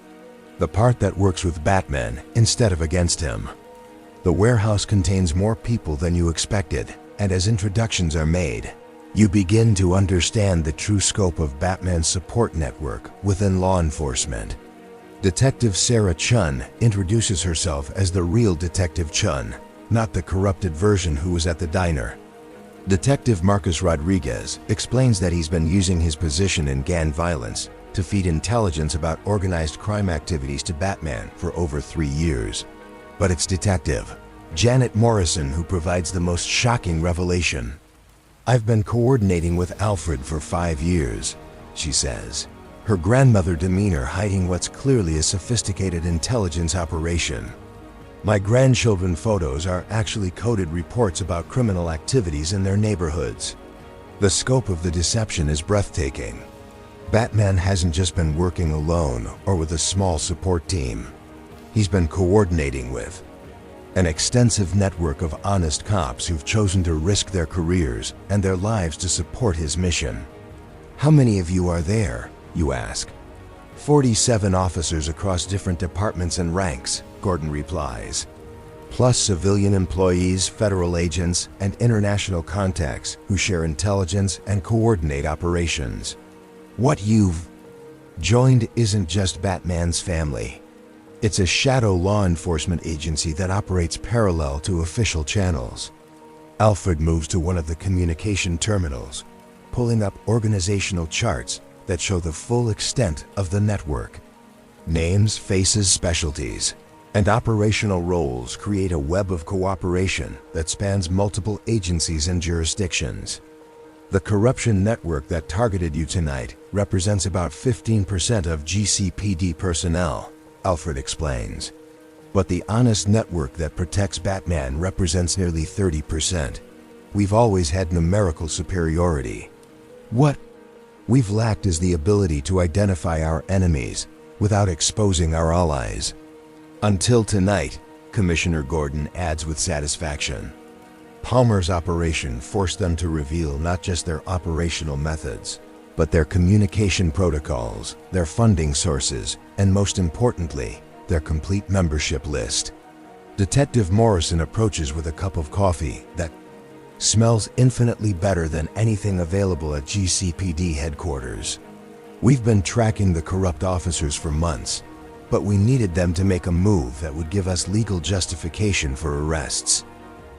The part that works with Batman instead of against him. The warehouse contains more people than you expected, and as introductions are made, you begin to understand the true scope of Batman's support network within law enforcement. Detective Sarah Chun introduces herself as the real Detective Chun, not the corrupted version who was at the diner. Detective Marcus Rodriguez explains that he's been using his position in gang violence to feed intelligence about organized crime activities to Batman for over 3 years. But it's Detective Janet Morrison who provides the most shocking revelation. I've been coordinating with Alfred for 5 years, she says, her grandmother demeanor hiding what's clearly a sophisticated intelligence operation. My grandchildren photos are actually coded reports about criminal activities in their neighborhoods. The scope of the deception is breathtaking. Batman hasn't just been working alone or with a small support team. He's been coordinating with an extensive network of honest cops who've chosen to risk their careers and their lives to support his mission. How many of you are there, you ask? 47 officers across different departments and ranks, Gordon replies, plus civilian employees, federal agents, and international contacts who share intelligence and coordinate operations. What you've joined isn't just Batman's family. It's a shadow law enforcement agency that operates parallel to official channels. Alfred moves to one of the communication terminals, pulling up organizational charts that show the full extent of the network. Names, faces, specialties, and operational roles create a web of cooperation that spans multiple agencies and jurisdictions. The corruption network that targeted you tonight represents about 15% of GCPD personnel, Alfred explains. But the honest network that protects Batman represents nearly 30%. We've always had numerical superiority. What we've lacked is the ability to identify our enemies without exposing our allies. Until tonight, Commissioner Gordon adds with satisfaction. Palmer's operation forced them to reveal not just their operational methods, but their communication protocols, their funding sources, and most importantly, their complete membership list. Detective Morrison approaches with a cup of coffee that smells infinitely better than anything available at GCPD headquarters. We've been tracking the corrupt officers for months, but we needed them to make a move that would give us legal justification for arrests.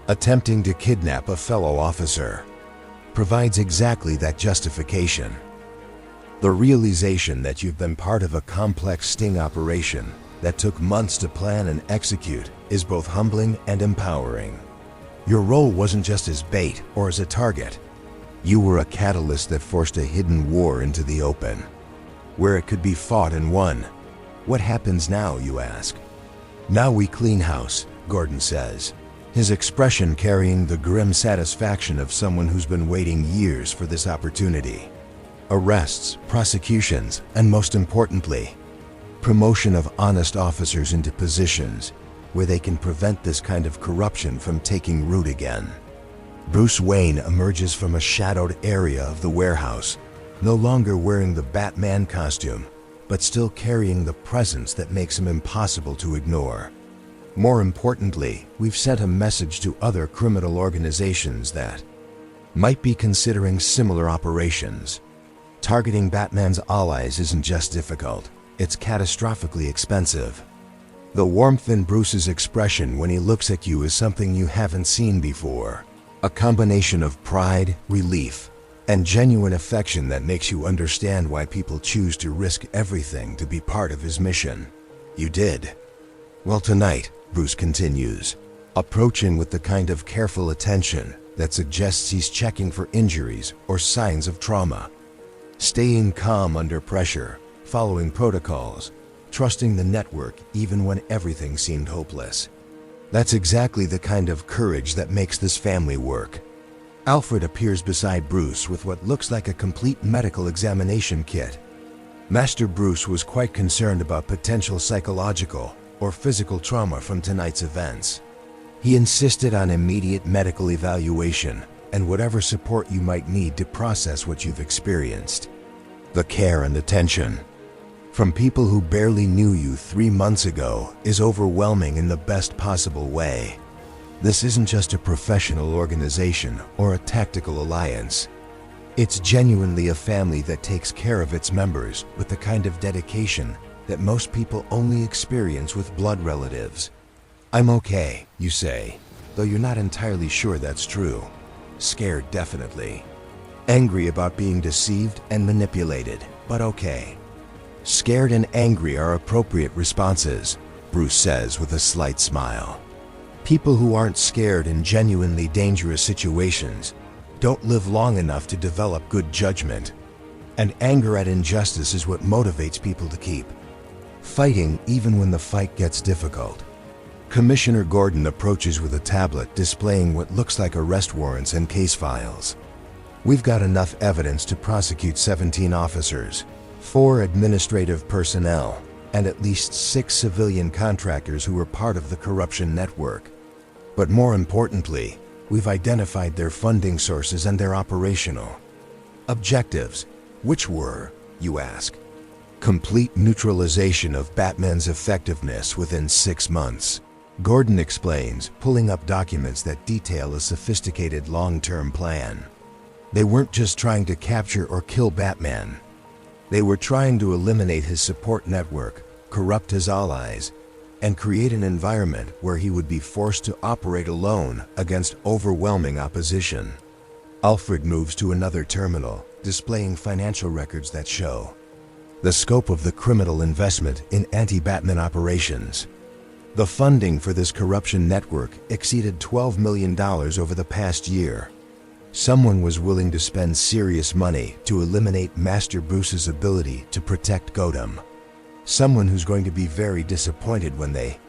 Attempting to kidnap a fellow officer provides exactly that justification. The realization that you've been part of a complex sting operation that took months to plan and execute is both humbling and empowering. Your role wasn't just as bait or as a target. You were a catalyst that forced a hidden war into the open, where it could be fought and won. What happens now, you ask? Now we clean house, Gordon says, his expression carrying the grim satisfaction of someone who's been waiting years for this opportunity. Arrests, prosecutions, and most importantly, promotion of honest officers into positions where they can prevent this kind of corruption from taking root again. Bruce Wayne emerges from a shadowed area of the warehouse, no longer wearing the Batman costume, but still carrying the presence that makes him impossible to ignore. More importantly, we've sent a message to other criminal organizations that might be considering similar operations. Targeting Batman's allies isn't just difficult, it's catastrophically expensive. The warmth in Bruce's expression when he looks at you is something you haven't seen before. A combination of pride, relief, and genuine affection that makes you understand why people choose to risk everything to be part of his mission. You did. Well, tonight, Bruce continues, approaching with the kind of careful attention that suggests he's checking for injuries or signs of trauma. Staying calm under pressure, following protocols, trusting the network even when everything seemed hopeless. That's exactly the kind of courage that makes this family work. Alfred appears beside Bruce with what looks like a complete medical examination kit. Master Bruce was quite concerned about potential psychological or physical trauma from tonight's events. He insisted on immediate medical evaluation and whatever support you might need to process what you've experienced. The care and attention from people who barely knew you 3 months ago is overwhelming in the best possible way. This isn't just a professional organization or a tactical alliance. It's genuinely a family that takes care of its members with the kind of dedication that most people only experience with blood relatives. I'm okay, you say, though you're not entirely sure that's true. Scared, definitely. Angry about being deceived and manipulated, but okay. Scared and angry are appropriate responses, Bruce says with a slight smile. People who aren't scared in genuinely dangerous situations don't live long enough to develop good judgment. And anger at injustice is what motivates people to keep fighting even when the fight gets difficult. Commissioner Gordon approaches with a tablet displaying what looks like arrest warrants and case files. We've got enough evidence to prosecute 17 officers, 4 administrative personnel, and at least 6 civilian contractors who were part of the corruption network. But more importantly, we've identified their funding sources and their operational objectives, which were, you ask, complete neutralization of Batman's effectiveness within 6 months. Gordon explains, pulling up documents that detail a sophisticated long-term plan. They weren't just trying to capture or kill Batman. They were trying to eliminate his support network, corrupt his allies, and create an environment where he would be forced to operate alone against overwhelming opposition. Alfred moves to another terminal, displaying financial records that show the scope of the criminal investment in anti-Batman operations. The funding for this corruption network exceeded $12 million over the past year. Someone was willing to spend serious money to eliminate Master Bruce's ability to protect Gotham. Someone who's going to be very disappointed when they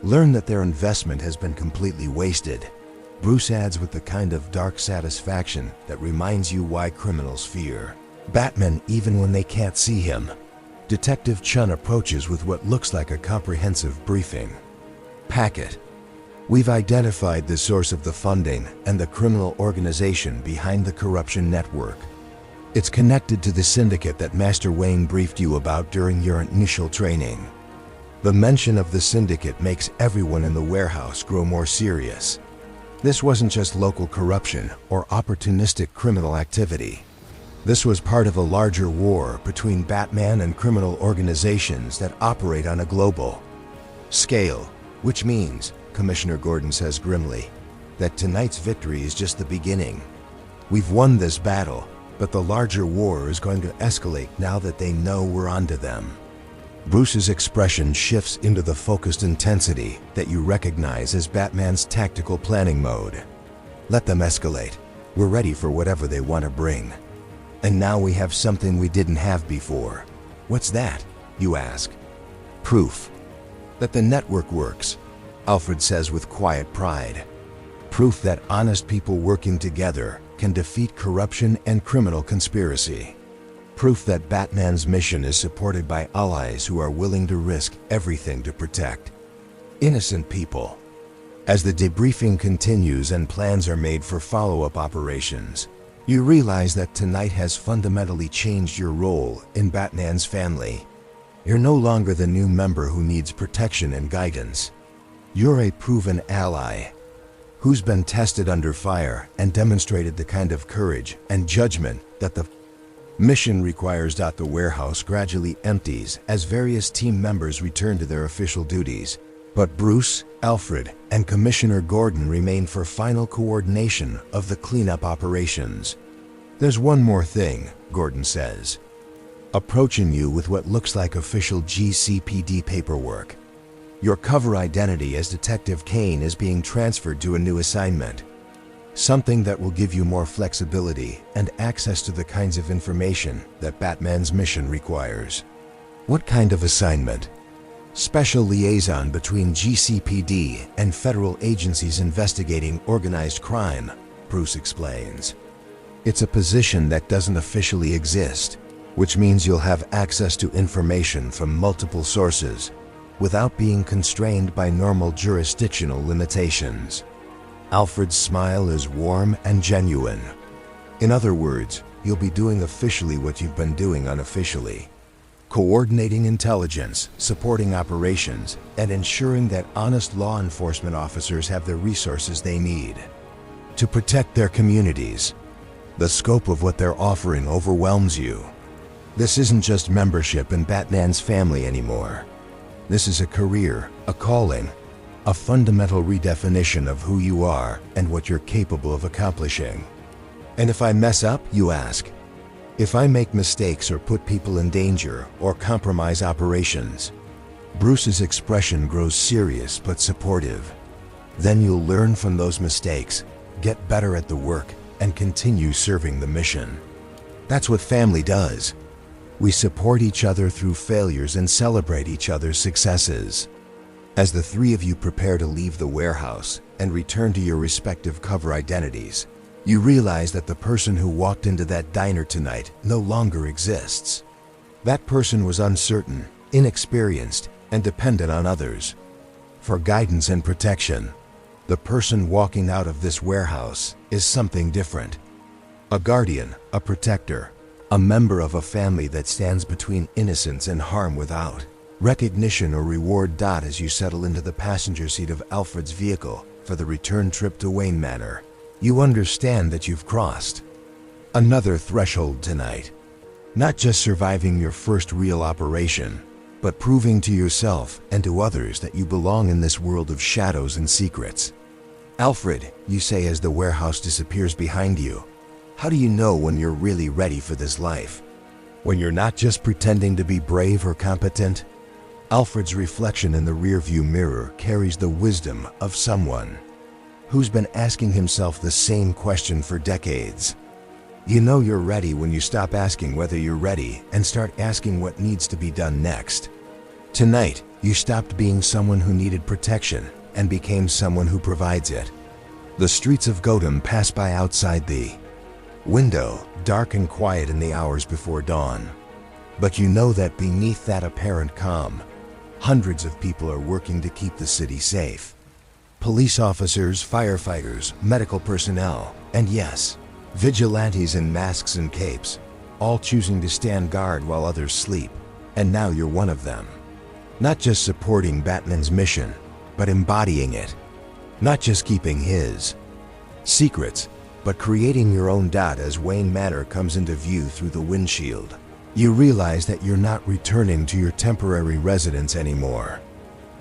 learn that their investment has been completely wasted. Bruce adds with the kind of dark satisfaction that reminds you why criminals fear Batman even when they can't see him. Detective Chun approaches with what looks like a comprehensive briefing packet. We've identified the source of the funding and the criminal organization behind the corruption network. It's connected to the syndicate that Master Wayne briefed you about during your initial training. The mention of the syndicate makes everyone in the warehouse grow more serious. This wasn't just local corruption or opportunistic criminal activity. This was part of a larger war between Batman and criminal organizations that operate on a global scale, which means, Commissioner Gordon says grimly, that tonight's victory is just the beginning. We've won this battle, but the larger war is going to escalate now that they know we're onto them. Bruce's expression shifts into the focused intensity that you recognize as Batman's tactical planning mode. Let them escalate. We're ready for whatever they want to bring. And now we have something we didn't have before. What's that? You ask. Proof that the network works, Alfred says with quiet pride. Proof that honest people working together can defeat corruption and criminal conspiracy. Proof that Batman's mission is supported by allies who are willing to risk everything to protect innocent people. As the debriefing continues and plans are made for follow-up operations, you realize that tonight has fundamentally changed your role in Batman's family. You're no longer the new member who needs protection and guidance. You're a proven ally who's been tested under fire and demonstrated the kind of courage and judgment that the mission requires. The warehouse gradually empties as various team members return to their official duties, but Bruce, Alfred, and Commissioner Gordon remain for final coordination of the cleanup operations. There's one more thing, Gordon says, approaching you with what looks like official GCPD paperwork. Your cover identity as Detective Kane is being transferred to a new assignment. Something that will give you more flexibility and access to the kinds of information that Batman's mission requires. What kind of assignment? Special liaison between GCPD and federal agencies investigating organized crime, Bruce explains. It's a position that doesn't officially exist, which means you'll have access to information from multiple sources without being constrained by normal jurisdictional limitations. Alfred's smile is warm and genuine. In other words, you'll be doing officially what you've been doing unofficially. Coordinating intelligence, supporting operations, and ensuring that honest law enforcement officers have the resources they need to protect their communities. The scope of what they're offering overwhelms you. This isn't just membership in Batman's family anymore. This is a career, a calling, a fundamental redefinition of who you are and what you're capable of accomplishing. And if I mess up, you ask? If I make mistakes or put people in danger or compromise operations? Bruce's expression grows serious but supportive. Then you'll learn from those mistakes, get better at the work, and continue serving the mission. That's what family does. We support each other through failures and celebrate each other's successes. As the three of you prepare to leave the warehouse and return to your respective cover identities, you realize that the person who walked into that diner tonight no longer exists. That person was uncertain, inexperienced, and dependent on others for guidance and protection. The person walking out of this warehouse is something different. A guardian, a protector, a member of a family that stands between innocence and harm without recognition or reward. As you settle into the passenger seat of Alfred's vehicle for the return trip to Wayne Manor, you understand that you've crossed another threshold tonight. Not just surviving your first real operation, but proving to yourself and to others that you belong in this world of shadows and secrets. Alfred, you say as the warehouse disappears behind you, how do you know when you're really ready for this life? When you're not just pretending to be brave or competent? Alfred's reflection in the rearview mirror carries the wisdom of someone who's been asking himself the same question for decades. You know you're ready when you stop asking whether you're ready and start asking what needs to be done next. Tonight, you stopped being someone who needed protection and became someone who provides it. The streets of Gotham pass by outside the window, dark and quiet in the hours before dawn. But you know that beneath that apparent calm, hundreds of people are working to keep the city safe. Police officers, firefighters, medical personnel, and yes, vigilantes in masks and capes, all choosing to stand guard while others sleep. And now you're one of them. Not just supporting Batman's mission, but embodying it. Not just keeping his secrets, but creating your own. As Wayne Manor comes into view through the windshield, you realize that you're not returning to your temporary residence anymore.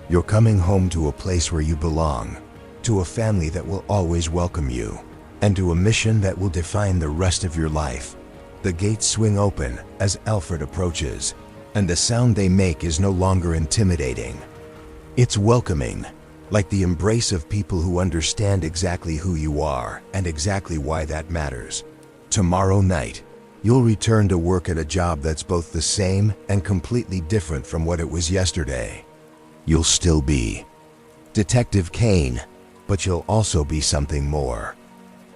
You're coming home to a place where you belong, to a family that will always welcome you, and to a mission that will define the rest of your life. The gates swing open as Alfred approaches, and the sound they make is no longer intimidating. It's welcoming, like the embrace of people who understand exactly who you are and exactly why that matters. Tomorrow night, you'll return to work at a job that's both the same and completely different from what it was yesterday. You'll still be Detective Kane, but you'll also be something more.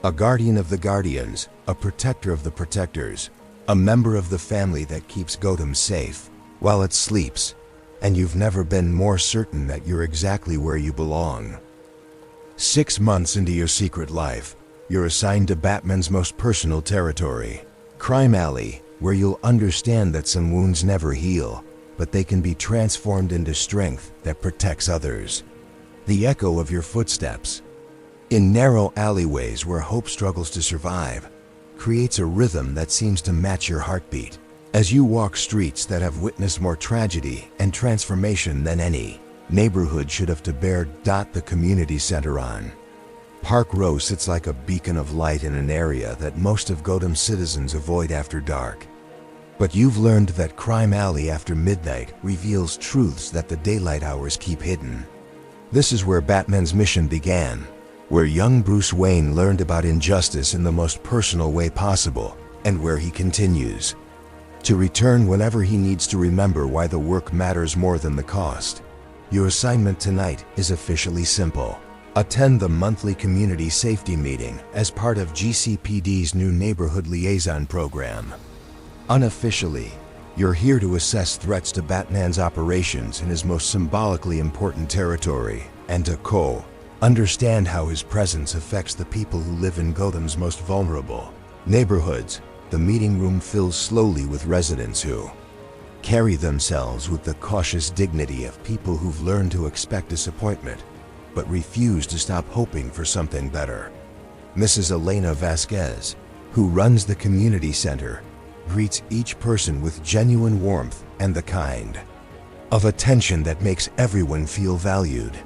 A guardian of the guardians, a protector of the protectors, a member of the family that keeps Gotham safe while it sleeps, and you've never been more certain that you're exactly where you belong. 6 months into your secret life, you're assigned to Batman's most personal territory, Crime Alley, where you'll understand that some wounds never heal, but they can be transformed into strength that protects others. The echo of your footsteps in narrow alleyways where hope struggles to survive creates a rhythm that seems to match your heartbeat as you walk streets that have witnessed more tragedy and transformation than any neighborhood should have to bear. The community center on Park Row sits like a beacon of light in an area that most of Gotham's citizens avoid after dark. But you've learned that Crime Alley after midnight reveals truths that the daylight hours keep hidden. This is where Batman's mission began, where young Bruce Wayne learned about injustice in the most personal way possible, and where he continues to return whenever he needs to remember why the work matters more than the cost. Your assignment tonight is officially simple. Attend the monthly community safety meeting as part of GCPD's new neighborhood liaison program. Unofficially, you're here to assess threats to Batman's operations in his most symbolically important territory, and to understand how his presence affects the people who live in Gotham's most vulnerable neighborhoods. The meeting room fills slowly with residents who carry themselves with the cautious dignity of people who've learned to expect disappointment, but refuse to stop hoping for something better. Mrs. Elena Vasquez, who runs the community center, greets each person with genuine warmth and the kind of attention that makes everyone feel valued.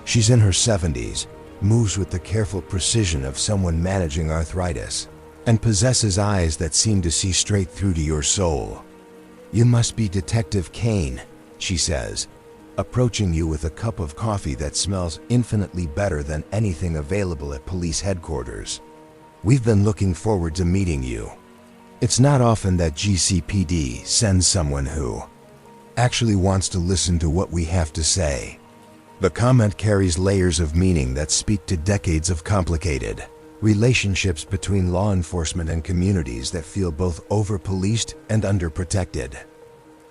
She's in her 70s, moves with the careful precision of someone managing arthritis, and possesses eyes that seem to see straight through to your soul. "You must be Detective Kane," she says, approaching you with a cup of coffee that smells infinitely better than anything available at police headquarters. "We've been looking forward to meeting you." It's not often that GCPD sends someone who actually wants to listen to what we have to say. The comment carries layers of meaning that speak to decades of complicated relationships between law enforcement and communities that feel both over-policed and underprotected.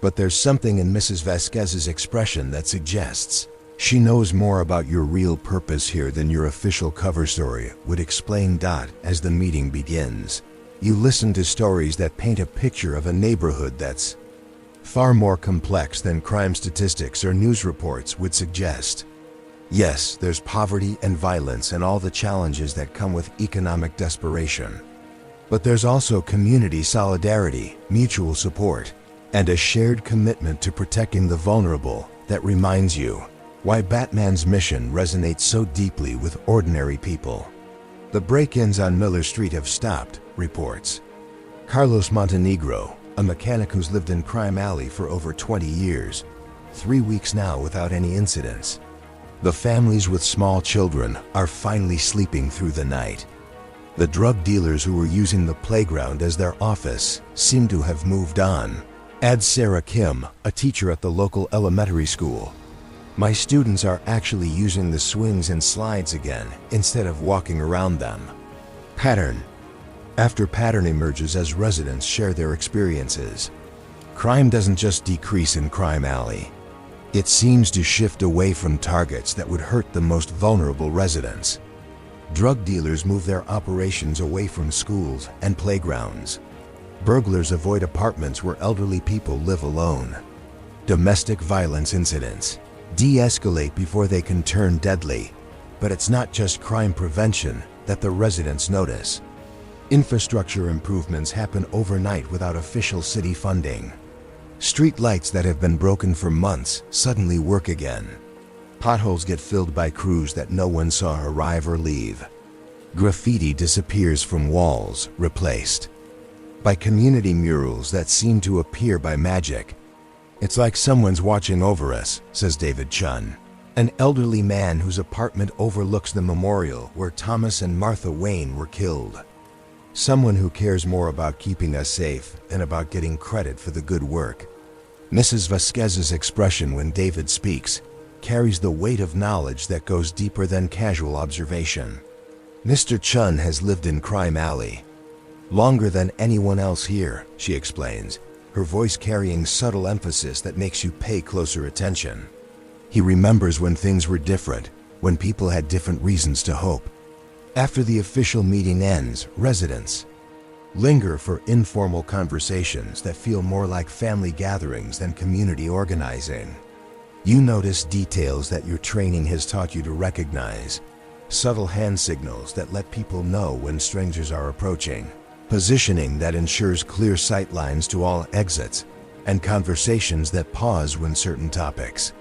But there's something in Mrs. Vasquez's expression that suggests she knows more about your real purpose here than your official cover story would explain. As the meeting begins, you listen to stories that paint a picture of a neighborhood that's far more complex than crime statistics or news reports would suggest. Yes, there's poverty and violence and all the challenges that come with economic desperation. But there's also community solidarity, mutual support, and a shared commitment to protecting the vulnerable that reminds you why Batman's mission resonates so deeply with ordinary people. The break-ins on Miller Street have stopped, reports Carlos Montenegro, a mechanic who's lived in Crime Alley for over 20 years, 3 weeks now without any incidents. The families with small children are finally sleeping through the night. The drug dealers who were using the playground as their office seem to have moved on. Adds Sarah Kim, a teacher at the local elementary school. "My students are actually using the swings and slides again instead of walking around them." Pattern after pattern emerges as residents share their experiences. Crime doesn't just decrease in Crime Alley. It seems to shift away from targets that would hurt the most vulnerable residents. Drug dealers move their operations away from schools and playgrounds. Burglars avoid apartments where elderly people live alone. Domestic violence incidents de-escalate before they can turn deadly. But it's not just crime prevention that the residents notice. Infrastructure improvements happen overnight without official city funding. Street lights that have been broken for months suddenly work again. Potholes get filled by crews that no one saw arrive or leave. Graffiti disappears from walls, replaced by community murals that seem to appear by magic. "It's like someone's watching over us," says David Chun, an elderly man whose apartment overlooks the memorial where Thomas and Martha Wayne were killed. "Someone who cares more about keeping us safe than about getting credit for the good work." Mrs. Vasquez's expression when David speaks carries the weight of knowledge that goes deeper than casual observation. "Mr. Chun has lived in Crime Alley longer than anyone else here," she explains, her voice carrying subtle emphasis that makes you pay closer attention. "He remembers when things were different, when people had different reasons to hope." After the official meeting ends, residents linger for informal conversations that feel more like family gatherings than community organizing. You notice details that your training has taught you to recognize. Subtle hand signals that let people know when strangers are approaching. Positioning that ensures clear sight lines to all exits. And conversations that pause when certain topics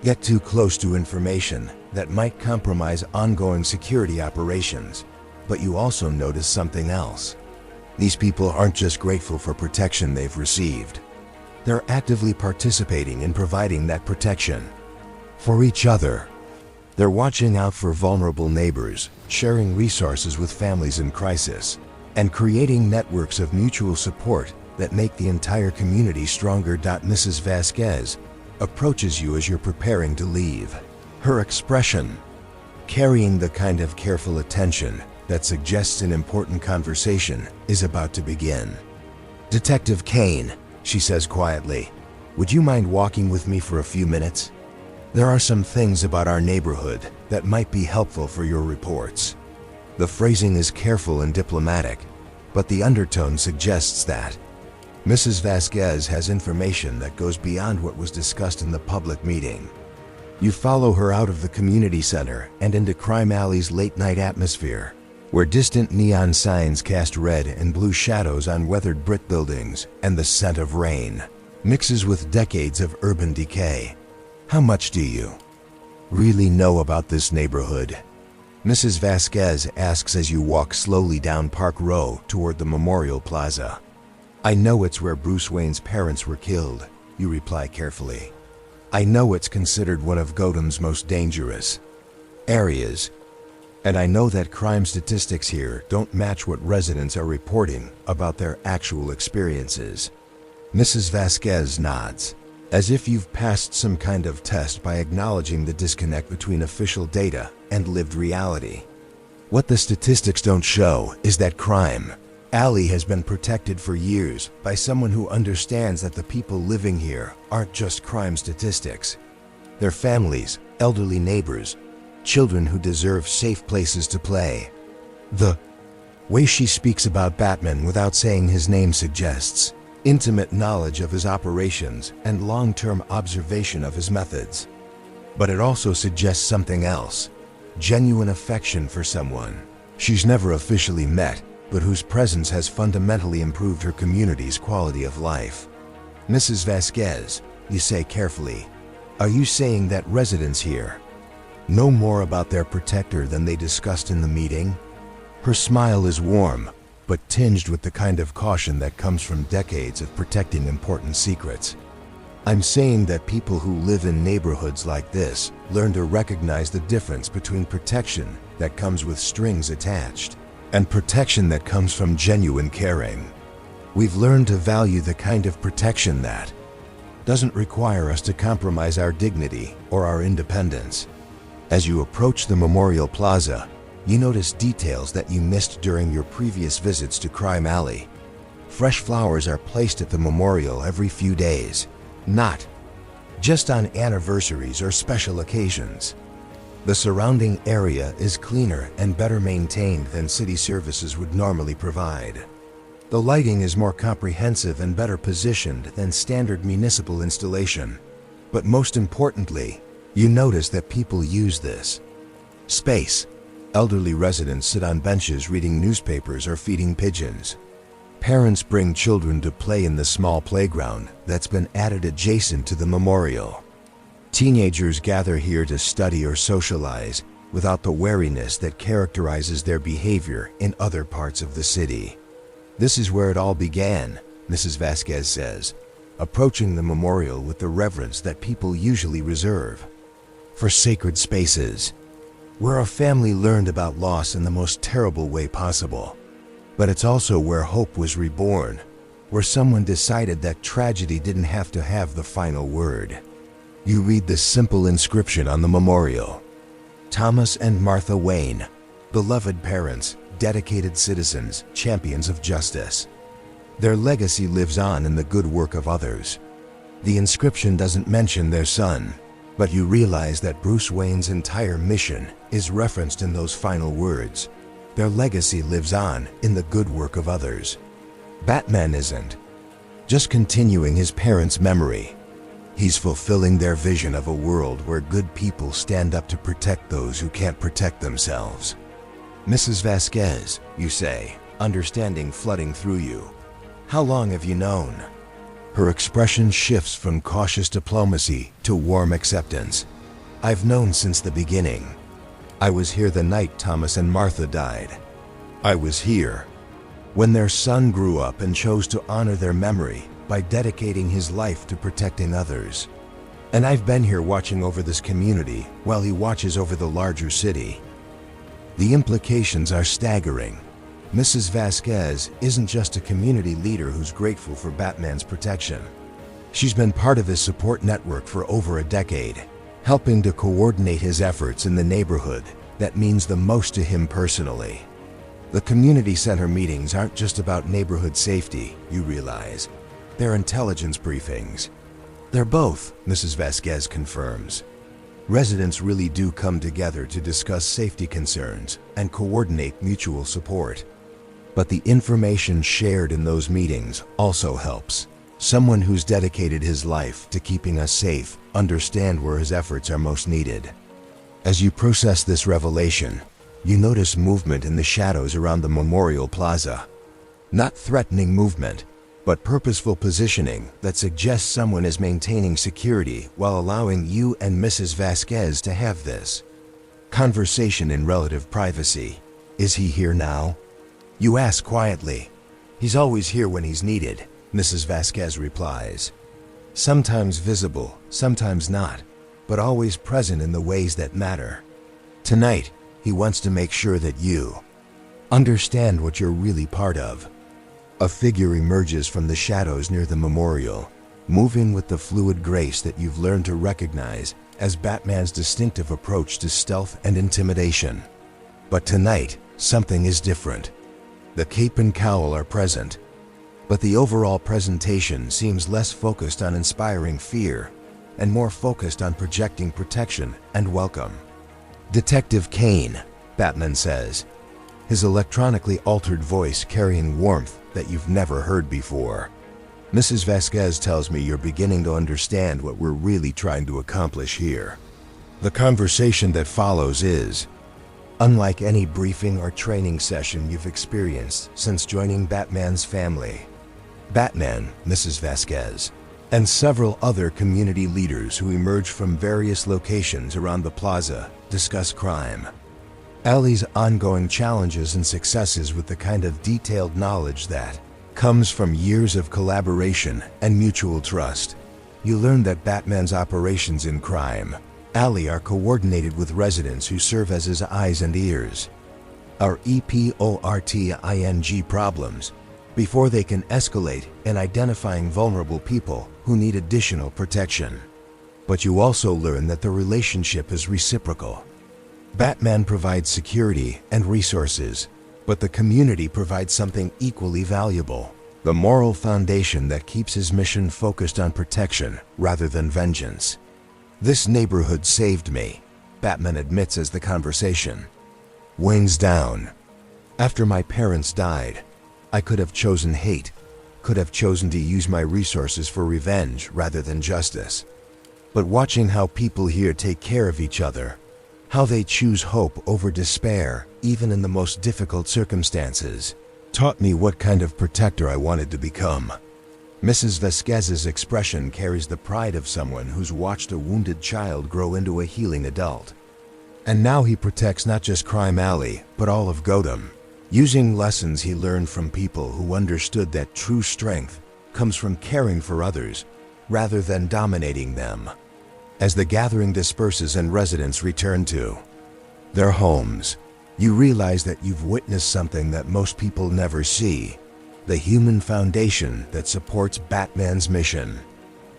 get too close to information that might compromise ongoing security operations. But you also notice something else. These people aren't just grateful for protection they've received. They're actively participating in providing that protection for each other. They're watching out for vulnerable neighbors, sharing resources with families in crisis, and creating networks of mutual support that make the entire community stronger. Mrs. Vasquez approaches you as you're preparing to leave. Her expression carrying the kind of careful attention that suggests an important conversation is about to begin. "Detective Kane," she says quietly, "would you mind walking with me for a few minutes? There are some things about our neighborhood that might be helpful for your reports." The phrasing is careful and diplomatic, but the undertone suggests that Mrs. Vasquez has information that goes beyond what was discussed in the public meeting. You follow her out of the community center and into Crime Alley's late-night atmosphere, where distant neon signs cast red and blue shadows on weathered brick buildings, and the scent of rain mixes with decades of urban decay. "How much do you really know about this neighborhood?" Mrs. Vasquez asks as you walk slowly down Park Row toward the Memorial Plaza. "I know it's where Bruce Wayne's parents were killed," you reply carefully. "I know it's considered one of Gotham's most dangerous areas. And I know that crime statistics here don't match what residents are reporting about their actual experiences." Mrs. Vasquez nods, as if you've passed some kind of test by acknowledging the disconnect between official data and lived reality. What the statistics don't show is that Crime Alley has been protected for years by someone who understands that the people living here aren't just crime statistics. They're families, elderly neighbors, children who deserve safe places to play. The way she speaks about Batman without saying his name suggests intimate knowledge of his operations and long-term observation of his methods. But it also suggests something else, genuine affection for someone she's never officially met, but whose presence has fundamentally improved her community's quality of life. "Mrs. Vasquez," you say carefully, "are you saying that residents here know more about their protector than they discussed in the meeting?" Her smile is warm, but tinged with the kind of caution that comes from decades of protecting important secrets. "I'm saying that people who live in neighborhoods like this learn to recognize the difference between protection that comes with strings attached and protection that comes from genuine caring. We've learned to value the kind of protection that doesn't require us to compromise our dignity or our independence." As you approach the Memorial Plaza, you notice details that you missed during your previous visits to Crime Alley. Fresh flowers are placed at the memorial every few days, not just on anniversaries or special occasions. The surrounding area is cleaner and better maintained than city services would normally provide. The lighting is more comprehensive and better positioned than standard municipal installation. But most importantly, you notice that people use this space. Elderly residents sit on benches reading newspapers or feeding pigeons. Parents bring children to play in the small playground that's been added adjacent to the memorial. Teenagers gather here to study or socialize without the wariness that characterizes their behavior in other parts of the city. This is where it all began, Mrs. Vasquez says, approaching the memorial with the reverence that people usually reserve for sacred spaces, where a family learned about loss in the most terrible way possible. But it's also where hope was reborn, where someone decided that tragedy didn't have to have the final word. You read this simple inscription on the memorial: Thomas and Martha Wayne, beloved parents, dedicated citizens, champions of justice. Their legacy lives on in the good work of others. The inscription doesn't mention their son, but you realize that Bruce Wayne's entire mission is referenced in those final words. Their legacy lives on in the good work of others. Batman isn't just continuing his parents' memory. He's fulfilling their vision of a world where good people stand up to protect those who can't protect themselves. Mrs. Vasquez, you say, understanding flooding through you. How long have you known? Her expression shifts from cautious diplomacy to warm acceptance. I've known since the beginning. I was here the night Thomas and Martha died. I was here when their son grew up and chose to honor their memory by dedicating his life to protecting others. And I've been here watching over this community while he watches over the larger city. The implications are staggering. Mrs. Vasquez isn't just a community leader who's grateful for Batman's protection. She's been part of his support network for over a decade, helping to coordinate his efforts in the neighborhood that means the most to him personally. The community center meetings aren't just about neighborhood safety, you realize. They're intelligence briefings. They're both, Mrs. Vasquez confirms. Residents really do come together to discuss safety concerns and coordinate mutual support. But the information shared in those meetings also helps. Someone who's dedicated his life to keeping us safe understands where his efforts are most needed. As you process this revelation, you notice movement in the shadows around the Memorial Plaza. Not threatening movement, but purposeful positioning that suggests someone is maintaining security while allowing you and Mrs. Vasquez to have this conversation in relative privacy. Is he here now? You ask quietly. He's always here when he's needed, Mrs. Vasquez replies. Sometimes visible, sometimes not, but always present in the ways that matter. Tonight, he wants to make sure that you understand what you're really part of. A figure emerges from the shadows near the memorial, moving with the fluid grace that you've learned to recognize as Batman's distinctive approach to stealth and intimidation. But tonight, something is different. The cape and cowl are present, but the overall presentation seems less focused on inspiring fear and more focused on projecting protection and welcome. Detective Kane, Batman says, his electronically altered voice carrying warmth that you've never heard before. Mrs. Vasquez tells me you're beginning to understand what we're really trying to accomplish here. The conversation that follows is unlike any briefing or training session you've experienced since joining Batman's family. Batman, Mrs. Vasquez, and several other community leaders who emerge from various locations around the plaza discuss crime. Allie's ongoing challenges and successes with the kind of detailed knowledge that comes from years of collaboration and mutual trust. You learn that Batman's operations in crime Alley are coordinated with residents who serve as his eyes and ears. Our EPORTING problems before they can escalate in identifying vulnerable people who need additional protection. But you also learn that the relationship is reciprocal. Batman provides security and resources, but the community provides something equally valuable, the moral foundation that keeps his mission focused on protection rather than vengeance. This neighborhood saved me, Batman admits as the conversation winds down. After my parents died, I could have chosen hate, could have chosen to use my resources for revenge rather than justice. But watching how people here take care of each other, how they choose hope over despair, even in the most difficult circumstances, taught me what kind of protector I wanted to become. Mrs. Vasquez's expression carries the pride of someone who's watched a wounded child grow into a healing adult. And now he protects not just Crime Alley, but all of Gotham, using lessons he learned from people who understood that true strength comes from caring for others rather than dominating them. As the gathering disperses and residents return to their homes, you realize that you've witnessed something that most people never see: the human foundation that supports Batman's mission.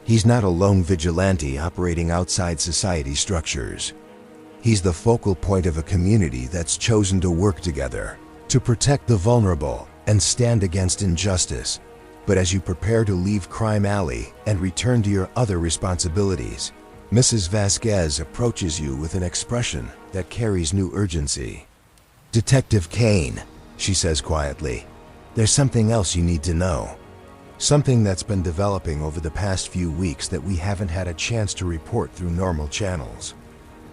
He's not a lone vigilante operating outside society structures. He's the focal point of a community that's chosen to work together, to protect the vulnerable and stand against injustice. But as you prepare to leave Crime Alley and return to your other responsibilities, Mrs. Vasquez approaches you with an expression that carries new urgency. "Detective Kane," she says quietly, "there's something else you need to know. Something that's been developing over the past few weeks that we haven't had a chance to report through normal channels."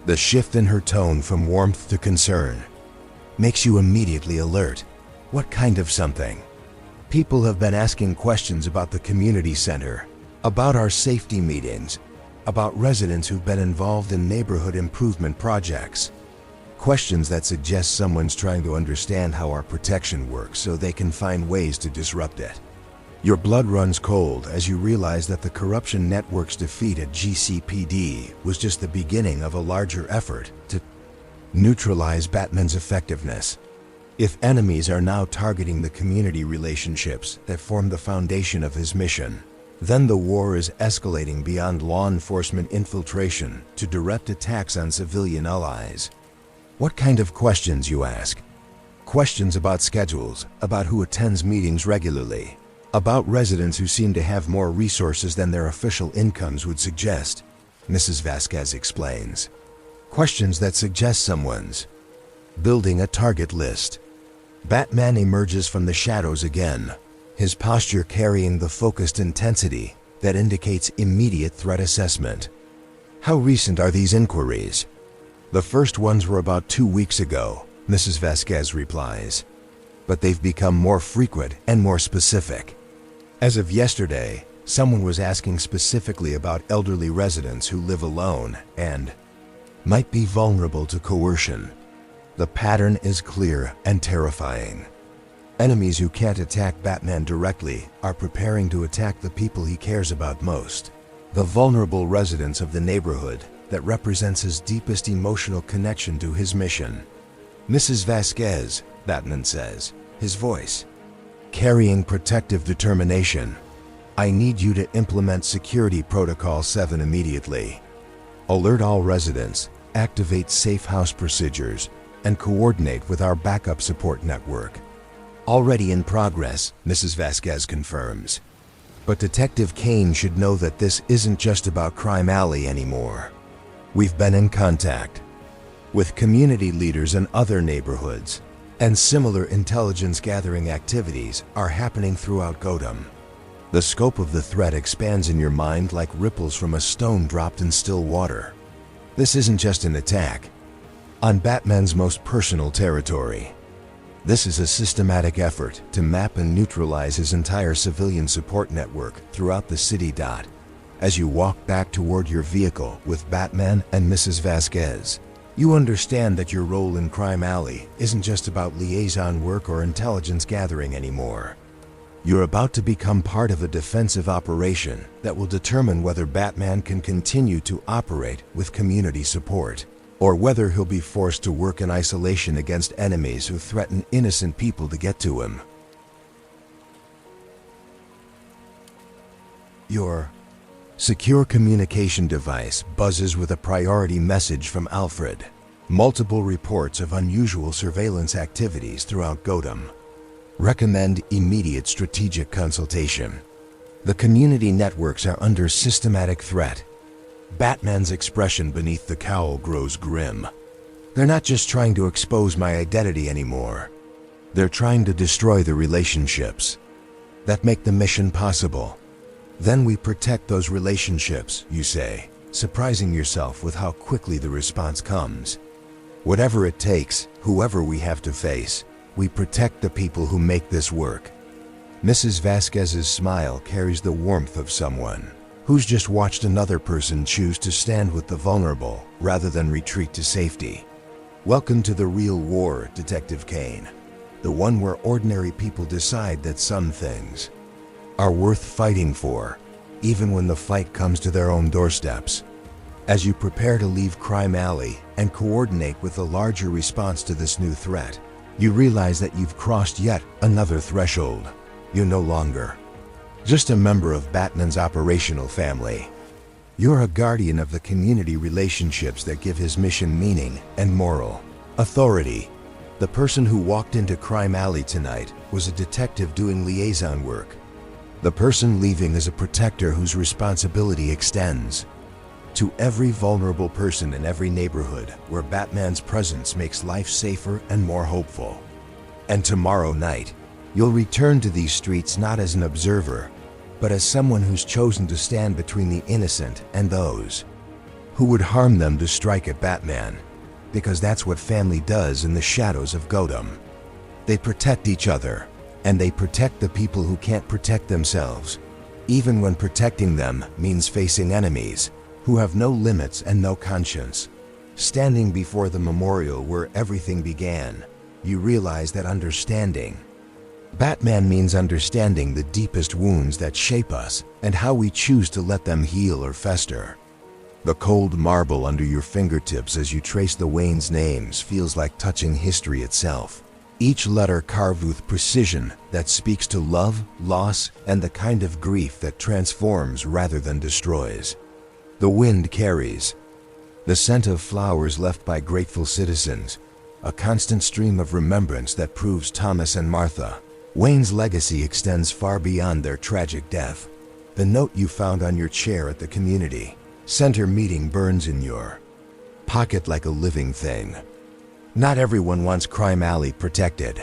The shift in her tone from warmth to concern makes you immediately alert. What kind of something? People have been asking questions about the community center, about our safety meetings, about residents who've been involved in neighborhood improvement projects. Questions that suggest someone's trying to understand how our protection works so they can find ways to disrupt it. Your blood runs cold as you realize that the corruption network's defeat at GCPD was just the beginning of a larger effort to neutralize Batman's effectiveness. If enemies are now targeting the community relationships that form the foundation of his mission, then the war is escalating beyond law enforcement infiltration to direct attacks on civilian allies. What kind of questions, you ask? Questions about schedules, about who attends meetings regularly, about residents who seem to have more resources than their official incomes would suggest, Mrs. Vasquez explains. Questions that suggest someone's building a target list. Batman emerges from the shadows again, his posture carrying the focused intensity that indicates immediate threat assessment. How recent are these inquiries? The first ones were about 2 weeks ago, Mrs. Vasquez replies. But they've become more frequent and more specific. As of yesterday, someone was asking specifically about elderly residents who live alone and might be vulnerable to coercion. The pattern is clear and terrifying. Enemies who can't attack Batman directly are preparing to attack the people he cares about most, the vulnerable residents of the neighborhood that represents his deepest emotional connection to his mission. "Mrs. Vasquez," Batman says, his voice carrying protective determination, "I need you to implement Security Protocol 7 immediately. Alert all residents, activate safe house procedures, and coordinate with our backup support network." "Already in progress," Mrs. Vasquez confirms. But Detective Kane should know that this isn't just about Crime Alley anymore. We've been in contact with community leaders in other neighborhoods, and similar intelligence gathering activities are happening throughout Gotham. The scope of the threat expands in your mind like ripples from a stone dropped in still water. This isn't just an attack on Batman's most personal territory. This is a systematic effort to map and neutralize his entire civilian support network throughout the city. As you walk back toward your vehicle with Batman and Mrs. Vasquez, you understand that your role in Crime Alley isn't just about liaison work or intelligence gathering anymore. You're about to become part of a defensive operation that will determine whether Batman can continue to operate with community support, or whether he'll be forced to work in isolation against enemies who threaten innocent people to get to him. Your secure communication device buzzes with a priority message from Alfred. Multiple reports of unusual surveillance activities throughout Gotham. Recommend immediate strategic consultation. The community networks are under systematic threat. Batman's expression beneath the cowl grows grim. They're not just trying to expose my identity anymore. They're trying to destroy the relationships that make the mission possible. Then we protect those relationships, you say, surprising yourself with how quickly the response comes. Whatever it takes, whoever we have to face, we protect the people who make this work. Mrs. Vasquez's smile carries the warmth of someone who's just watched another person choose to stand with the vulnerable rather than retreat to safety. Welcome to the real war, Detective Kane. The one where ordinary people decide that some things are worth fighting for, even when the fight comes to their own doorsteps. As you prepare to leave Crime Alley and coordinate with a larger response to this new threat, you realize that you've crossed yet another threshold. You're no longer just a member of Batman's operational family. You're a guardian of the community relationships that give his mission meaning and moral authority. The person who walked into Crime Alley tonight was a detective doing liaison work. The person leaving is a protector whose responsibility extends to every vulnerable person in every neighborhood where Batman's presence makes life safer and more hopeful. And tomorrow night, you'll return to these streets not as an observer, but as someone who's chosen to stand between the innocent and those who would harm them to strike at Batman. Because that's what family does in the shadows of Gotham. They protect each other, and they protect the people who can't protect themselves, even when protecting them means facing enemies who have no limits and no conscience. Standing before the memorial where everything began, you realize that understanding Batman means understanding the deepest wounds that shape us and how we choose to let them heal or fester. The cold marble under your fingertips as you trace the Wayne's names feels like touching history itself. Each letter carved with precision that speaks to love, loss, and the kind of grief that transforms rather than destroys. The wind carries the scent of flowers left by grateful citizens, a constant stream of remembrance that proves Thomas and Martha Wayne's legacy extends far beyond their tragic death. The note you found on your chair at the community center meeting burns in your pocket like a living thing. Not everyone wants Crime Alley protected.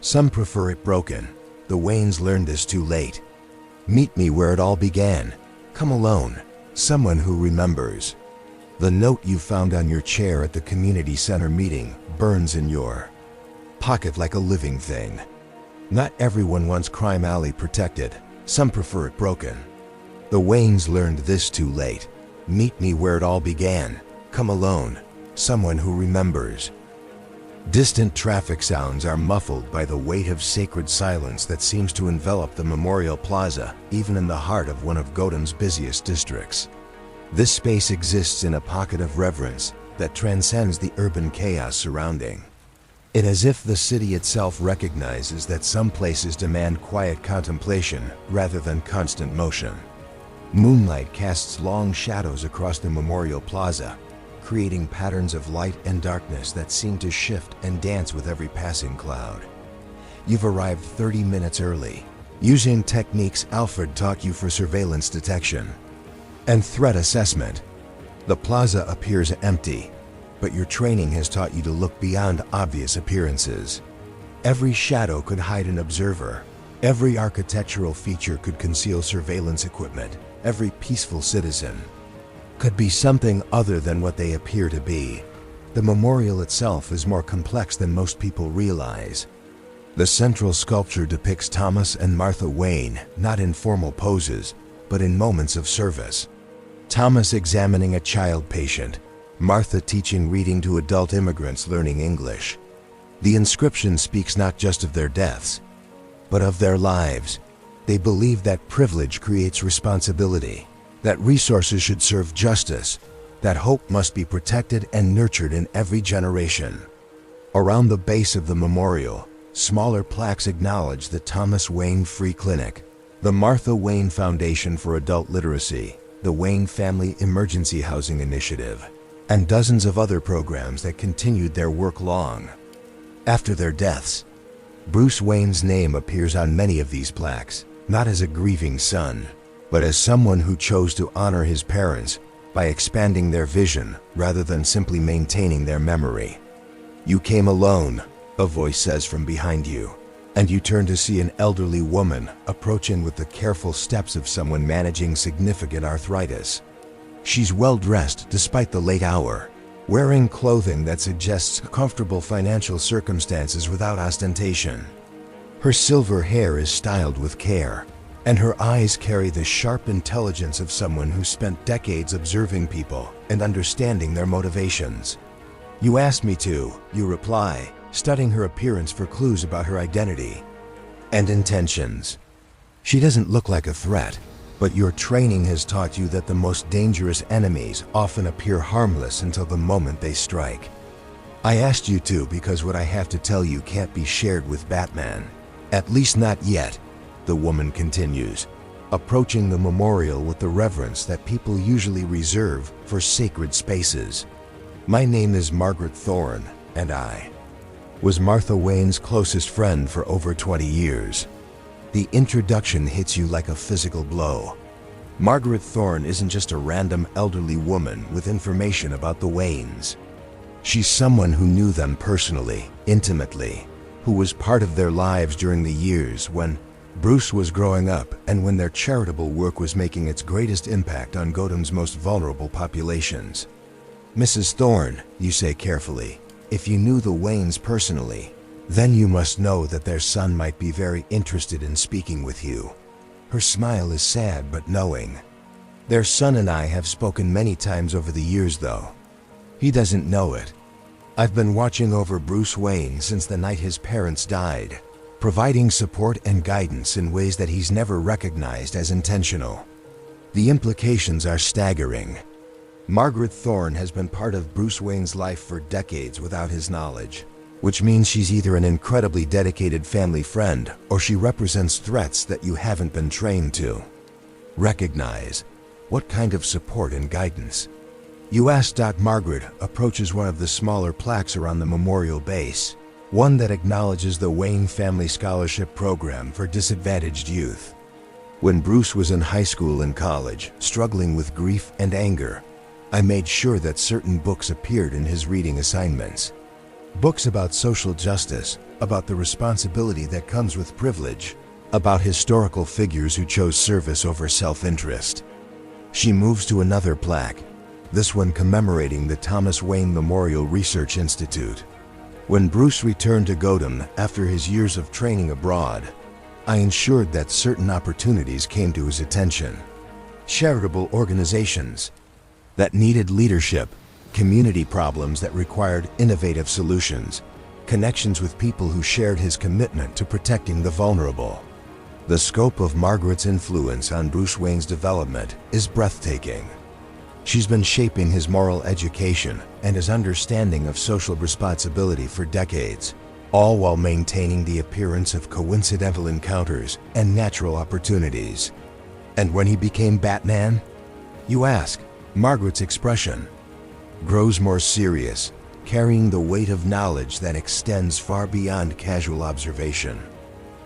Some prefer it broken. The Waynes learned this too late. Meet me where it all began. Come alone. Someone who remembers. The note you found on your chair at the community center meeting burns in your pocket like a living thing. Not everyone wants Crime Alley protected. Some prefer it broken. The Waynes learned this too late. Meet me where it all began. Come alone. Someone who remembers. Distant traffic sounds are muffled by the weight of sacred silence that seems to envelop the Memorial Plaza, even in the heart of one of Gotham's busiest districts. This space exists in a pocket of reverence that transcends the urban chaos surrounding it, as if the city itself recognizes that some places demand quiet contemplation rather than constant motion. Moonlight casts long shadows across the Memorial Plaza, creating patterns of light and darkness that seem to shift and dance with every passing cloud. You've arrived 30 minutes early, using techniques Alfred taught you for surveillance detection and threat assessment. The plaza appears empty, but your training has taught you to look beyond obvious appearances. Every shadow could hide an observer. Every architectural feature could conceal surveillance equipment. Every peaceful citizen could be something other than what they appear to be. The memorial itself is more complex than most people realize. The central sculpture depicts Thomas and Martha Wayne, not in formal poses, but in moments of service. Thomas examining a child patient, Martha teaching reading to adult immigrants learning English. The inscription speaks not just of their deaths, but of their lives. They believe that privilege creates responsibility, that resources should serve justice, that hope must be protected and nurtured in every generation. Around the base of the memorial, smaller plaques acknowledge the Thomas Wayne Free Clinic, the Martha Wayne Foundation for Adult Literacy, the Wayne Family Emergency Housing Initiative, and dozens of other programs that continued their work long after their deaths. Bruce Wayne's name appears on many of these plaques, not as a grieving son, but as someone who chose to honor his parents by expanding their vision rather than simply maintaining their memory. You came alone, a voice says from behind you, and you turn to see an elderly woman approaching with the careful steps of someone managing significant arthritis. She's well-dressed despite the late hour, wearing clothing that suggests comfortable financial circumstances without ostentation. Her silver hair is styled with care, and her eyes carry the sharp intelligence of someone who spent decades observing people and understanding their motivations. "You asked me to," you reply, studying her appearance for clues about her identity and intentions. She doesn't look like a threat, but your training has taught you that the most dangerous enemies often appear harmless until the moment they strike. "I asked you to because what I have to tell you can't be shared with Batman. At least not yet," the woman continues, approaching the memorial with the reverence that people usually reserve for sacred spaces. "My name is Margaret Thorne, and I was Martha Wayne's closest friend for over 20 years. The introduction hits you like a physical blow. Margaret Thorne isn't just a random elderly woman with information about the Waynes. She's someone who knew them personally, intimately, who was part of their lives during the years when Bruce was growing up and when their charitable work was making its greatest impact on Gotham's most vulnerable populations. "Mrs. Thorne," you say carefully, "if you knew the Waynes personally, then you must know that their son might be very interested in speaking with you." Her smile is sad but knowing. "Their son and I have spoken many times over the years, though. He doesn't know it. I've been watching over Bruce Wayne since the night his parents died, providing support and guidance in ways that he's never recognized as intentional. The implications are staggering. Margaret Thorne has been part of Bruce Wayne's life for decades without his knowledge, which means she's either an incredibly dedicated family friend or she represents threats that you haven't been trained to recognize. What kind of support and guidance?" You ask. Margaret approaches one of the smaller plaques around the memorial base, one that acknowledges the Wayne Family Scholarship Program for disadvantaged youth. "When Bruce was in high school and college, struggling with grief and anger, I made sure that certain books appeared in his reading assignments. Books about social justice, about the responsibility that comes with privilege, about historical figures who chose service over self-interest." She moves to another plaque, this one commemorating the Thomas Wayne Memorial Research Institute. "When Bruce returned to Gotham after his years of training abroad, I ensured that certain opportunities came to his attention. Charitable organizations that needed leadership, community problems that required innovative solutions, connections with people who shared his commitment to protecting the vulnerable." The scope of Margaret's influence on Bruce Wayne's development is breathtaking. She's been shaping his moral education and his understanding of social responsibility for decades, all while maintaining the appearance of coincidental encounters and natural opportunities. "And when he became Batman?" you ask. Margaret's expression grows more serious, carrying the weight of knowledge that extends far beyond casual observation.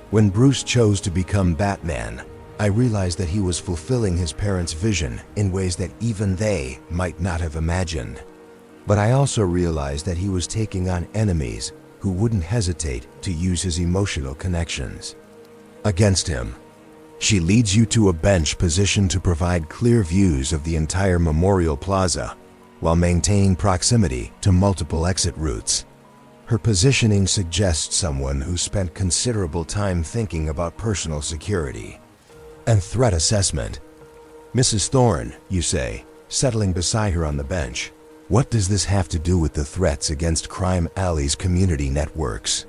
"When Bruce chose to become Batman, I realized that he was fulfilling his parents' vision in ways that even they might not have imagined. But I also realized that he was taking on enemies who wouldn't hesitate to use his emotional connections against him." She leads you to a bench positioned to provide clear views of the entire Memorial Plaza, while maintaining proximity to multiple exit routes. Her positioning suggests someone who spent considerable time thinking about personal security and threat assessment. "Mrs. Thorne," you say, settling beside her on the bench, "what does this have to do with the threats against Crime Alley's community networks?"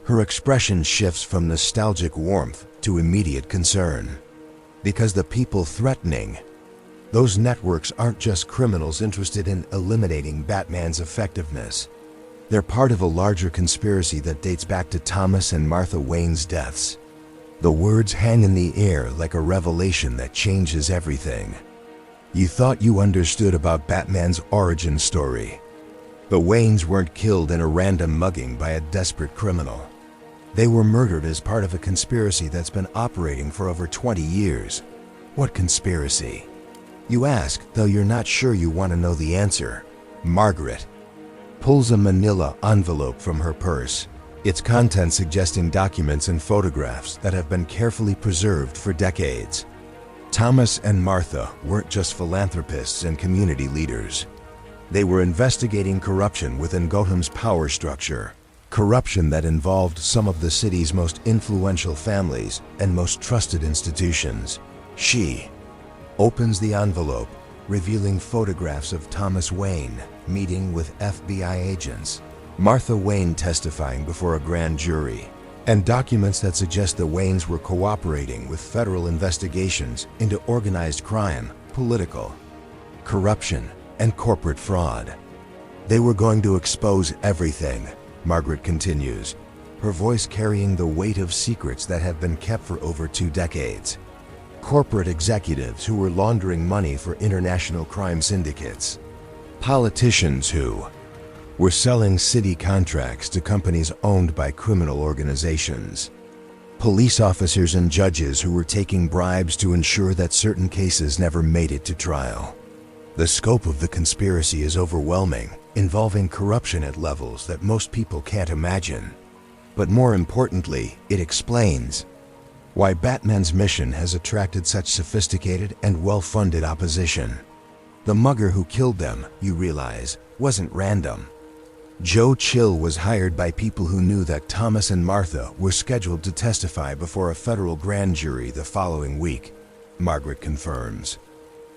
Her expression shifts from nostalgic warmth to immediate concern. "Because the people threatening those networks aren't just criminals interested in eliminating Batman's effectiveness. They're part of a larger conspiracy that dates back to Thomas and Martha Wayne's deaths." The words hang in the air like a revelation that changes everything. You thought you understood about Batman's origin story. The Waynes weren't killed in a random mugging by a desperate criminal. They were murdered as part of a conspiracy that's been operating for over 20 years. "What conspiracy?" you ask, though you're not sure you want to know the answer. Margaret pulls a manila envelope from her purse. its content suggesting documents and photographs that have been carefully preserved for decades. Thomas and Martha weren't just philanthropists and community leaders. They were investigating corruption within Gotham's power structure, corruption that involved some of the city's most influential families and most trusted institutions. She opens the envelope, revealing photographs of Thomas Wayne meeting with FBI agents, Martha Wayne testifying before a grand jury, and documents that suggest the Waynes were cooperating with federal investigations into organized crime, political corruption, and corporate fraud. They were going to expose everything, Margaret continues, her voice carrying the weight of secrets that have been kept for over 2 decades. Corporate executives who were laundering money for international crime syndicates. Politicians who were selling city contracts to companies owned by criminal organizations. Police officers and judges who were taking bribes to ensure that certain cases never made it to trial. The scope of the conspiracy is overwhelming, involving corruption at levels that most people can't imagine. But more importantly, it explains why Batman's mission has attracted such sophisticated and well-funded opposition. The mugger who killed them, you realize, wasn't random. Joe Chill was hired by people who knew that Thomas and Martha were scheduled to testify before a federal grand jury the following week, Margaret confirms.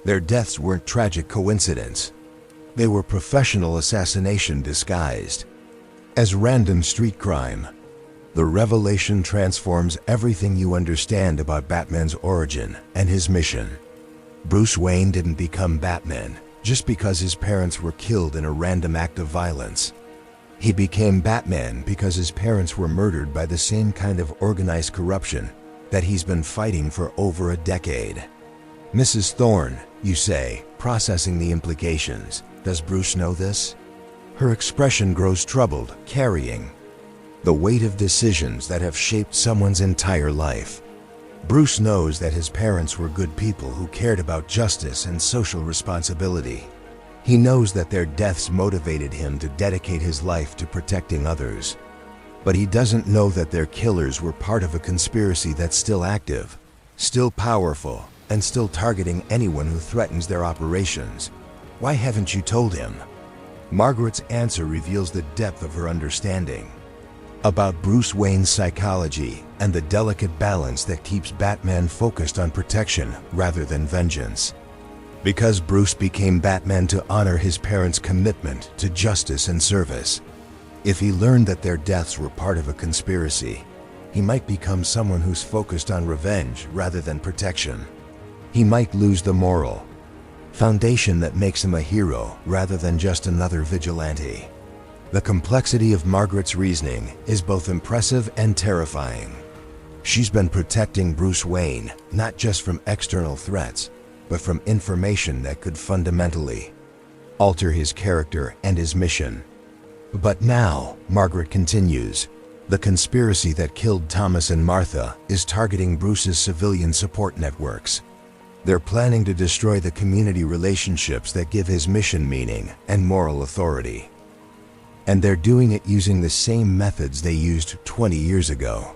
Their deaths weren't tragic coincidence. They were professional assassination disguised as random street crime. The revelation transforms everything you understand about Batman's origin and his mission. Bruce Wayne didn't become Batman just because his parents were killed in a random act of violence. He became Batman because his parents were murdered by the same kind of organized corruption that he's been fighting for over a decade. Mrs. Thorne, you say, processing the implications. Does Bruce know this? Her expression grows troubled, carrying the weight of decisions that have shaped someone's entire life. Bruce knows that his parents were good people who cared about justice and social responsibility. He knows that their deaths motivated him to dedicate his life to protecting others. But he doesn't know that their killers were part of a conspiracy that's still active, still powerful, and still targeting anyone who threatens their operations. Why haven't you told him? Margaret's answer reveals the depth of her understanding about Bruce Wayne's psychology and the delicate balance that keeps Batman focused on protection rather than vengeance. Because Bruce became Batman to honor his parents' commitment to justice and service. If he learned that their deaths were part of a conspiracy, he might become someone who's focused on revenge rather than protection. He might lose the moral foundation that makes him a hero rather than just another vigilante. The complexity of Margaret's reasoning is both impressive and terrifying. She's been protecting Bruce Wayne not just from external threats, but from information that could fundamentally alter his character and his mission. But now, Margaret continues, the conspiracy that killed Thomas and Martha is targeting Bruce's civilian support networks. They're planning to destroy the community relationships that give his mission meaning and moral authority. And they're doing it using the same methods they used 20 years ago.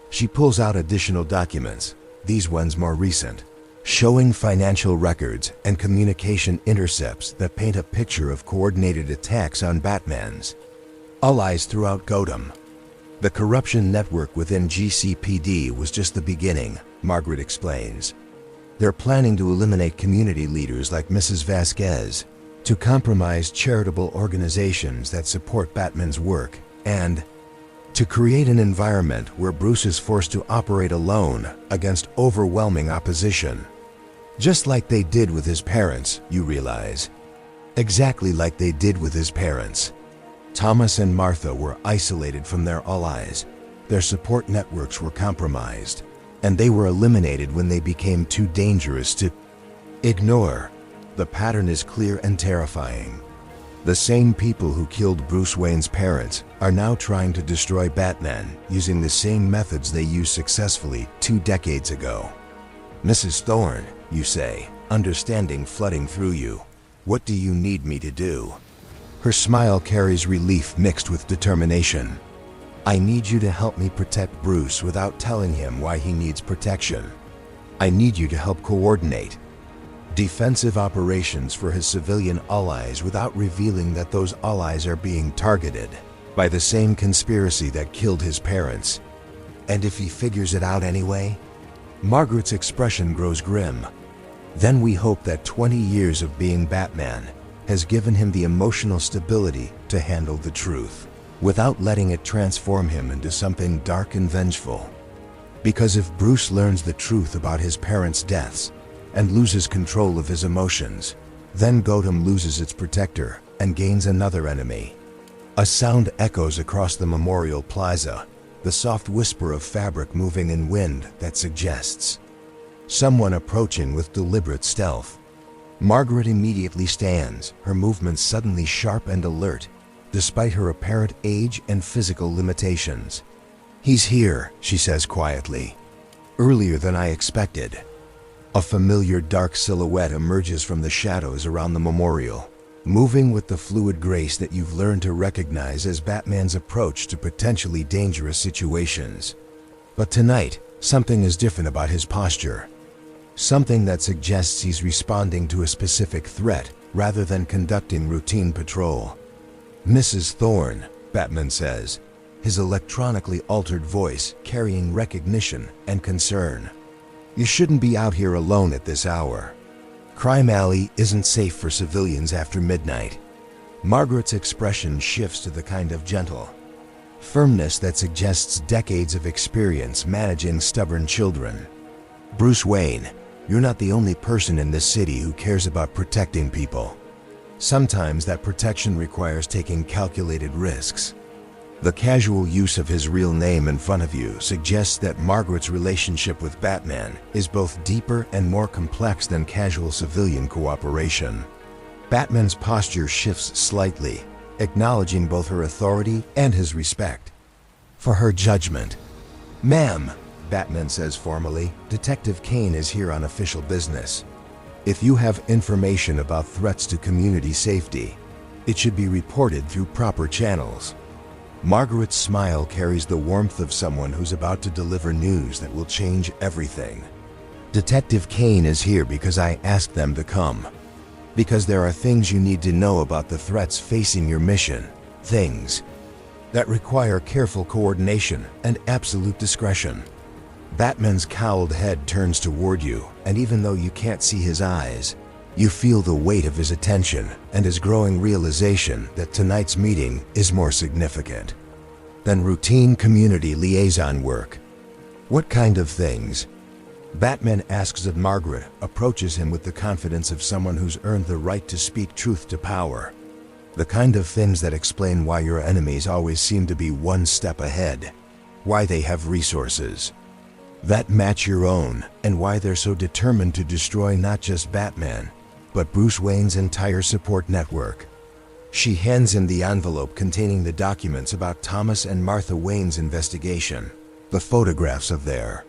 She pulls out additional documents, these ones more recent, showing financial records and communication intercepts that paint a picture of coordinated attacks on Batman's allies throughout Gotham. The corruption network within GCPD was just the beginning, Margaret explains. They're planning to eliminate community leaders like Mrs. Vasquez, to compromise charitable organizations that support Batman's work, and to create an environment where Bruce is forced to operate alone against overwhelming opposition. Just like they did with his parents, you realize. Exactly like they did with his parents. Thomas and Martha were isolated from their allies. Their support networks were compromised, and they were eliminated when they became too dangerous to ignore. The pattern is clear and terrifying. The same people who killed Bruce Wayne's parents are now trying to destroy Batman using the same methods they used successfully 2 decades ago. Mrs. Thorne, you say, understanding flooding through you. What do you need me to do? Her smile carries relief mixed with determination. I need you to help me protect Bruce without telling him why he needs protection. I need you to help coordinate defensive operations for his civilian allies without revealing that those allies are being targeted by the same conspiracy that killed his parents. And if he figures it out anyway? Margaret's expression grows grim. Then we hope that 20 years of being Batman has given him the emotional stability to handle the truth, without letting it transform him into something dark and vengeful. Because if Bruce learns the truth about his parents' deaths and loses control of his emotions, then Gotham loses its protector and gains another enemy. A sound echoes across the Memorial Plaza, the soft whisper of fabric moving in wind that suggests someone approaching with deliberate stealth. Margaret immediately stands, her movements suddenly sharp and alert, despite her apparent age and physical limitations. "He's here," she says quietly. "Earlier than I expected." A familiar dark silhouette emerges from the shadows around the memorial, moving with the fluid grace that you've learned to recognize as Batman's approach to potentially dangerous situations. But tonight, something is different about his posture. Something that suggests he's responding to a specific threat rather than conducting routine patrol. "Mrs. Thorne," Batman says, his electronically altered voice carrying recognition and concern. "You shouldn't be out here alone at this hour. Crime Alley isn't safe for civilians after midnight." Margaret's expression shifts to the kind of gentle firmness that suggests decades of experience managing stubborn children. "Bruce Wayne, you're not the only person in this city who cares about protecting people. Sometimes that protection requires taking calculated risks." The casual use of his real name in front of you suggests that Margaret's relationship with Batman is both deeper and more complex than casual civilian cooperation. Batman's posture shifts slightly, acknowledging both her authority and his respect for her judgment. "Ma'am," Batman says formally, "Detective Kane is here on official business. If you have information about threats to community safety, it should be reported through proper channels." Margaret's smile carries the warmth of someone who's about to deliver news that will change everything. "Detective Kane is here because I asked them to come. Because there are things you need to know about the threats facing your mission. Things that require careful coordination and absolute discretion." Batman's cowled head turns toward you, and even though you can't see his eyes, you feel the weight of his attention and his growing realization that tonight's meeting is more significant than routine community liaison work. "What kind of things?" Batman asks as Margaret approaches him with the confidence of someone who's earned the right to speak truth to power. "The kind of things that explain why your enemies always seem to be one step ahead, why they have resources that match your own, and why they're so determined to destroy not just Batman, but Bruce Wayne's entire support network." She hands him the envelope containing the documents about Thomas and Martha Wayne's investigation, the photographs of their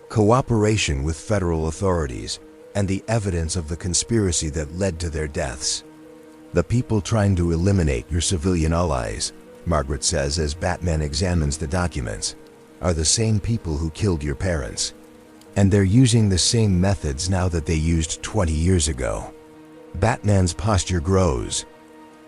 cooperation with federal authorities, and the evidence of the conspiracy that led to their deaths. "The people trying to eliminate your civilian allies," Margaret says as Batman examines the documents, "are the same people who killed your parents. And they're using the same methods now that they used 20 years ago." Batman's posture grows,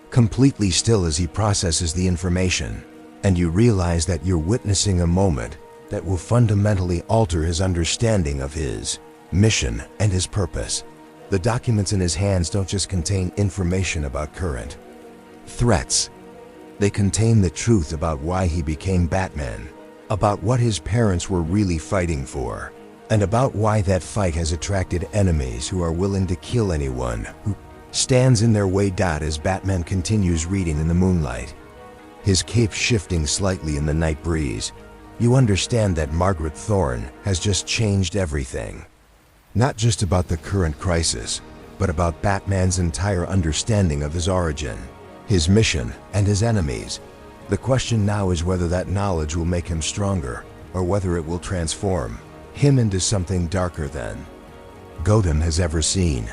completely still as he processes the information, and you realize that you're witnessing a moment that will fundamentally alter his understanding of his mission and his purpose. The documents in his hands don't just contain information about current threats. They contain the truth about why he became Batman, about what his parents were really fighting for, and about why that fight has attracted enemies who are willing to kill anyone who stands in their way. As Batman continues reading in the moonlight, his cape shifting slightly in the night breeze, you understand that Margaret Thorne has just changed everything. Not just about the current crisis, but about Batman's entire understanding of his origin, his mission, and his enemies. The question now is whether that knowledge will make him stronger, or whether it will transform him into something darker than Gotham has ever seen.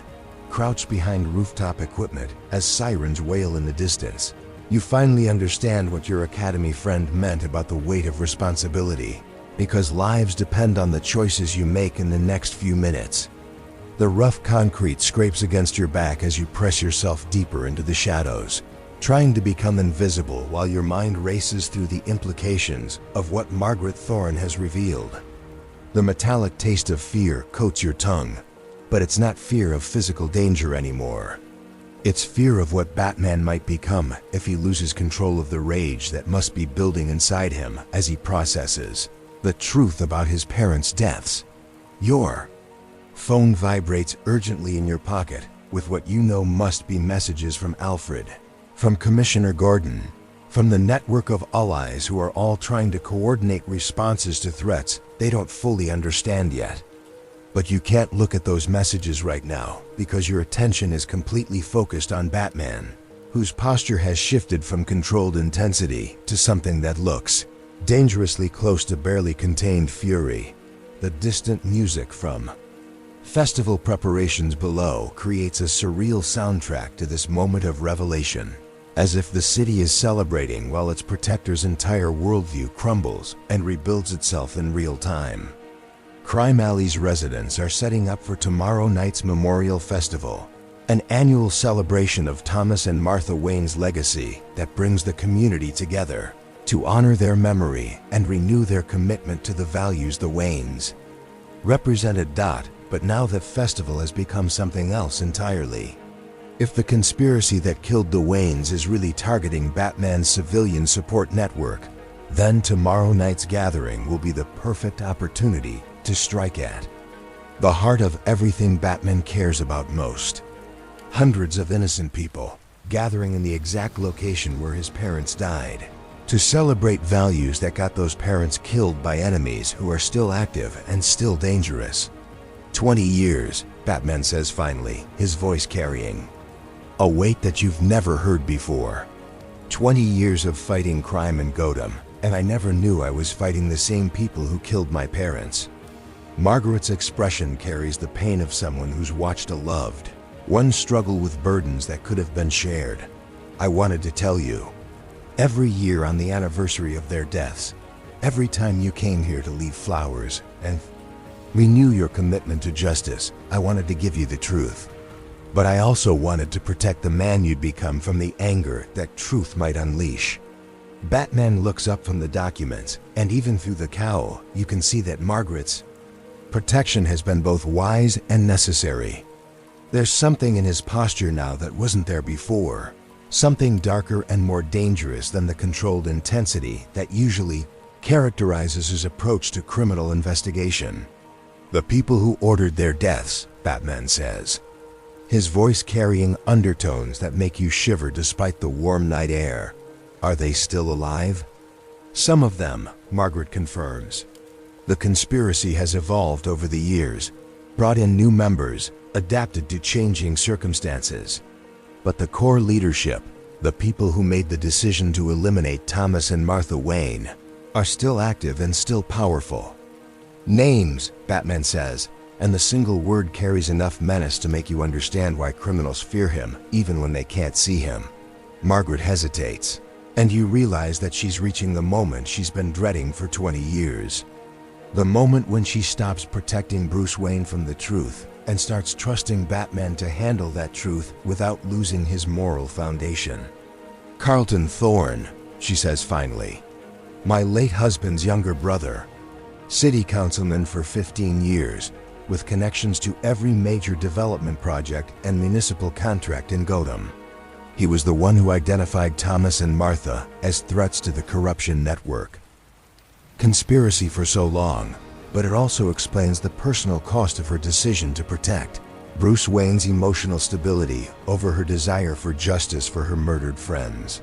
Crouched behind rooftop equipment as sirens wail in the distance, You finally understand what your academy friend meant about the weight of responsibility, because lives depend on the choices you make in the next few minutes. The rough concrete scrapes against your back as you press yourself deeper into the shadows, trying to become invisible while your mind races through the implications of what Margaret Thorne has revealed. The metallic taste of fear coats your tongue, but it's not fear of physical danger anymore. It's fear of what Batman might become if he loses control of the rage that must be building inside him as he processes the truth about his parents' deaths. Your phone vibrates urgently in your pocket with what you know must be messages from Alfred, from Commissioner Gordon, from the network of allies who are all trying to coordinate responses to threats they don't fully understand yet. But you can't look at those messages right now because your attention is completely focused on Batman, whose posture has shifted from controlled intensity to something that looks dangerously close to barely contained fury. The distant music from festival preparations below creates a surreal soundtrack to this moment of revelation, as if the city is celebrating while its protector's entire worldview crumbles and rebuilds itself in real time. Crime Alley's residents are setting up for tomorrow night's Memorial Festival, an annual celebration of Thomas and Martha Wayne's legacy that brings the community together to honor their memory and renew their commitment to the values the Waynes represented. But now the festival has become something else entirely. If the conspiracy that killed the Waynes is really targeting Batman's civilian support network, then tomorrow night's gathering will be the perfect opportunity to strike at the heart of everything Batman cares about most. Hundreds of innocent people gathering in the exact location where his parents died to celebrate values that got those parents killed by enemies who are still active and still dangerous. 20 years, Batman says finally, his voice carrying a weight that you've never heard before. 20 years of fighting crime in Gotham, and I never knew I was fighting the same people who killed my parents. Margaret's expression carries the pain of someone who's watched a loved one struggle with burdens that could have been shared. I wanted to tell you, every year on the anniversary of their deaths, every time you came here to leave flowers and renew your commitment to justice, I wanted to give you the truth. But I also wanted to protect the man you'd become from the anger that truth might unleash. Batman looks up from the documents, and even through the cowl, you can see that Margaret's protection has been both wise and necessary. There's something in his posture now that wasn't there before, something darker and more dangerous than the controlled intensity that usually characterizes his approach to criminal investigation. The people who ordered their deaths, Batman says, his voice carrying undertones that make you shiver despite the warm night air. Are they still alive? Some of them, Margaret confirms. The conspiracy has evolved over the years, brought in new members, adapted to changing circumstances. But the core leadership, the people who made the decision to eliminate Thomas and Martha Wayne, are still active and still powerful. Names, Batman says, and the single word carries enough menace to make you understand why criminals fear him even when they can't see him. Margaret hesitates, and you realize that she's reaching the moment she's been dreading for 20 years. The moment when she stops protecting Bruce Wayne from the truth and starts trusting Batman to handle that truth without losing his moral foundation. Carlton Thorne, she says finally, my late husband's younger brother, city councilman for 15 years, with connections to every major development project and municipal contract in Gotham. He was the one who identified Thomas and Martha as threats to the corruption network. Conspiracy for so long, but it also explains the personal cost of her decision to protect Bruce Wayne's emotional stability over her desire for justice for her murdered friends.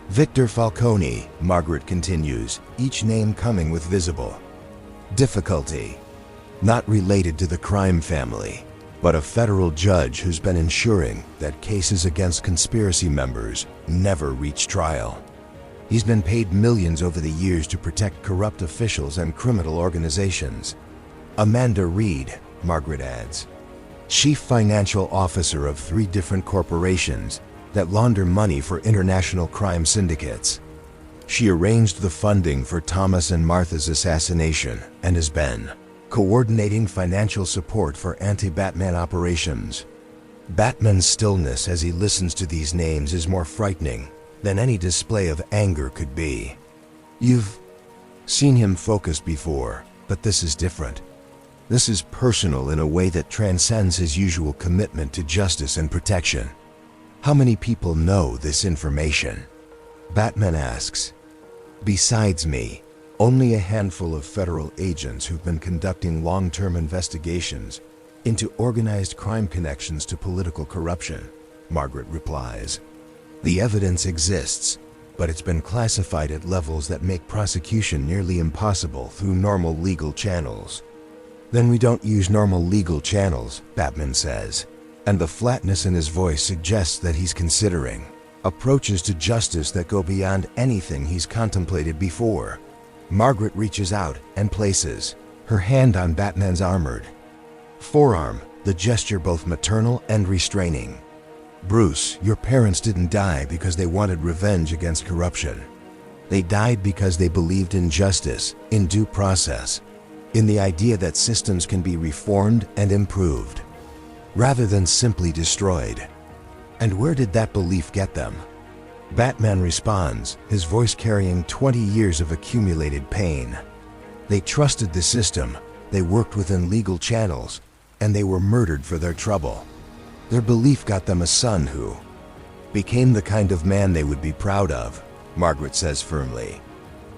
Victor Falcone, Margaret continues, each name coming with visible difficulty. Not related to the crime family, but a federal judge who's been ensuring that cases against conspiracy members never reach trial. He's been paid millions over the years to protect corrupt officials and criminal organizations. Amanda Reed, Margaret adds, chief financial officer of 3 different corporations, that launder money for international crime syndicates. She arranged the funding for Thomas and Martha's assassination and has been coordinating financial support for anti-Batman operations. Batman's stillness as he listens to these names is more frightening than any display of anger could be. You've seen him focused before, but this is different. This is personal in a way that transcends his usual commitment to justice and protection. How many people know this information? Batman asks. Besides me, only a handful of federal agents who've been conducting long-term investigations into organized crime connections to political corruption, Margaret replies. The evidence exists, but it's been classified at levels that make prosecution nearly impossible through normal legal channels. Then we don't use normal legal channels, Batman says, and the flatness in his voice suggests that he's considering approaches to justice that go beyond anything he's contemplated before. Margaret reaches out and places her hand on Batman's armored forearm, the gesture both maternal and restraining. Bruce, your parents didn't die because they wanted revenge against corruption. They died because they believed in justice, in due process, in the idea that systems can be reformed and improved, rather than simply destroyed. And where did that belief get them? Batman responds, his voice carrying 20 years of accumulated pain. They trusted the system, they worked within legal channels, and they were murdered for their trouble. Their belief got them a son who became the kind of man they would be proud of, Margaret says firmly.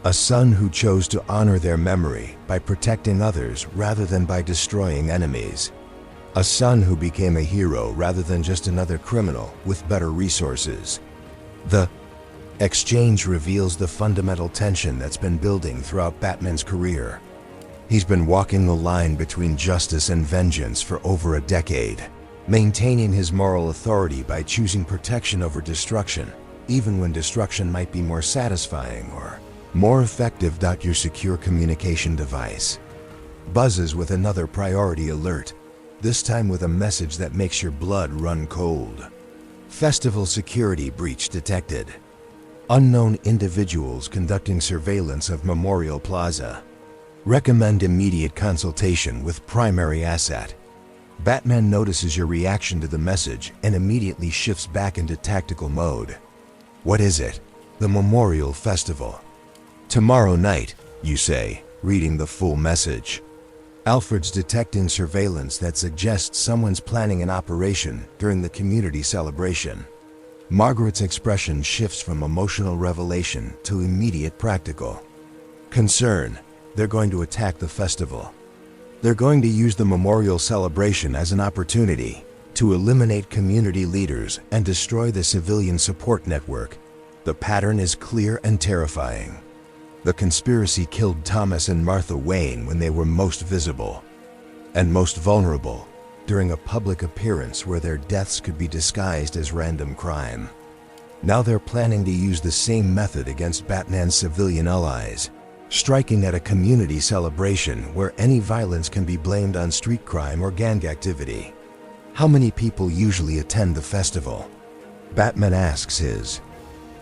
A son who chose to honor their memory by protecting others rather than by destroying enemies. A son who became a hero rather than just another criminal with better resources. The exchange reveals the fundamental tension that's been building throughout Batman's career. He's been walking the line between justice and vengeance for over a decade, maintaining his moral authority by choosing protection over destruction, even when destruction might be more satisfying or more effective. Your secure communication device buzzes with another priority alert, this time with a message that makes your blood run cold. Festival security breach detected. Unknown individuals conducting surveillance of Memorial Plaza. Recommend immediate consultation with primary asset. Batman notices your reaction to the message and immediately shifts back into tactical mode. What is it? The Memorial Festival. Tomorrow night, you say, reading the full message. Alfred's detecting surveillance that suggests someone's planning an operation during the community celebration. Margaret's expression shifts from emotional revelation to immediate practical concern. They're going to attack the festival. They're going to use the memorial celebration as an opportunity to eliminate community leaders and destroy the civilian support network. The pattern is clear and terrifying. The conspiracy killed Thomas and Martha Wayne when they were most visible and most vulnerable, during a public appearance where their deaths could be disguised as random crime. Now they're planning to use the same method against Batman's civilian allies, striking at a community celebration where any violence can be blamed on street crime or gang activity. How many people usually attend the festival? Batman asks, his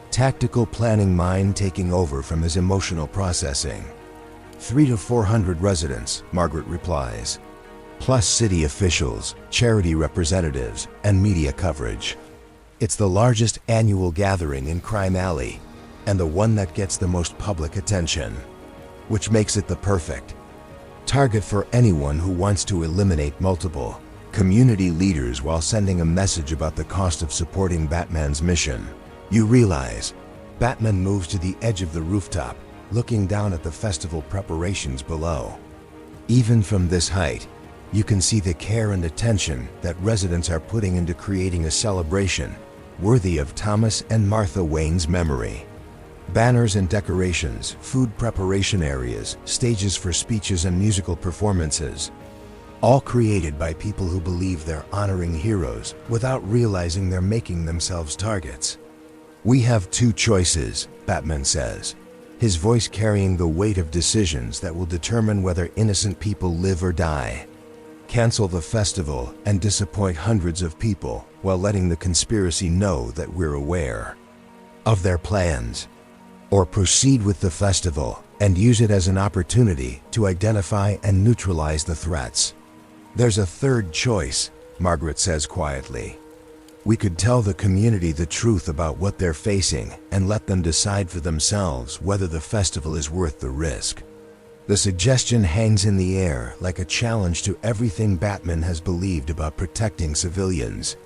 tactical planning mind taking over from his emotional processing. 300 to 400 residents, Margaret replies, plus city officials, charity representatives, and media coverage. It's the largest annual gathering in Crime Alley, and the one that gets the most public attention, which makes it the perfect target for anyone who wants to eliminate multiple community leaders while sending a message about the cost of supporting Batman's mission. You realize, Batman moves to the edge of the rooftop, looking down at the festival preparations below. Even from this height, you can see the care and attention that residents are putting into creating a celebration worthy of Thomas and Martha Wayne's memory. Banners and decorations, food preparation areas, stages for speeches and musical performances, all created by people who believe they're honoring heroes without realizing they're making themselves targets. We have two choices, Batman says, his voice carrying the weight of decisions that will determine whether innocent people live or die. cancel the festival and disappoint hundreds of people while letting the conspiracy know that we're aware of their plans. Or proceed with the festival and use it as an opportunity to identify and neutralize the threats. There's a third choice, Margaret says quietly. We could tell the community the truth about what they're facing and let them decide for themselves whether the festival is worth the risk. The suggestion hangs in the air like a challenge to everything Batman has believed about protecting civilians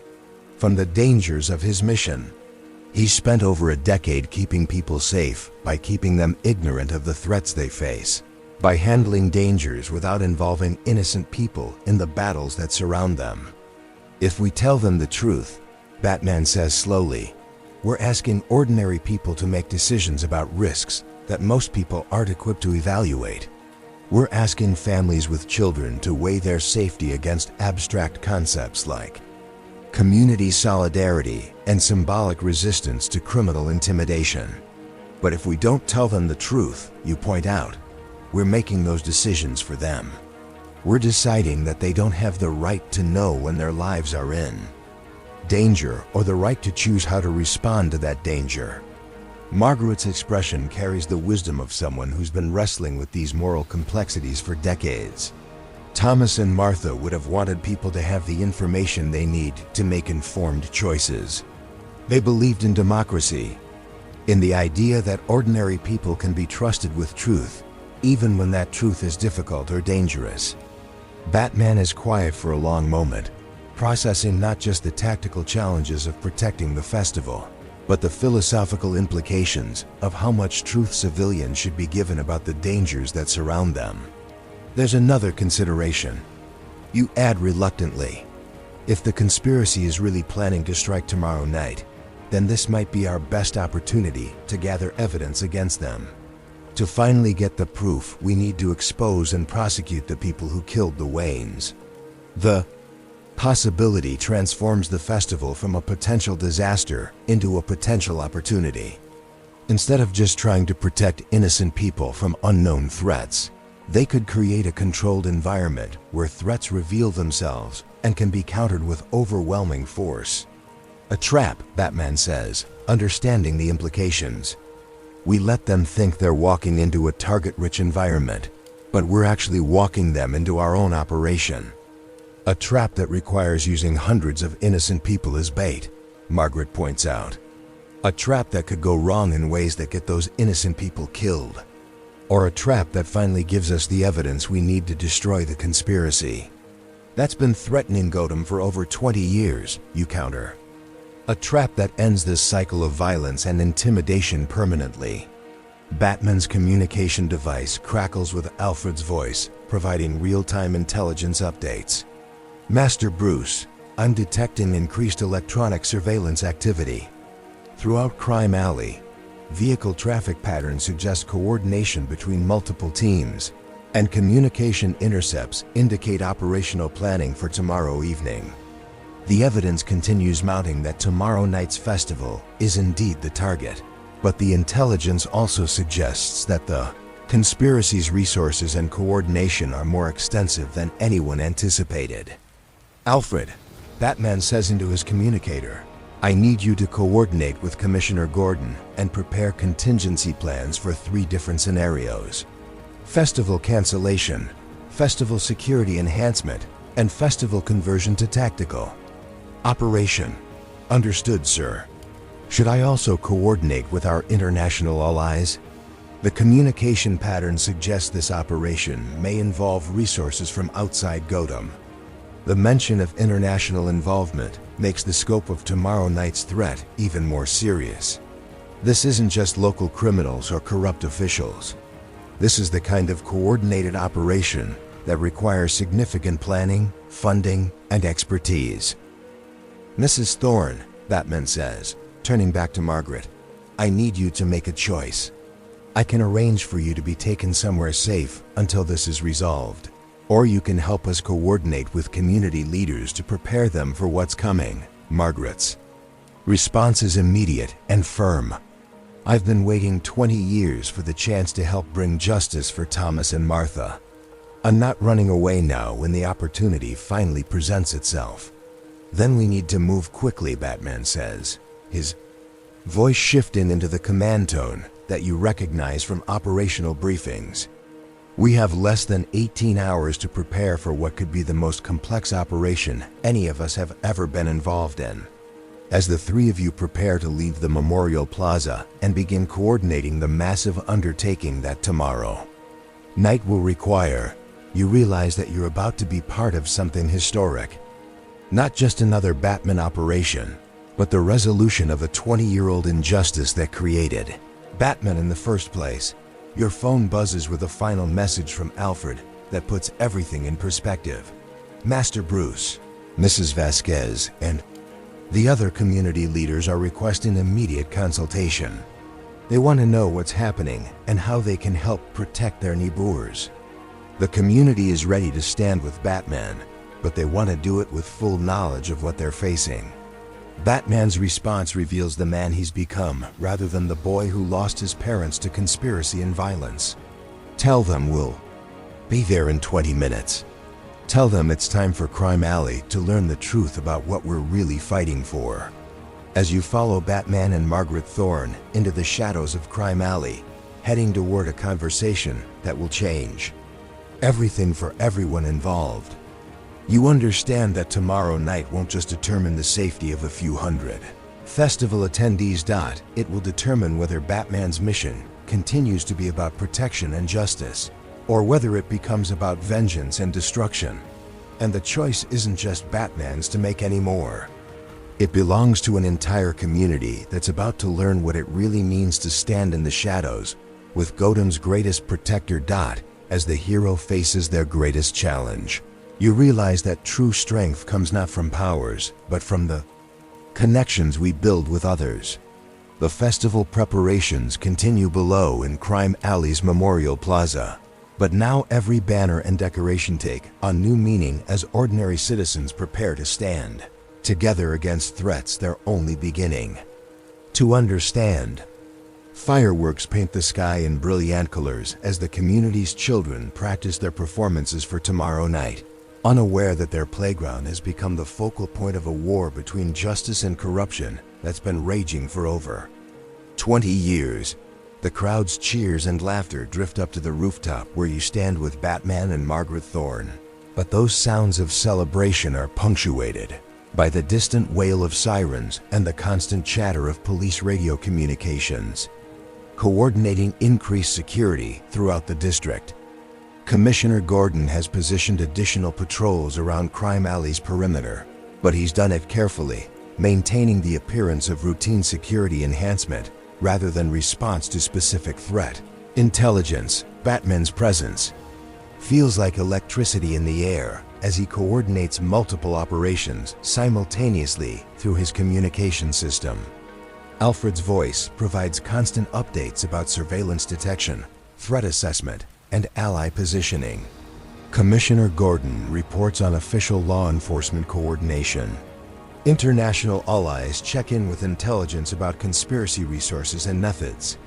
from the dangers of his mission. He's spent over a decade keeping people safe by keeping them ignorant of the threats they face, by handling dangers without involving innocent people in the battles that surround them. If we tell them the truth, Batman says slowly, we're asking ordinary people to make decisions about risks that most people aren't equipped to evaluate. We're asking families with children to weigh their safety against abstract concepts like community solidarity and symbolic resistance to criminal intimidation. But if we don't tell them the truth, you point out, we're making those decisions for them. We're deciding that they don't have the right to know when their lives are in danger or the right to choose how to respond to that danger. Margaret's expression carries the wisdom of someone who's been wrestling with these moral complexities for decades. Thomas and Martha would have wanted people to have the information they need to make informed choices. They believed in democracy, in the idea that ordinary people can be trusted with truth, even when that truth is difficult or dangerous. Batman is quiet for a long moment, processing not just the tactical challenges of protecting the festival, but the philosophical implications of how much truth civilians should be given about the dangers that surround them. There's another consideration. You add reluctantly, if the conspiracy is really planning to strike tomorrow night, then this might be our best opportunity to gather evidence against them. To finally get the proof, we need to expose and prosecute the people who killed the Waynes. The possibility transforms the festival from a potential disaster into a potential opportunity. Instead of just trying to protect innocent people from unknown threats, they could create a controlled environment where threats reveal themselves and can be countered with overwhelming force. A trap, Batman says, understanding the implications. We let them think they're walking into a target-rich environment, but we're actually walking them into our own operation. A trap that requires using hundreds of innocent people as bait, Margaret points out. A trap that could go wrong in ways that get those innocent people killed. Or a trap that finally gives us the evidence we need to destroy the conspiracy. That's been threatening Gotham for over 20 years, you counter. A trap that ends this cycle of violence and intimidation permanently. Batman's communication device crackles with Alfred's voice, providing real-time intelligence updates. Master Bruce, I'm detecting increased electronic surveillance activity. Throughout Crime Alley, vehicle traffic patterns suggest coordination between multiple teams, and communication intercepts indicate operational planning for tomorrow evening. The evidence continues mounting that tomorrow night's festival is indeed the target, but the intelligence also suggests that the conspiracy's resources and coordination are more extensive than anyone anticipated. Alfred, Batman says into his communicator, I need you to coordinate with Commissioner Gordon and prepare contingency plans for 3 different scenarios. Festival cancellation, festival security enhancement, and festival conversion to tactical. Operation. Understood, sir. Should I also coordinate with our international allies? The communication pattern suggests this operation may involve resources from outside Gotham. The mention of international involvement makes the scope of tomorrow night's threat even more serious. This isn't just local criminals or corrupt officials. This is the kind of coordinated operation that requires significant planning, funding, and expertise. Mrs. Thorne, Batman says, turning back to Margaret, I need you to make a choice. I can arrange for you to be taken somewhere safe until this is resolved. Or you can help us coordinate with community leaders to prepare them for what's coming. Margaret's response is immediate and firm. I've been waiting 20 years for the chance to help bring justice for Thomas and Martha. I'm not running away now when the opportunity finally presents itself. Then we need to move quickly, Batman says, his voice shifting into the command tone that you recognize from operational briefings. We have less than 18 hours to prepare for what could be the most complex operation any of us have ever been involved in. As the three of you prepare to leave the Memorial Plaza and begin coordinating the massive undertaking that tomorrow night will require, you realize that you're about to be part of something historic. Not just another Batman operation, but the resolution of a 20-year-old injustice that created Batman in the first place. Your phone buzzes with a final message from Alfred that puts everything in perspective. Master Bruce, Mrs. Vasquez, and the other community leaders are requesting immediate consultation. They want to know what's happening and how they can help protect their neighbors. The community is ready to stand with Batman, but they want to do it with full knowledge of what they're facing. Batman's response reveals the man he's become rather than the boy who lost his parents to conspiracy and violence. Tell them we'll be there in 20 minutes. Tell them it's time for Crime Alley to learn the truth about what we're really fighting for. As you follow Batman and Margaret Thorne into the shadows of Crime Alley, heading toward a conversation that will change everything for everyone involved, you understand that tomorrow night won't just determine the safety of a few hundred festival attendees. It will determine whether Batman's mission continues to be about protection and justice, or whether it becomes about vengeance and destruction. And the choice isn't just Batman's to make anymore. It belongs to an entire community that's about to learn what it really means to stand in the shadows with Gotham's greatest protector as the hero faces their greatest challenge. You realize that true strength comes not from powers, but from the connections we build with others. The festival preparations continue below in Crime Alley's Memorial Plaza, but now every banner and decoration take on new meaning as ordinary citizens prepare to stand together against threats they're only beginning to understand. Fireworks paint the sky in brilliant colors as the community's children practice their performances for tomorrow night, unaware that their playground has become the focal point of a war between justice and corruption that's been raging for over 20 years. The crowd's cheers and laughter drift up to the rooftop where you stand with Batman and Margaret Thorne. But those sounds of celebration are punctuated by the distant wail of sirens and the constant chatter of police radio communications, coordinating increased security throughout the district. Commissioner Gordon has positioned additional patrols around Crime Alley's perimeter, but he's done it carefully, maintaining the appearance of routine security enhancement rather than response to specific threat. Intelligence, Batman's presence, feels like electricity in the air as he coordinates multiple operations simultaneously through his communication system. Alfred's voice provides constant updates about surveillance detection, threat assessment, and ally positioning. Commissioner Gordon reports on official law enforcement coordination. International allies check in with intelligence about conspiracy resources and methods.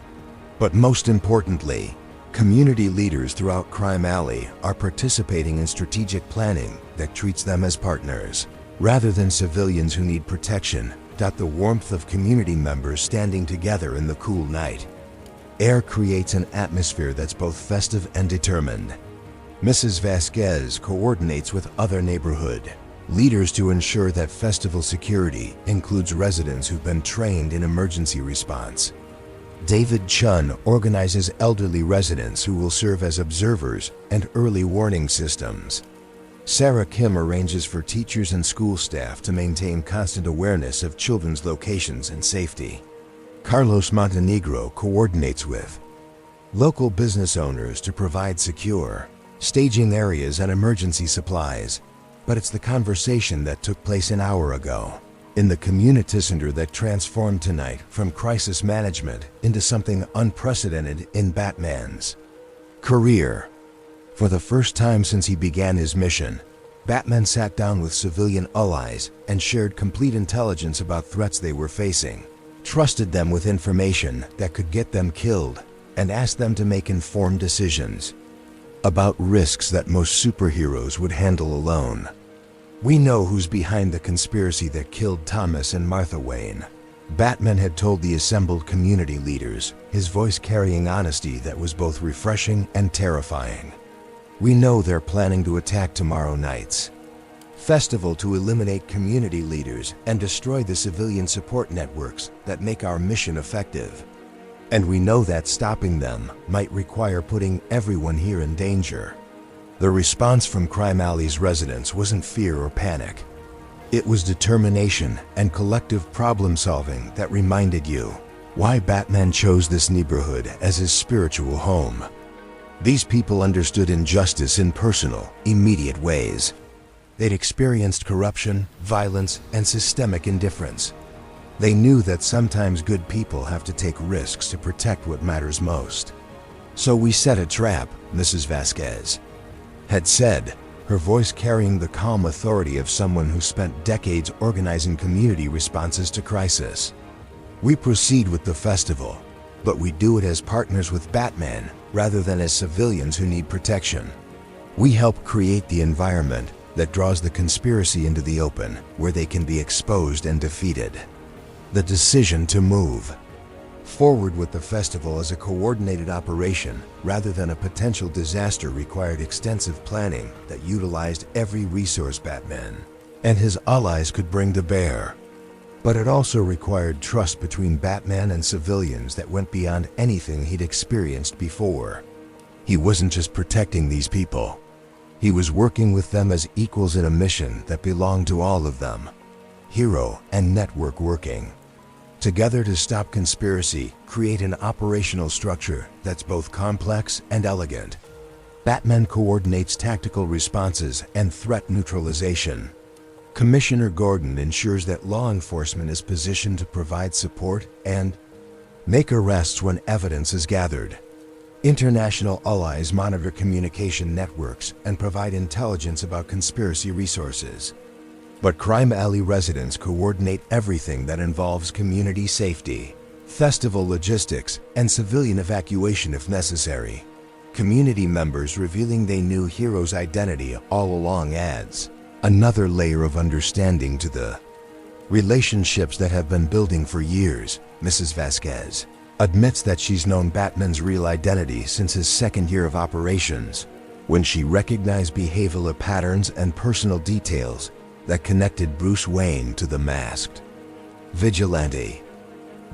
But most importantly, community leaders throughout Crime Alley are participating in strategic planning that treats them as partners, rather than civilians who need protection. The warmth of community members standing together in the cool night air creates an atmosphere that's both festive and determined. Mrs. Vasquez coordinates with other neighborhood leaders to ensure that festival security includes residents who've been trained in emergency response. David Chun organizes elderly residents who will serve as observers and early warning systems. Sarah Kim arranges for teachers and school staff to maintain constant awareness of children's locations and safety. Carlos Montenegro coordinates with local business owners to provide secure staging areas and emergency supplies. But it's the conversation that took place an hour ago in the community center that transformed tonight from crisis management into something unprecedented in Batman's career. For the first time since he began his mission, Batman sat down with civilian allies and shared complete intelligence about threats they were facing, trusted them with information that could get them killed, and asked them to make informed decisions. about risks that most superheroes would handle alone. We know who's behind the conspiracy that killed Thomas and Martha Wayne. Batman had told the assembled community leaders, his voice carrying honesty that was both refreshing and terrifying. We know they're planning to attack tomorrow night's festival to eliminate community leaders and destroy the civilian support networks that make our mission effective. And we know that stopping them might require putting everyone here in danger. The response from Crime Alley's residents wasn't fear or panic. It was determination and collective problem-solving that reminded you why Batman chose this neighborhood as his spiritual home. These people understood injustice in personal, immediate ways. They'd experienced corruption, violence, and systemic indifference. They knew that sometimes good people have to take risks to protect what matters most. "So we set a trap," Mrs. Vasquez had said, her voice carrying the calm authority of someone who spent decades organizing community responses to crisis. "We proceed with the festival, but we do it as partners with Batman rather than as civilians who need protection. We help create the environment that draws the conspiracy into the open, where they can be exposed and defeated." The decision to move forward with the festival as a coordinated operation rather than a potential disaster required extensive planning that utilized every resource Batman and his allies could bring to bear. But it also required trust between Batman and civilians that went beyond anything he'd experienced before. He wasn't just protecting these people. He was working with them as equals in a mission that belonged to all of them. Hero and network working together to stop conspiracy, create an operational structure that's both complex and elegant. Batman coordinates tactical responses and threat neutralization. Commissioner Gordon ensures that law enforcement is positioned to provide support and make arrests when evidence is gathered. International allies monitor communication networks and provide intelligence about conspiracy resources. But Crime Alley residents coordinate everything that involves community safety, festival logistics, and civilian evacuation if necessary. Community members revealing they knew Hero's identity all along adds another layer of understanding to the relationships that have been building for years. Mrs. Vasquez admits that she's known Batman's real identity since his second year of operations, when she recognized behavioral patterns and personal details that connected Bruce Wayne to the masked vigilante.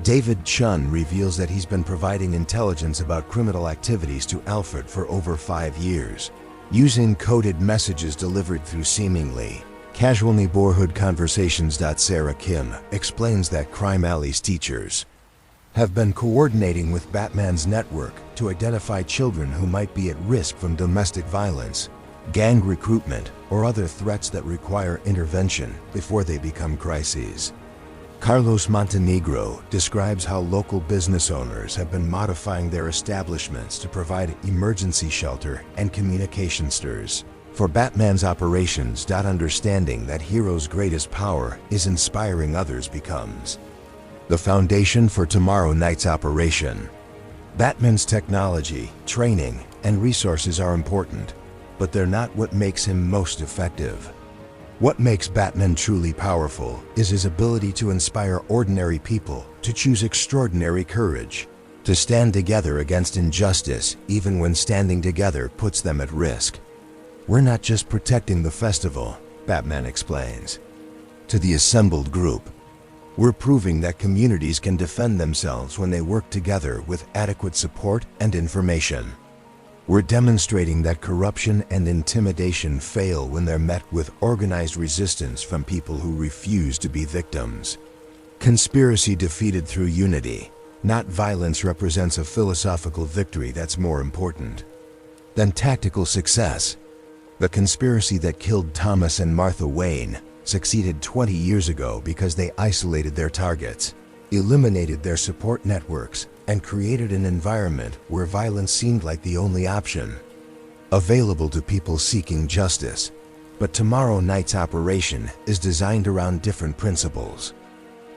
David Chun reveals that he's been providing intelligence about criminal activities to Alfred for over 5 years, using coded messages delivered through seemingly casual neighborhood conversations. Sarah Kim explains that Crime Alley's teachers have been coordinating with Batman's network to identify children who might be at risk from domestic violence, gang recruitment, or other threats that require intervention before they become crises. Carlos Montenegro describes how local business owners have been modifying their establishments to provide emergency shelter and communication stirs for Batman's operations. Understanding that Hero's greatest power is inspiring others becomes the foundation for tomorrow night's operation. Batman's technology, training, and resources are important, but they're not what makes him most effective. What makes Batman truly powerful is his ability to inspire ordinary people to choose extraordinary courage, to stand together against injustice even when standing together puts them at risk. "We're not just protecting the festival," Batman explains to the assembled group. "We're proving that communities can defend themselves when they work together with adequate support and information. We're demonstrating that corruption and intimidation fail when they're met with organized resistance from people who refuse to be victims. Conspiracy defeated through unity, not violence, represents a philosophical victory that's more important than tactical success. The conspiracy that killed Thomas and Martha Wayne succeeded 20 years ago because they isolated their targets, eliminated their support networks, and created an environment where violence seemed like the only option available to people seeking justice. But tomorrow night's operation is designed around different principles.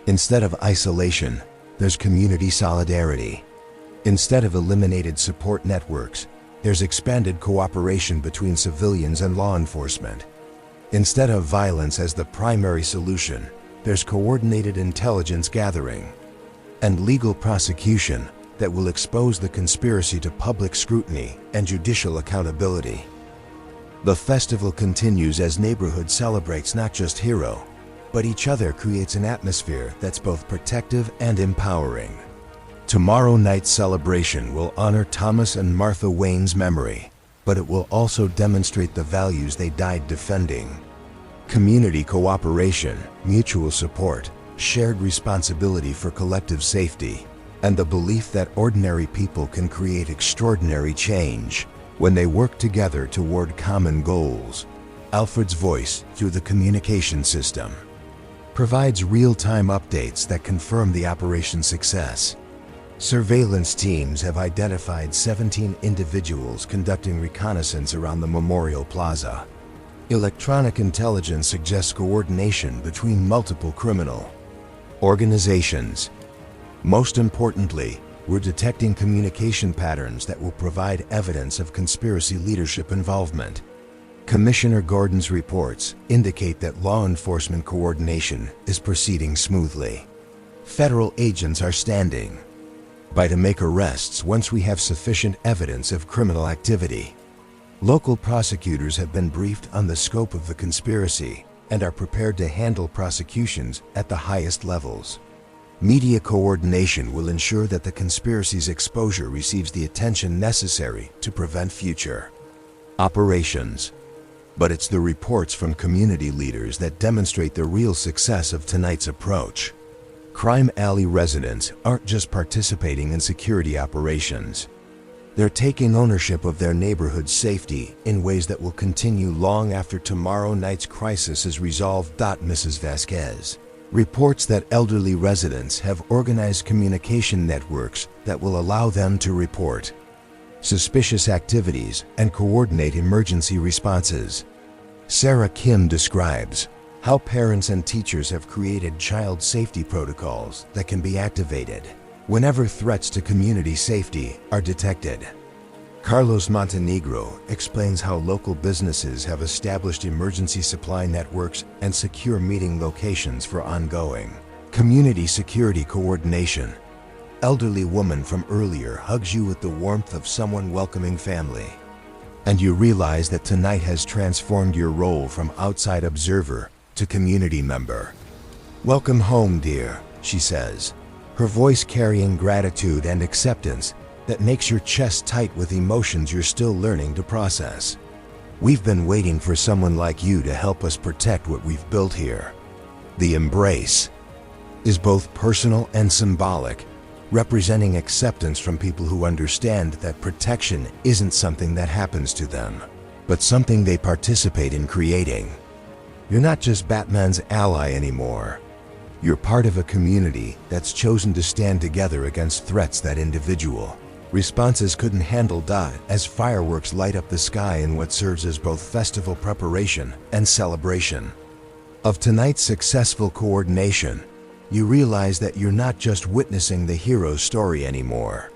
Instead of isolation, there's community solidarity. Instead of eliminated support networks, there's expanded cooperation between civilians and law enforcement. Instead of violence as the primary solution, there's coordinated intelligence gathering and legal prosecution that will expose the conspiracy to public scrutiny and judicial accountability. The festival continues as neighborhood celebrates not just hero, but each other, creates an atmosphere that's both protective and empowering. Tomorrow night's celebration will honor Thomas and Martha Wayne's memory, but it will also demonstrate the values they died defending. Community cooperation, mutual support, shared responsibility for collective safety, and the belief that ordinary people can create extraordinary change when they work together toward common goals. Alfred's voice, through the communication system, provides real-time updates that confirm the operation's success. Surveillance teams have identified 17 individuals conducting reconnaissance around the Memorial Plaza. Electronic intelligence suggests coordination between multiple criminal organizations. Most importantly, we're detecting communication patterns that will provide evidence of conspiracy leadership involvement. Commissioner Gordon's reports indicate that law enforcement coordination is proceeding smoothly. Federal agents are standing by to make arrests once we have sufficient evidence of criminal activity. Local prosecutors have been briefed on the scope of the conspiracy and are prepared to handle prosecutions at the highest levels. Media coordination will ensure that the conspiracy's exposure receives the attention necessary to prevent future operations. But it's the reports from community leaders that demonstrate the real success of tonight's approach. Crime Alley residents aren't just participating in security operations. They're taking ownership of their neighborhood's safety in ways that will continue long after tomorrow night's crisis is resolved. Mrs. Vasquez reports that elderly residents have organized communication networks that will allow them to report suspicious activities and coordinate emergency responses. Sarah Kim describes how parents and teachers have created child safety protocols that can be activated whenever threats to community safety are detected. Carlos Montenegro explains how local businesses have established emergency supply networks and secure meeting locations for ongoing community security coordination. Elderly woman from earlier hugs you with the warmth of someone welcoming family, and you realize that tonight has transformed your role from outside observer to community member. "Welcome home, dear," she says, her voice carrying gratitude and acceptance that makes your chest tight with emotions you're still learning to process. "We've been waiting for someone like you to help us protect what we've built here." The embrace is both personal and symbolic, representing acceptance from people who understand that protection isn't something that happens to them, but something they participate in creating. You're not just Batman's ally anymore. You're part of a community that's chosen to stand together against threats that individual responses couldn't handle. As fireworks light up the sky in what serves as both festival preparation and celebration of tonight's successful coordination, you realize that you're not just witnessing the hero's story anymore.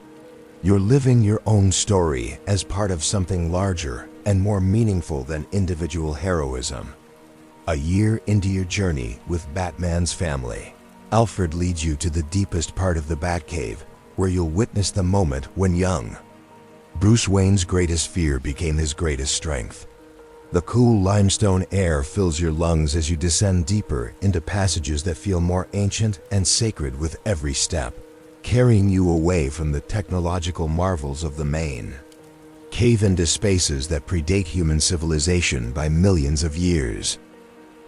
You're living your own story as part of something larger and more meaningful than individual heroism. A year into your journey with Batman's family, Alfred leads you to the deepest part of the Batcave, where you'll witness the moment when young Bruce Wayne's greatest fear became his greatest strength. The cool limestone air fills your lungs as you descend deeper into passages that feel more ancient and sacred with every step, carrying you away from the technological marvels of the main cave into spaces that predate human civilization by millions of years.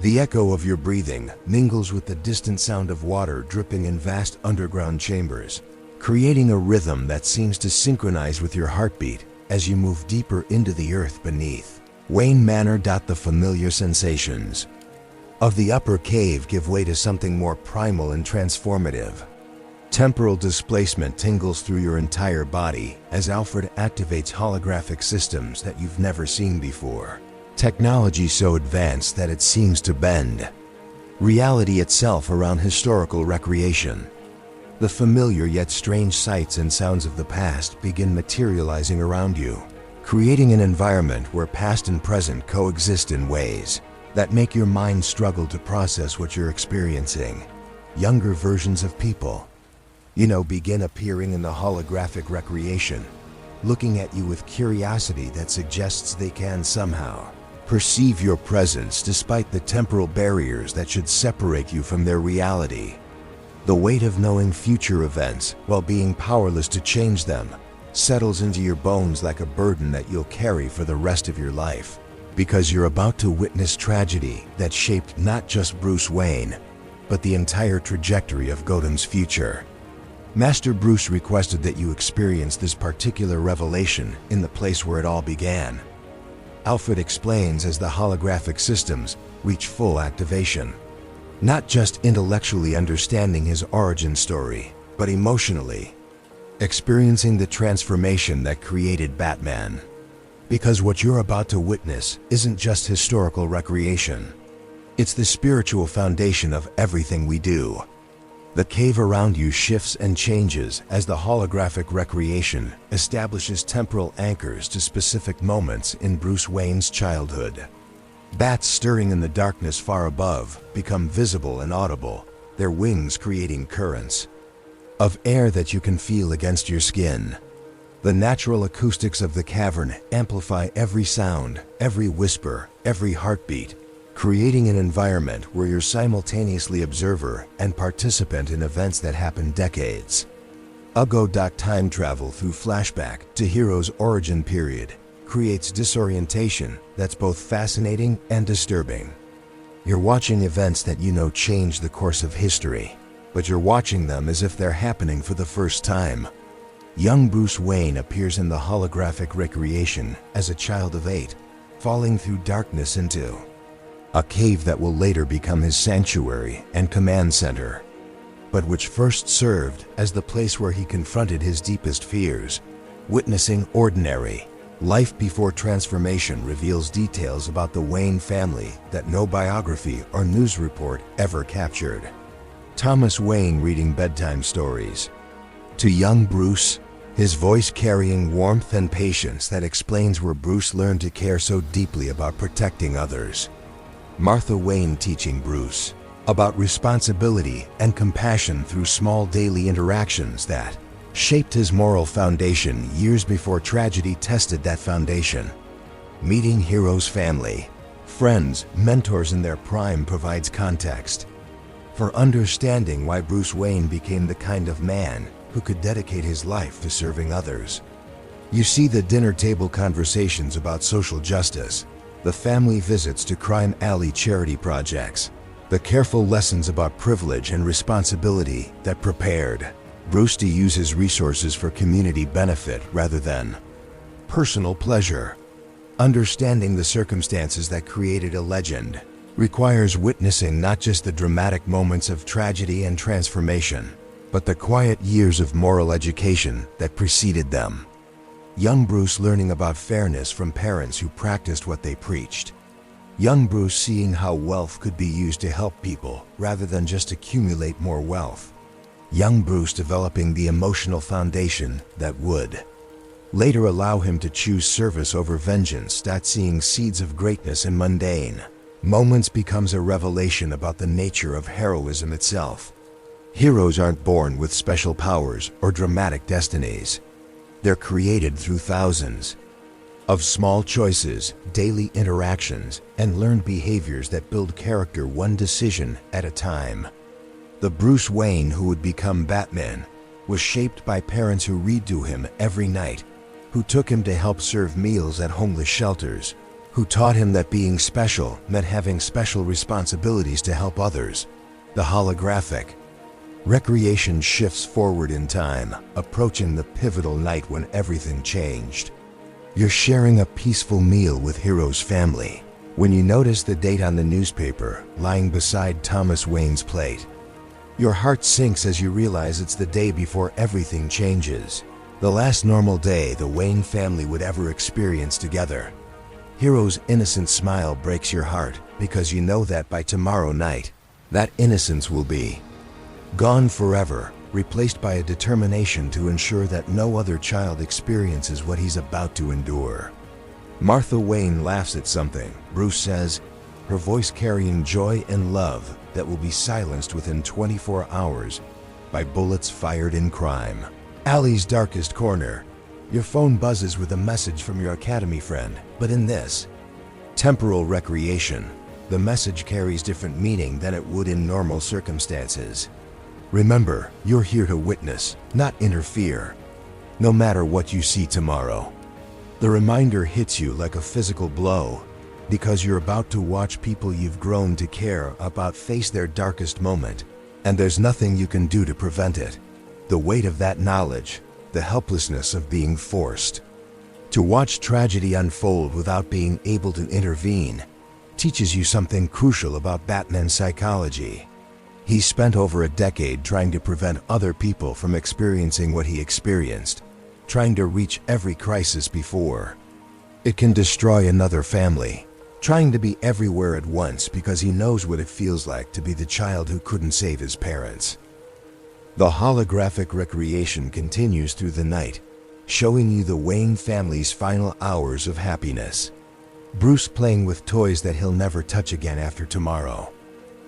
The echo of your breathing mingles with the distant sound of water dripping in vast underground chambers, creating a rhythm that seems to synchronize with your heartbeat as you move deeper into the earth beneath Wayne Manor. The familiar sensations of the upper cave give way to something more primal and transformative. Temporal displacement tingles through your entire body as Alfred activates holographic systems that you've never seen before. Technology so advanced that it seems to bend reality itself around historical recreation. The familiar yet strange sights and sounds of the past begin materializing around you. creating an environment where past and present coexist in ways that make your mind struggle to process what you're experiencing. Younger versions of people, begin appearing in the holographic recreation, looking at you with curiosity that suggests they can somehow perceive your presence despite the temporal barriers that should separate you from their reality. The weight of knowing future events while being powerless to change them settles into your bones like a burden that you'll carry for the rest of your life, because you're about to witness tragedy that shaped not just Bruce Wayne, but the entire trajectory of Gotham's future. Master Bruce requested that you experience this particular revelation in the place where it all began. Alfred explains as the holographic systems reach full activation, not just intellectually understanding his origin story, but emotionally experiencing the transformation that created Batman. Because what you're about to witness isn't just historical recreation. It's the spiritual foundation of everything we do. The cave around you shifts and changes as the holographic recreation establishes temporal anchors to specific moments in Bruce Wayne's childhood. Bats stirring in the darkness far above become visible and audible, their wings creating currents of air that you can feel against your skin. The natural acoustics of the cavern amplify every sound, every whisper, every heartbeat, creating an environment where you're simultaneously observer and participant in events that happened decades ago. Time travel through flashback to hero's origin period creates disorientation that's both fascinating and disturbing. You're watching events that changed the course of history, but you're watching them as if they're happening for the first time. Young Bruce Wayne appears in the holographic recreation as a child of 8, falling through darkness into a cave that will later become his sanctuary and command center, but which first served as the place where he confronted his deepest fears. Witnessing ordinary life before transformation reveals details about the Wayne family that no biography or news report ever captured. Thomas Wayne reading bedtime stories to young Bruce, his voice carrying warmth and patience that explains where Bruce learned to care so deeply about protecting others. Martha Wayne teaching Bruce about responsibility and compassion through small daily interactions that shaped his moral foundation years before tragedy tested that foundation. Meeting hero's family, friends, mentors in their prime provides context for understanding why Bruce Wayne became the kind of man who could dedicate his life to serving others. You see the dinner table conversations about social justice, the family visits to crime alley charity projects, the careful lessons about privilege and responsibility that prepared Bruce to use his resources for community benefit rather than personal pleasure. Understanding the circumstances that created a legend requires witnessing not just the dramatic moments of tragedy and transformation, but the quiet years of moral education that preceded them. Young Bruce learning about fairness from parents who practiced what they preached. Young Bruce seeing how wealth could be used to help people rather than just accumulate more wealth. Young Bruce developing the emotional foundation that would later allow him to choose service over vengeance. Seeing seeds of greatness in mundane moments becomes a revelation about the nature of heroism itself. Heroes aren't born with special powers or dramatic destinies. They're created through thousands of small choices, daily interactions, and learned behaviors that build character one decision at a time. The Bruce Wayne who would become Batman was shaped by parents who read to him every night, who took him to help serve meals at homeless shelters, who taught him that being special meant having special responsibilities to help others. The holographic recreation shifts forward in time, approaching the pivotal night when everything changed. You're sharing a peaceful meal with Hero's family when you notice the date on the newspaper lying beside Thomas Wayne's plate. Your heart sinks as you realize it's the day before everything changes, the last normal day the Wayne family would ever experience together. Hero's innocent smile breaks your heart because you know that by tomorrow night, that innocence will be gone forever, replaced by a determination to ensure that no other child experiences what he's about to endure. Martha Wayne laughs at something, Bruce says, her voice carrying joy and love that will be silenced within 24 hours by bullets fired in crime. Alley's darkest corner. Your phone buzzes with a message from your academy friend, but in this temporal recreation, the message carries different meaning than it would in normal circumstances. Remember, you're here to witness, not interfere, no matter what you see tomorrow. The reminder hits you like a physical blow, because you're about to watch people you've grown to care about face their darkest moment, and there's nothing you can do to prevent it. The weight of that knowledge, the helplessness of being forced to watch tragedy unfold without being able to intervene, teaches you something crucial about Batman's psychology. He spent over a decade trying to prevent other people from experiencing what he experienced, trying to reach every crisis before it can destroy another family, trying to be everywhere at once because he knows what it feels like to be the child who couldn't save his parents. The holographic recreation continues through the night, showing you the Wayne family's final hours of happiness. Bruce playing with toys that he'll never touch again after tomorrow.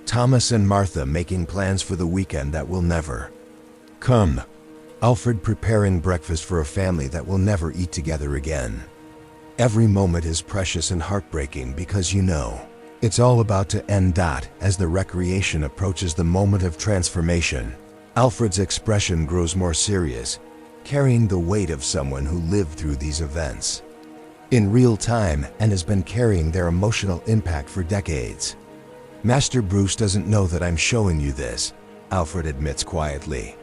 Thomas and Martha making plans for the weekend that will never come. Alfred preparing breakfast for a family that will never eat together again. Every moment is precious and heartbreaking because you know it's all about to end. As the recreation approaches the moment of transformation, Alfred's expression grows more serious, carrying the weight of someone who lived through these events in real time and has been carrying their emotional impact for decades. Master Bruce doesn't know that I'm showing you this, Alfred admits quietly.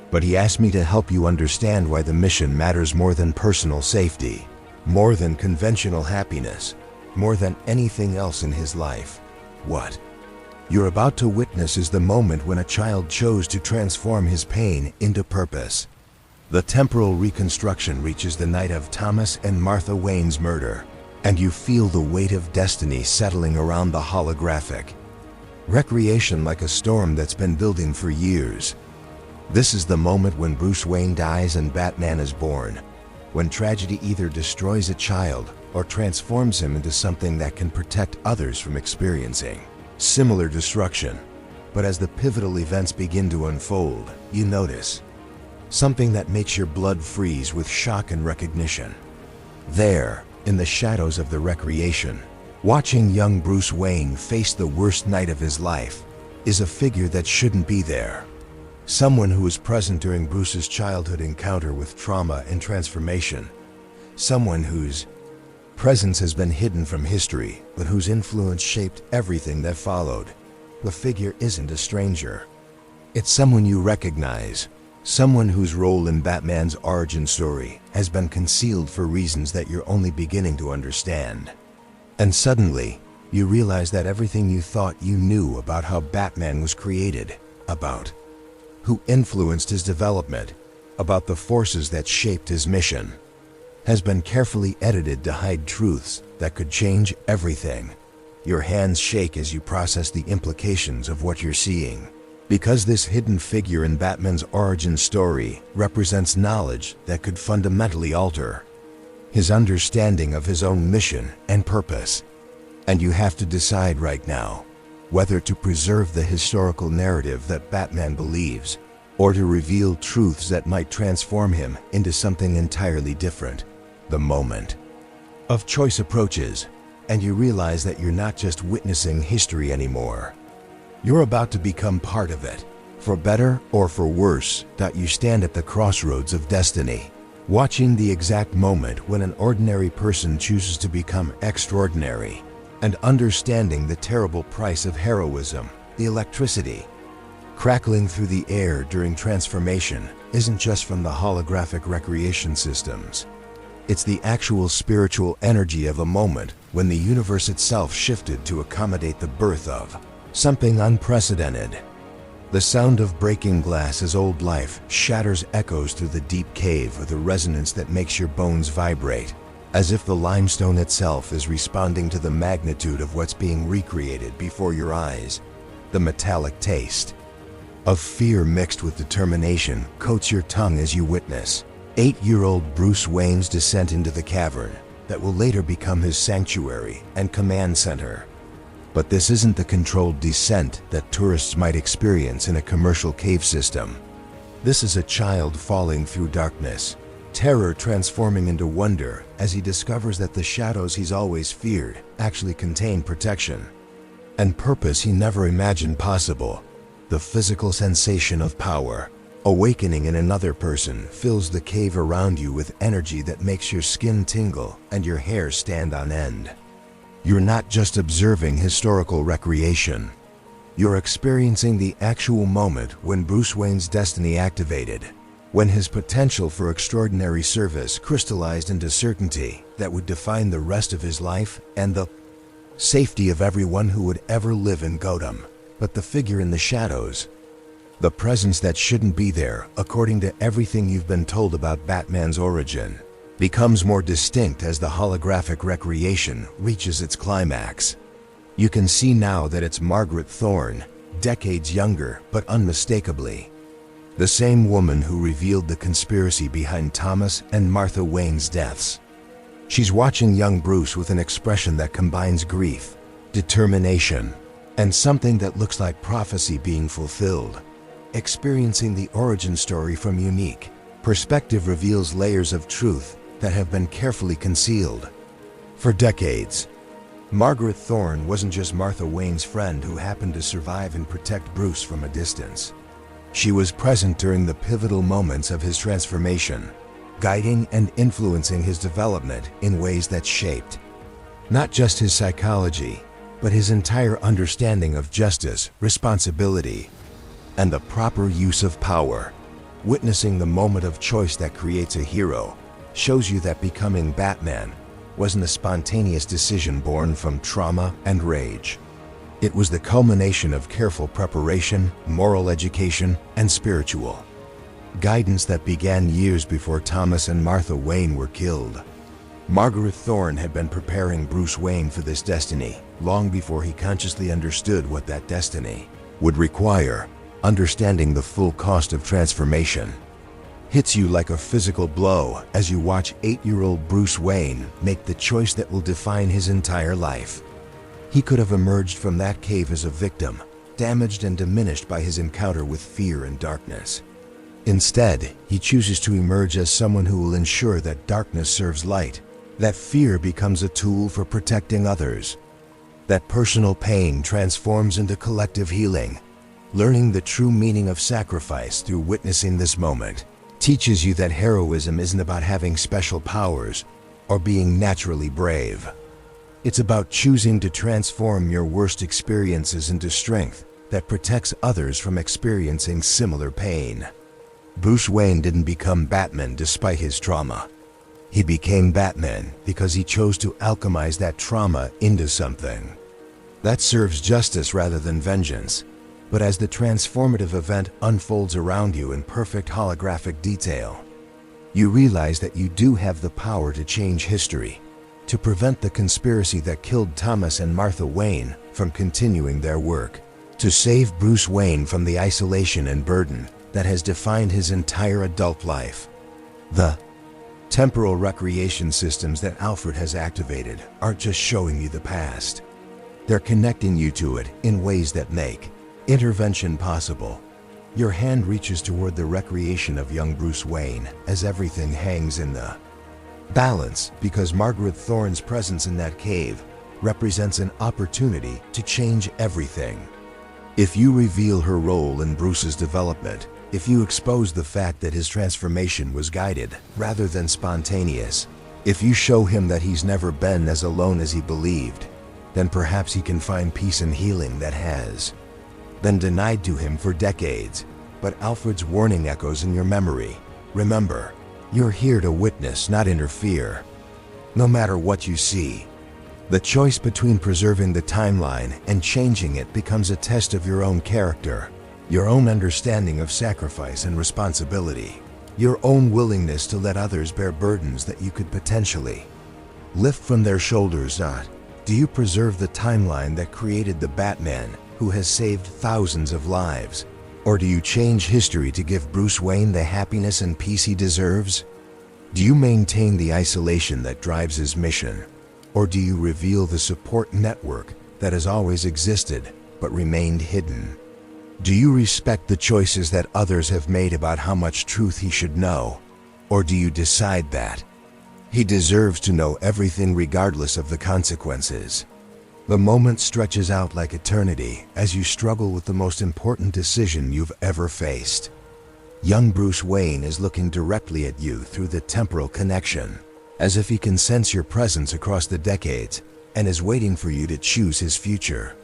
But he asked me to help you understand why the mission matters more than personal safety, more than conventional happiness, more than anything else in his life. What you're about to witness is the moment when a child chose to transform his pain into purpose. The temporal reconstruction reaches the night of Thomas and Martha Wayne's murder, and you feel the weight of destiny settling around the holographic recreation like a storm that's been building for years. This is the moment when Bruce Wayne dies and Batman is born, when tragedy either destroys a child or transforms him into something that can protect others from experiencing similar destruction. But as the pivotal events begin to unfold, you notice something that makes your blood freeze with shock and recognition. There, in the shadows of the recreation, watching young Bruce Wayne face the worst night of his life, is a figure that shouldn't be there. Someone who was present during Bruce's childhood encounter with trauma and transformation. Someone whose presence has been hidden from history, but whose influence shaped everything that followed. The figure isn't a stranger. It's someone you recognize, someone whose role in Batman's origin story has been concealed for reasons that you're only beginning to understand. And suddenly, you realize that everything you thought you knew about how Batman was created, about who influenced his development, about the forces that shaped his mission, has been carefully edited to hide truths that could change everything. Your hands shake as you process the implications of what you're seeing, because this hidden figure in Batman's origin story represents knowledge that could fundamentally alter his understanding of his own mission and purpose. And you have to decide right now whether to preserve the historical narrative that Batman believes, or to reveal truths that might transform him into something entirely different. The moment of choice approaches, and you realize that you're not just witnessing history anymore. You're about to become part of it, for better or for worse. You stand at the crossroads of destiny, watching the exact moment when an ordinary person chooses to become extraordinary, and understanding the terrible price of heroism. The electricity crackling through the air during transformation isn't just from the holographic recreation systems. It's the actual spiritual energy of a moment when the universe itself shifted to accommodate the birth of something unprecedented. The sound of breaking glass as old life shatters echoes through the deep cave with a resonance that makes your bones vibrate, as if the limestone itself is responding to the magnitude of what's being recreated before your eyes. The metallic taste of fear mixed with determination coats your tongue as you witness 8-year-old Bruce Wayne's descent into the cavern, that will later become his sanctuary and command center. But this isn't the controlled descent that tourists might experience in a commercial cave system. This is a child falling through darkness, terror transforming into wonder as he discovers that the shadows he's always feared actually contain protection and purpose he never imagined possible. The physical sensation of power, awakening in another person, fills the cave around you with energy that makes your skin tingle and your hair stand on end. You're not just observing historical recreation. You're experiencing the actual moment when Bruce Wayne's destiny activated, when his potential for extraordinary service crystallized into certainty that would define the rest of his life and the safety of everyone who would ever live in Gotham. But the figure in the shadows, the presence that shouldn't be there according to everything you've been told about Batman's origin, becomes more distinct as the holographic recreation reaches its climax. You can see now that it's Margaret Thorne, decades younger but unmistakably the same woman who revealed the conspiracy behind Thomas and Martha Wayne's deaths. She's watching young Bruce with an expression that combines grief, determination, and something that looks like prophecy being fulfilled. Experiencing the origin story from unique perspective reveals layers of truth that have been carefully concealed. For decades, Margaret Thorne wasn't just Martha Wayne's friend who happened to survive and protect Bruce from a distance. She was present during the pivotal moments of his transformation, guiding and influencing his development in ways that shaped not just his psychology, but his entire understanding of justice, responsibility, and the proper use of power. Witnessing the moment of choice that creates a hero shows you that becoming Batman wasn't a spontaneous decision born from trauma and rage. It was the culmination of careful preparation, moral education, and spiritual guidance that began years before Thomas and Martha Wayne were killed. Margaret Thorne had been preparing Bruce Wayne for this destiny long before he consciously understood what that destiny would require. Understanding the full cost of transformation hits you like a physical blow as you watch 8-year-old Bruce Wayne make the choice that will define his entire life. He could have emerged from that cave as a victim, damaged and diminished by his encounter with fear and darkness. Instead, he chooses to emerge as someone who will ensure that darkness serves light, that fear becomes a tool for protecting others, that personal pain transforms into collective healing. Learning the true meaning of sacrifice through witnessing this moment teaches you that heroism isn't about having special powers or being naturally brave. It's about choosing to transform your worst experiences into strength that protects others from experiencing similar pain. Bruce Wayne didn't become Batman despite his trauma. He became Batman because he chose to alchemize that trauma into something that serves justice rather than vengeance. But as the transformative event unfolds around you in perfect holographic detail, you realize that you do have the power to change history, to prevent the conspiracy that killed Thomas and Martha Wayne from continuing their work, to save Bruce Wayne from the isolation and burden that has defined his entire adult life. The temporal recreation systems that Alfred has activated aren't just showing you the past. They're connecting you to it in ways that make intervention possible. Your hand reaches toward the recreation of young Bruce Wayne as everything hangs in the balance because Margaret Thorne's presence in that cave represents an opportunity to change everything. If you reveal her role in Bruce's development, if you expose the fact that his transformation was guided rather than spontaneous, if you show him that he's never been as alone as he believed, then perhaps he can find peace and healing that has been denied to him for decades. But Alfred's warning echoes in your memory. Remember, you're here to witness, not interfere. No matter what you see, the choice between preserving the timeline and changing it becomes a test of your own character, your own understanding of sacrifice and responsibility, your own willingness to let others bear burdens that you could potentially lift from their shoulders. Do you preserve the timeline that created the Batman who has saved thousands of lives? Or do you change history to give Bruce Wayne the happiness and peace he deserves? Do you maintain the isolation that drives his mission, or do you reveal the support network that has always existed but remained hidden? Do you respect the choices that others have made about how much truth he should know, or do you decide that he deserves to know everything regardless of the consequences? The moment stretches out like eternity as you struggle with the most important decision you've ever faced. Young Bruce Wayne is looking directly at you through the temporal connection, as if he can sense your presence across the decades and is waiting for you to choose his future.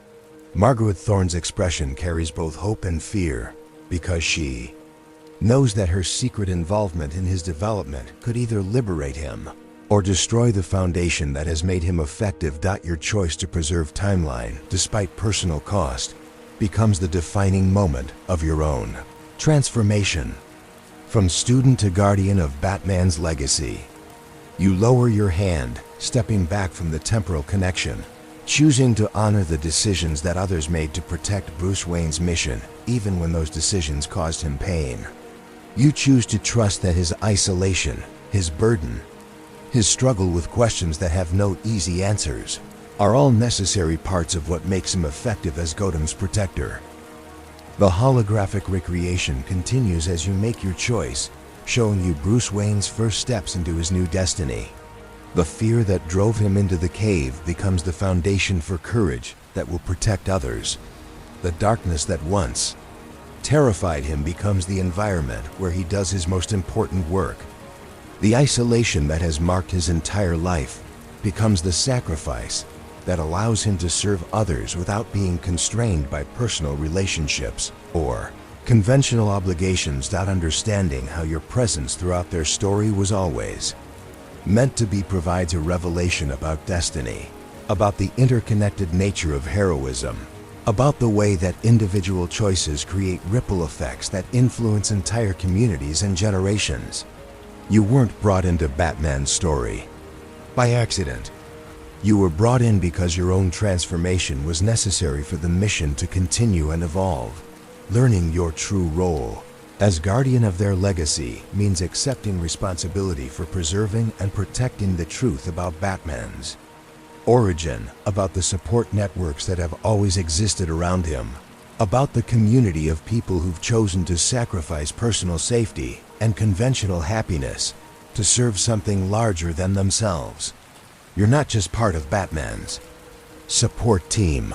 Margaret Thorne's expression carries both hope and fear because she knows that her secret involvement in his development could either liberate him or destroy the foundation that has made him effective. Your choice to preserve timeline, despite personal cost, becomes the defining moment of your own transformation. From student to guardian of Batman's legacy, you lower your hand, stepping back from the temporal connection, choosing to honor the decisions that others made to protect Bruce Wayne's mission, even when those decisions caused him pain. You choose to trust that his isolation, his burden, his struggle with questions that have no easy answers, are all necessary parts of what makes him effective as Gotham's protector. The holographic recreation continues as you make your choice, showing you Bruce Wayne's first steps into his new destiny. The fear that drove him into the cave becomes the foundation for courage that will protect others. The darkness that once terrified him becomes the environment where he does his most important work. The isolation that has marked his entire life becomes the sacrifice that allows him to serve others without being constrained by personal relationships or conventional obligations. Understanding how your presence throughout their story was always meant to be provides a revelation about destiny, about the interconnected nature of heroism, about the way that individual choices create ripple effects that influence entire communities and generations. You weren't brought into Batman's story by accident. You were brought in because your own transformation was necessary for the mission to continue and evolve. Learning your true role as guardian of their legacy means accepting responsibility for preserving and protecting the truth about Batman's origin, about the support networks that have always existed around him, about the community of people who've chosen to sacrifice personal safety and conventional happiness to serve something larger than themselves. You're not just part of Batman's support team.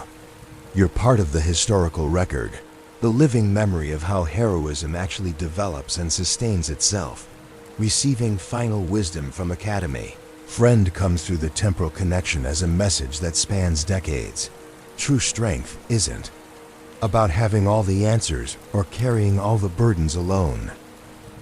You're part of the historical record, the living memory of how heroism actually develops and sustains itself. Receiving final wisdom from Academy Friend comes through the temporal connection as a message that spans decades. True strength isn't about having all the answers or carrying all the burdens alone.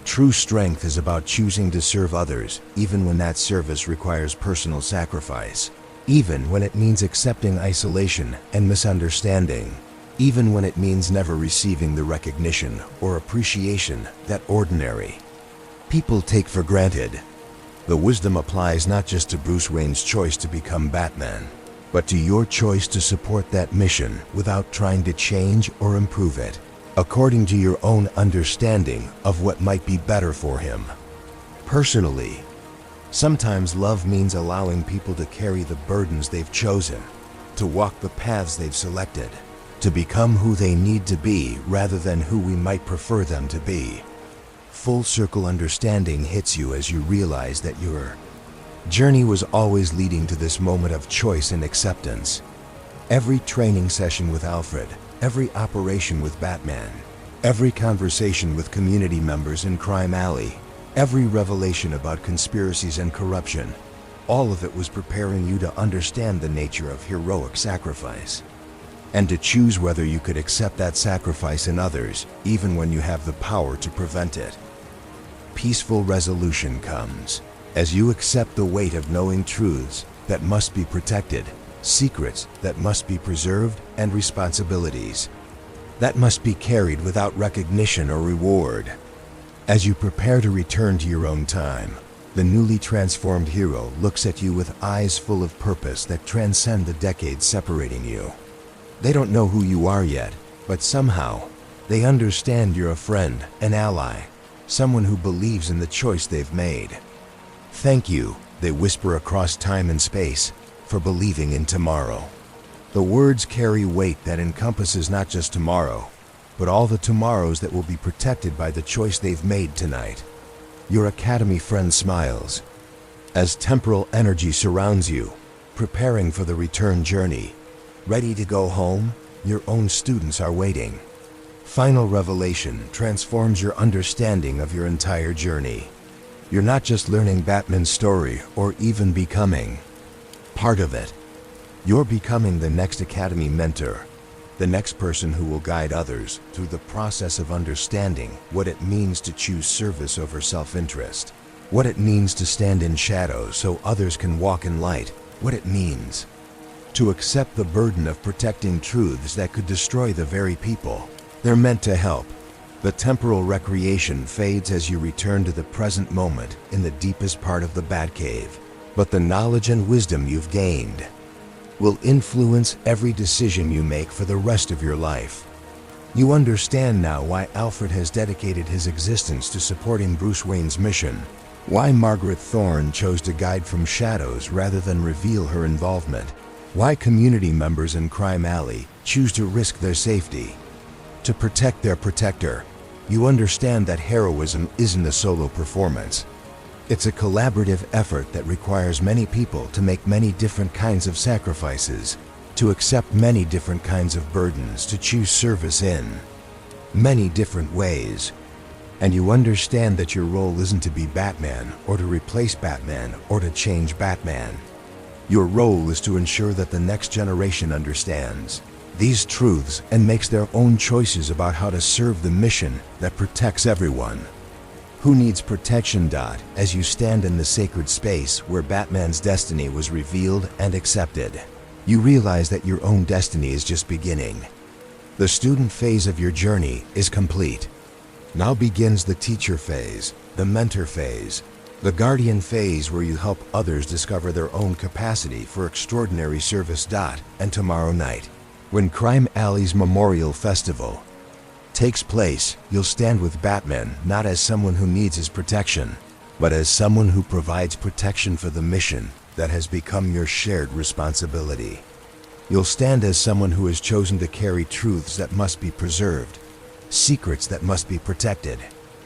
True strength is about choosing to serve others, even when that service requires personal sacrifice, even when it means accepting isolation and misunderstanding, even when it means never receiving the recognition or appreciation that ordinary people take for granted. The wisdom applies not just to Bruce Wayne's choice to become Batman, but to your choice to support that mission without trying to change or improve it, according to your own understanding of what might be better for him. Personally, sometimes love means allowing people to carry the burdens they've chosen, to walk the paths they've selected, to become who they need to be rather than who we might prefer them to be. Full circle understanding hits you as you realize that your journey was always leading to this moment of choice and acceptance. Every training session with Alfred, every operation with Batman, every conversation with community members in Crime Alley, every revelation about conspiracies and corruption, all of it was preparing you to understand the nature of heroic sacrifice, and to choose whether you could accept that sacrifice in others, even when you have the power to prevent it. Peaceful resolution comes as you accept the weight of knowing truths that must be protected, secrets that must be preserved, and responsibilities that must be carried without recognition or reward. As you prepare to return to your own time, the newly transformed hero looks at you with eyes full of purpose that transcend the decades separating you. They don't know who you are yet, but somehow they understand you're a friend, an ally, someone who believes in the choice they've made. Thank you, they whisper across time and space, for believing in tomorrow. The words carry weight that encompasses not just tomorrow, but all the tomorrows that will be protected by the choice they've made tonight. Your Academy friend smiles. As temporal energy surrounds you, preparing for the return journey, ready to go home, your own students are waiting. Final revelation transforms your understanding of your entire journey. You're not just learning Batman's story or even becoming part of it. You're becoming the next Academy mentor, the next person who will guide others through the process of understanding what it means to choose service over self-interest, what it means to stand in shadows so others can walk in light, what it means to accept the burden of protecting truths that could destroy the very people they're meant to help. The temporal recreation fades as you return to the present moment in the deepest part of the Batcave, but the knowledge and wisdom you've gained will influence every decision you make for the rest of your life. You understand now why Alfred has dedicated his existence to supporting Bruce Wayne's mission, why Margaret Thorne chose to guide from shadows rather than reveal her involvement, why community members in Crime Alley choose to risk their safety to protect their protector. You understand that heroism isn't a solo performance. It's a collaborative effort that requires many people to make many different kinds of sacrifices, to accept many different kinds of burdens, to choose service in many different ways. And you understand that your role isn't to be Batman, or to replace Batman, or to change Batman. Your role is to ensure that the next generation understands these truths and makes their own choices about how to serve the mission that protects everyone. Who needs protection? As you stand in the sacred space where Batman's destiny was revealed and accepted, you realize that your own destiny is just beginning. The student phase of your journey is complete. Now begins the teacher phase, the mentor phase, the guardian phase where you help others discover their own capacity for extraordinary service. And tomorrow night, when Crime Alley's Memorial Festival takes place, you'll stand with Batman not as someone who needs his protection, but as someone who provides protection for the mission that has become your shared responsibility. You'll stand as someone who has chosen to carry truths that must be preserved, secrets that must be protected,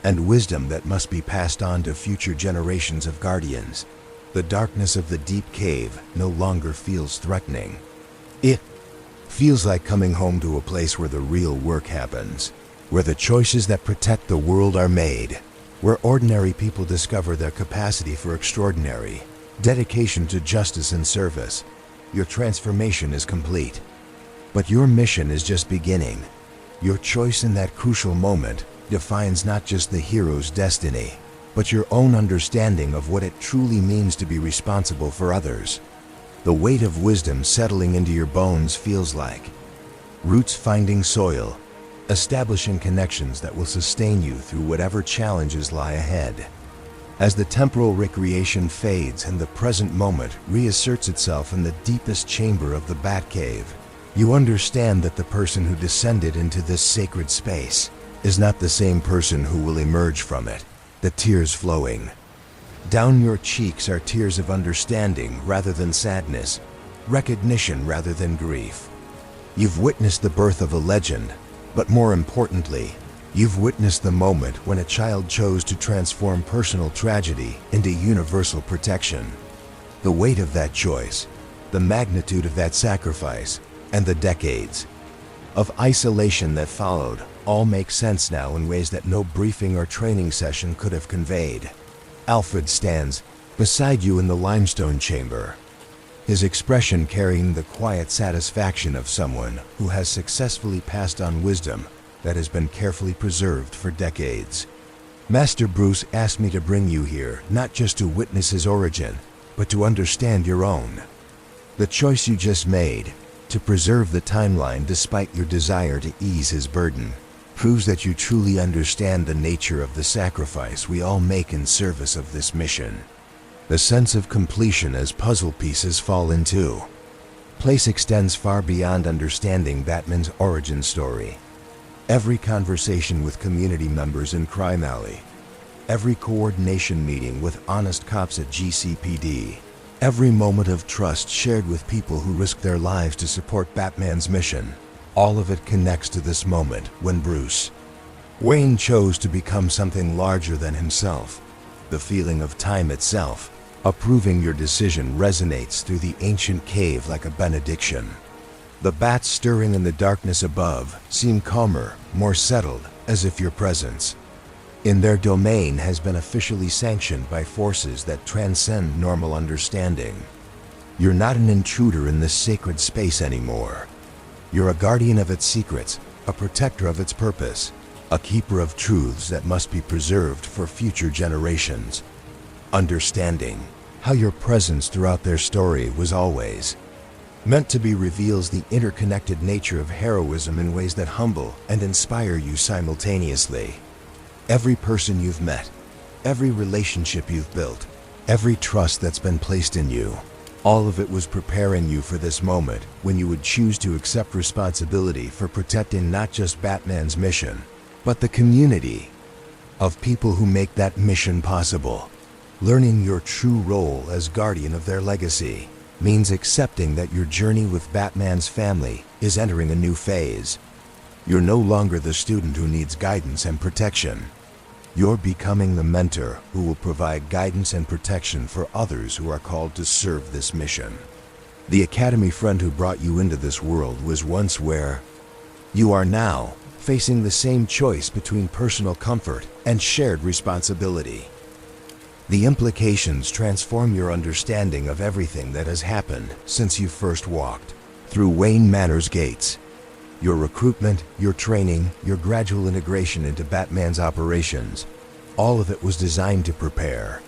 and wisdom that must be passed on to future generations of guardians. The darkness of the deep cave no longer feels threatening. It feels like coming home to a place where the real work happens, where the choices that protect the world are made, where ordinary people discover their capacity for extraordinary dedication to justice and service. Your transformation is complete, but your mission is just beginning. Your choice in that crucial moment defines not just the hero's destiny, but your own understanding of what it truly means to be responsible for others. The weight of wisdom settling into your bones feels like roots finding soil, establishing connections that will sustain you through whatever challenges lie ahead. As the temporal recreation fades and the present moment reasserts itself in the deepest chamber of the Batcave, you understand that the person who descended into this sacred space is not the same person who will emerge from it. The tears flowing down your cheeks are tears of understanding rather than sadness, recognition rather than grief. You've witnessed the birth of a legend, but more importantly, you've witnessed the moment when a child chose to transform personal tragedy into universal protection. The weight of that choice, the magnitude of that sacrifice, and the decades of isolation that followed all make sense now in ways that no briefing or training session could have conveyed. Alfred stands beside you in the limestone chamber, his expression carrying the quiet satisfaction of someone who has successfully passed on wisdom that has been carefully preserved for decades. Master Bruce asked me to bring you here not just to witness his origin, but to understand your own. The choice you just made, to preserve the timeline despite your desire to ease his burden, proves that you truly understand the nature of the sacrifice we all make in service of this mission. The sense of completion as puzzle pieces fall into place extends far beyond understanding Batman's origin story. Every conversation with community members in Crime Alley, every coordination meeting with honest cops at GCPD, every moment of trust shared with people who risk their lives to support Batman's mission, all of it connects to this moment when Bruce Wayne chose to become something larger than himself. The feeling of time itself, approving your decision, resonates through the ancient cave like a benediction. The bats stirring in the darkness above seem calmer, more settled, as if your presence in their domain has been officially sanctioned by forces that transcend normal understanding. You're not an intruder in this sacred space anymore. You're a guardian of its secrets, a protector of its purpose, a keeper of truths that must be preserved for future generations. Understanding how your presence throughout their story was always meant to be reveals the interconnected nature of heroism in ways that humble and inspire you simultaneously. Every person you've met, every relationship you've built, every trust that's been placed in you, all of it was preparing you for this moment when you would choose to accept responsibility for protecting not just Batman's mission, but the community of people who make that mission possible. Learning your true role as guardian of their legacy means accepting that your journey with Batman's family is entering a new phase. You're no longer the student who needs guidance and protection. You're becoming the mentor who will provide guidance and protection for others who are called to serve this mission. The academy friend who brought you into this world was once where you are now, facing the same choice between personal comfort and shared responsibility. The implications transform your understanding of everything that has happened since you first walked through Wayne Manor's gates. Your recruitment, your training, your gradual integration into Batman's operations, all of it was designed to prepare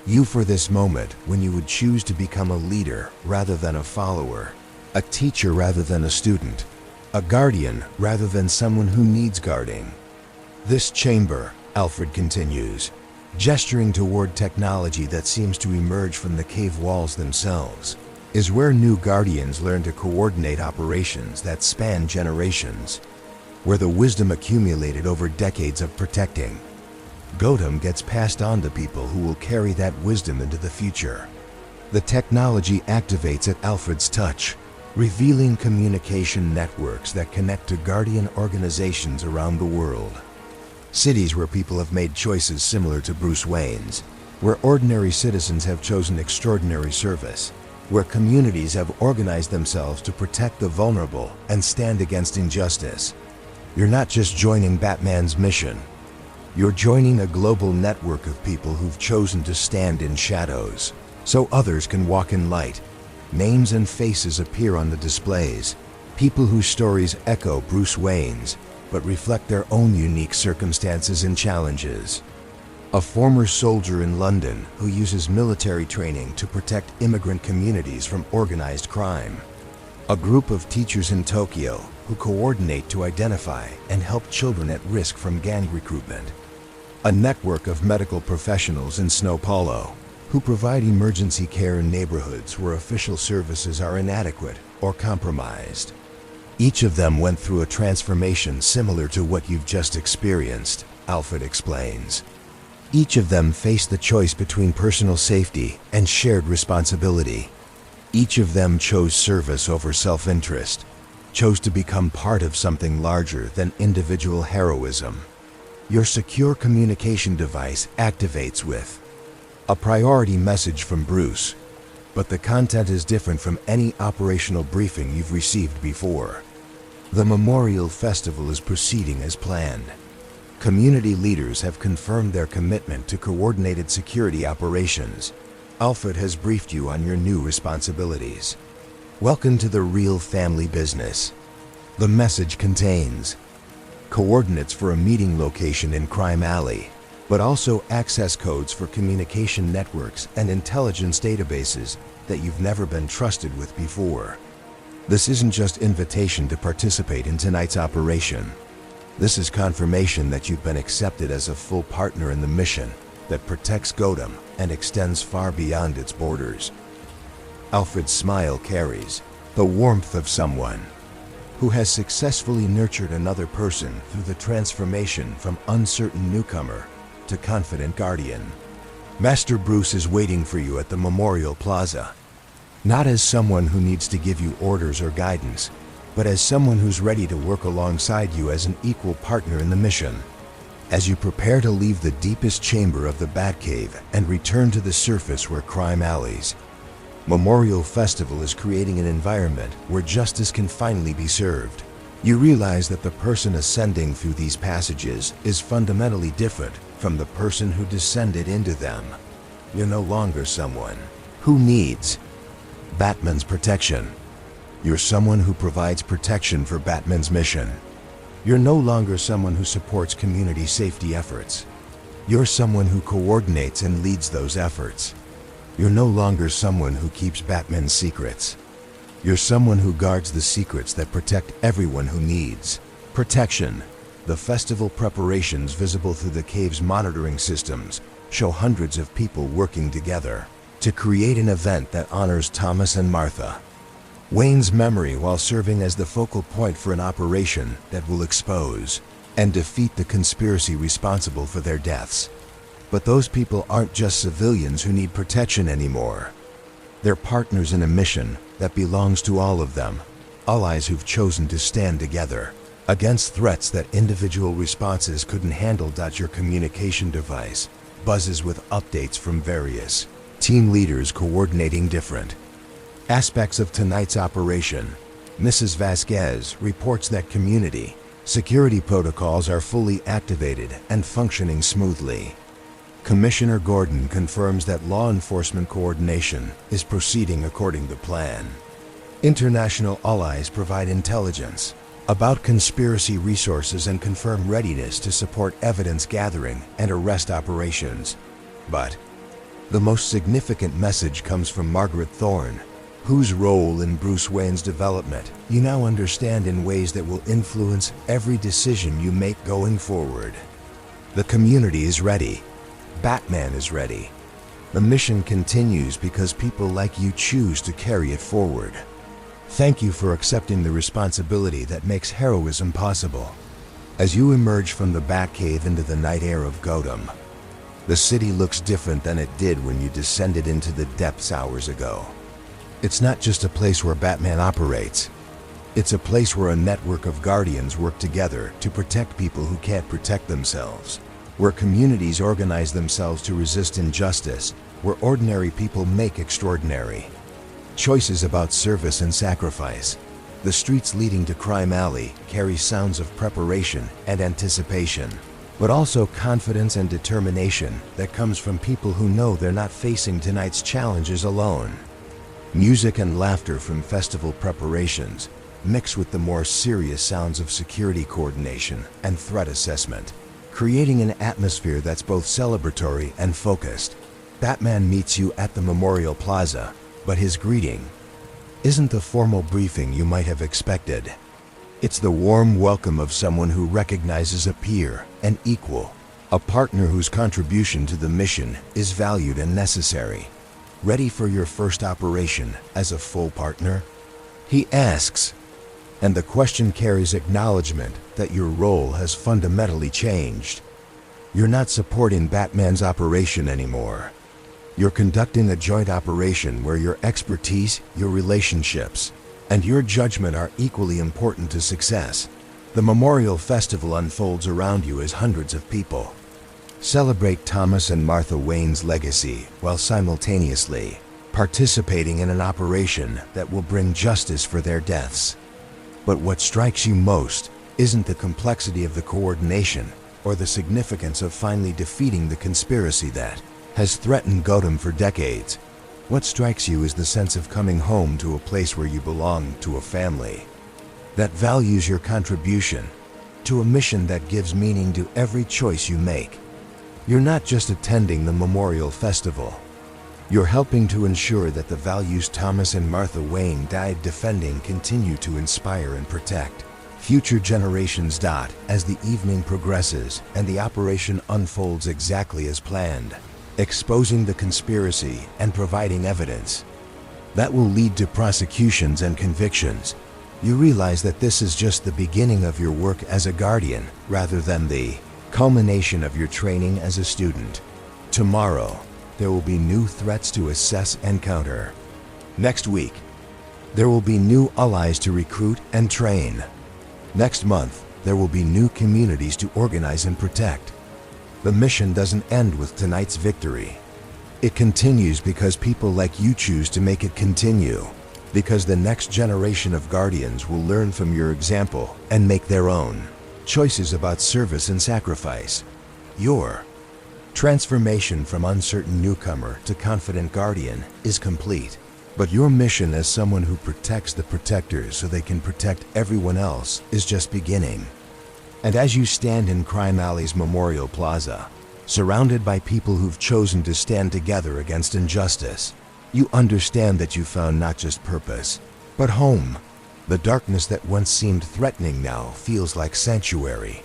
you for this moment when you would choose to become a leader rather than a follower, a teacher rather than a student, a guardian rather than someone who needs guarding. This chamber, Alfred continues, gesturing toward technology that seems to emerge from the cave walls themselves, is where new guardians learn to coordinate operations that span generations, where the wisdom accumulated over decades of protecting Gotham gets passed on to people who will carry that wisdom into the future. The technology activates at Alfred's touch, revealing communication networks that connect to guardian organizations around the world. Cities where people have made choices similar to Bruce Wayne's, where ordinary citizens have chosen extraordinary service, where communities have organized themselves to protect the vulnerable and stand against injustice. You're not just joining Batman's mission. You're joining a global network of people who've chosen to stand in shadows, so others can walk in light. Names and faces appear on the displays, people whose stories echo Bruce Wayne's, but reflect their own unique circumstances and challenges. A former soldier in London who uses military training to protect immigrant communities from organized crime. A group of teachers in Tokyo who coordinate to identify and help children at risk from gang recruitment. A network of medical professionals in Sao Paulo who provide emergency care in neighborhoods where official services are inadequate or compromised. Each of them went through a transformation similar to what you've just experienced, Alfred explains. Each of them faced the choice between personal safety and shared responsibility. Each of them chose service over self-interest, chose to become part of something larger than individual heroism. Your secure communication device activates with a priority message from Bruce, but the content is different from any operational briefing you've received before. The Memorial Festival is proceeding as planned. Community leaders have confirmed their commitment to coordinated security operations. Alfred has briefed you on your new responsibilities. Welcome to the real family business. The message contains coordinates for a meeting location in Crime Alley, but also access codes for communication networks and intelligence databases that you've never been trusted with before. This isn't just invitation to participate in tonight's operation. This is confirmation that you've been accepted as a full partner in the mission that protects Gotham and extends far beyond its borders. Alfred's smile carries the warmth of someone who has successfully nurtured another person through the transformation from uncertain newcomer to confident guardian. Master Bruce is waiting for you at the Memorial Plaza. Not as someone who needs to give you orders or guidance, but as someone who's ready to work alongside you as an equal partner in the mission. As you prepare to leave the deepest chamber of the Batcave and return to the surface where crime alleys, Memorial Festival is creating an environment where justice can finally be served. You realize that the person ascending through these passages is fundamentally different from the person who descended into them. You're no longer someone who needs Batman's protection. You're someone who provides protection for Batman's mission. You're no longer someone who supports community safety efforts. You're someone who coordinates and leads those efforts. You're no longer someone who keeps Batman's secrets. You're someone who guards the secrets that protect everyone who needs protection. The festival preparations visible through the cave's monitoring systems show hundreds of people working together to create an event that honors Thomas and Martha Wayne's memory while serving as the focal point for an operation that will expose and defeat the conspiracy responsible for their deaths. But those people aren't just civilians who need protection anymore. They're partners in a mission that belongs to all of them, allies who've chosen to stand together against threats that individual responses couldn't handle. Your communication device buzzes with updates from various team leaders coordinating different aspects of tonight's operation. Mrs. Vasquez reports that community security protocols are fully activated and functioning smoothly. Commissioner Gordon confirms that law enforcement coordination is proceeding according to plan. International allies provide intelligence about conspiracy resources and confirm readiness to support evidence gathering and arrest operations. But the most significant message comes from Margaret Thorne, whose role in Bruce Wayne's development you now understand in ways that will influence every decision you make going forward. The community is ready. Batman is ready. The mission continues because people like you choose to carry it forward. Thank you for accepting the responsibility that makes heroism possible. As you emerge from the Batcave into the night air of Gotham, the city looks different than it did when you descended into the depths hours ago. It's not just a place where Batman operates. It's a place where a network of guardians work together to protect people who can't protect themselves, where communities organize themselves to resist injustice, where ordinary people make extraordinary choices about service and sacrifice. The streets leading to Crime Alley carry sounds of preparation and anticipation, but also confidence and determination that comes from people who know they're not facing tonight's challenges alone. Music and laughter from festival preparations mix with the more serious sounds of security coordination and threat assessment, creating an atmosphere that's both celebratory and focused. Batman meets you at the Memorial Plaza, but his greeting isn't the formal briefing you might have expected. It's the warm welcome of someone who recognizes a peer, an equal, a partner whose contribution to the mission is valued and necessary. Ready for your first operation as a full partner? He asks, and the question carries acknowledgement that your role has fundamentally changed. You're not supporting Batman's operation anymore. You're conducting a joint operation where your expertise, your relationships, and your judgment are equally important to success. The Memorial Festival unfolds around you as hundreds of people celebrate Thomas and Martha Wayne's legacy while simultaneously participating in an operation that will bring justice for their deaths. But what strikes you most isn't the complexity of the coordination or the significance of finally defeating the conspiracy that has threatened Gotham for decades. What strikes you is the sense of coming home to a place where you belong, to a family that values your contribution, to a mission that gives meaning to every choice you make. You're not just attending the Memorial Festival. You're helping to ensure that the values Thomas and Martha Wayne died defending continue to inspire and protect future generations. As the evening progresses and the operation unfolds exactly as planned, exposing the conspiracy and providing evidence that will lead to prosecutions and convictions, you realize that this is just the beginning of your work as a guardian rather than the culmination of your training as a student. Tomorrow, there will be new threats to assess and counter. Next week, there will be new allies to recruit and train. Next month, there will be new communities to organize and protect. The mission doesn't end with tonight's victory. It continues because people like you choose to make it continue. Because the next generation of Guardians will learn from your example and make their own choices about service and sacrifice. Your transformation from uncertain newcomer to confident Guardian is complete. But your mission as someone who protects the protectors so they can protect everyone else is just beginning. And as you stand in Crime Alley's Memorial Plaza, surrounded by people who've chosen to stand together against injustice, you understand that you found not just purpose, but home. The darkness that once seemed threatening now feels like sanctuary.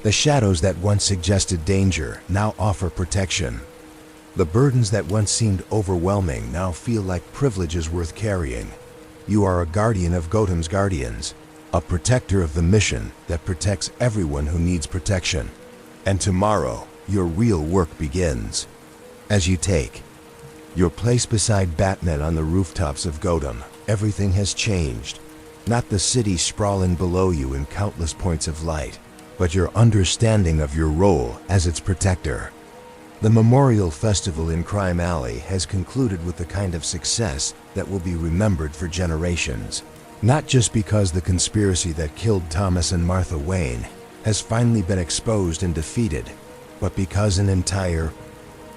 The shadows that once suggested danger now offer protection. The burdens that once seemed overwhelming now feel like privileges worth carrying. You are a guardian of Gotham's guardians, a protector of the mission that protects everyone who needs protection. And tomorrow, your real work begins. As you take your place beside Batman on the rooftops of Gotham, everything has changed. Not the city sprawling below you in countless points of light, but your understanding of your role as its protector. The Memorial Festival in Crime Alley has concluded with the kind of success that will be remembered for generations. Not just because the conspiracy that killed Thomas and Martha Wayne has finally been exposed and defeated, but because an entire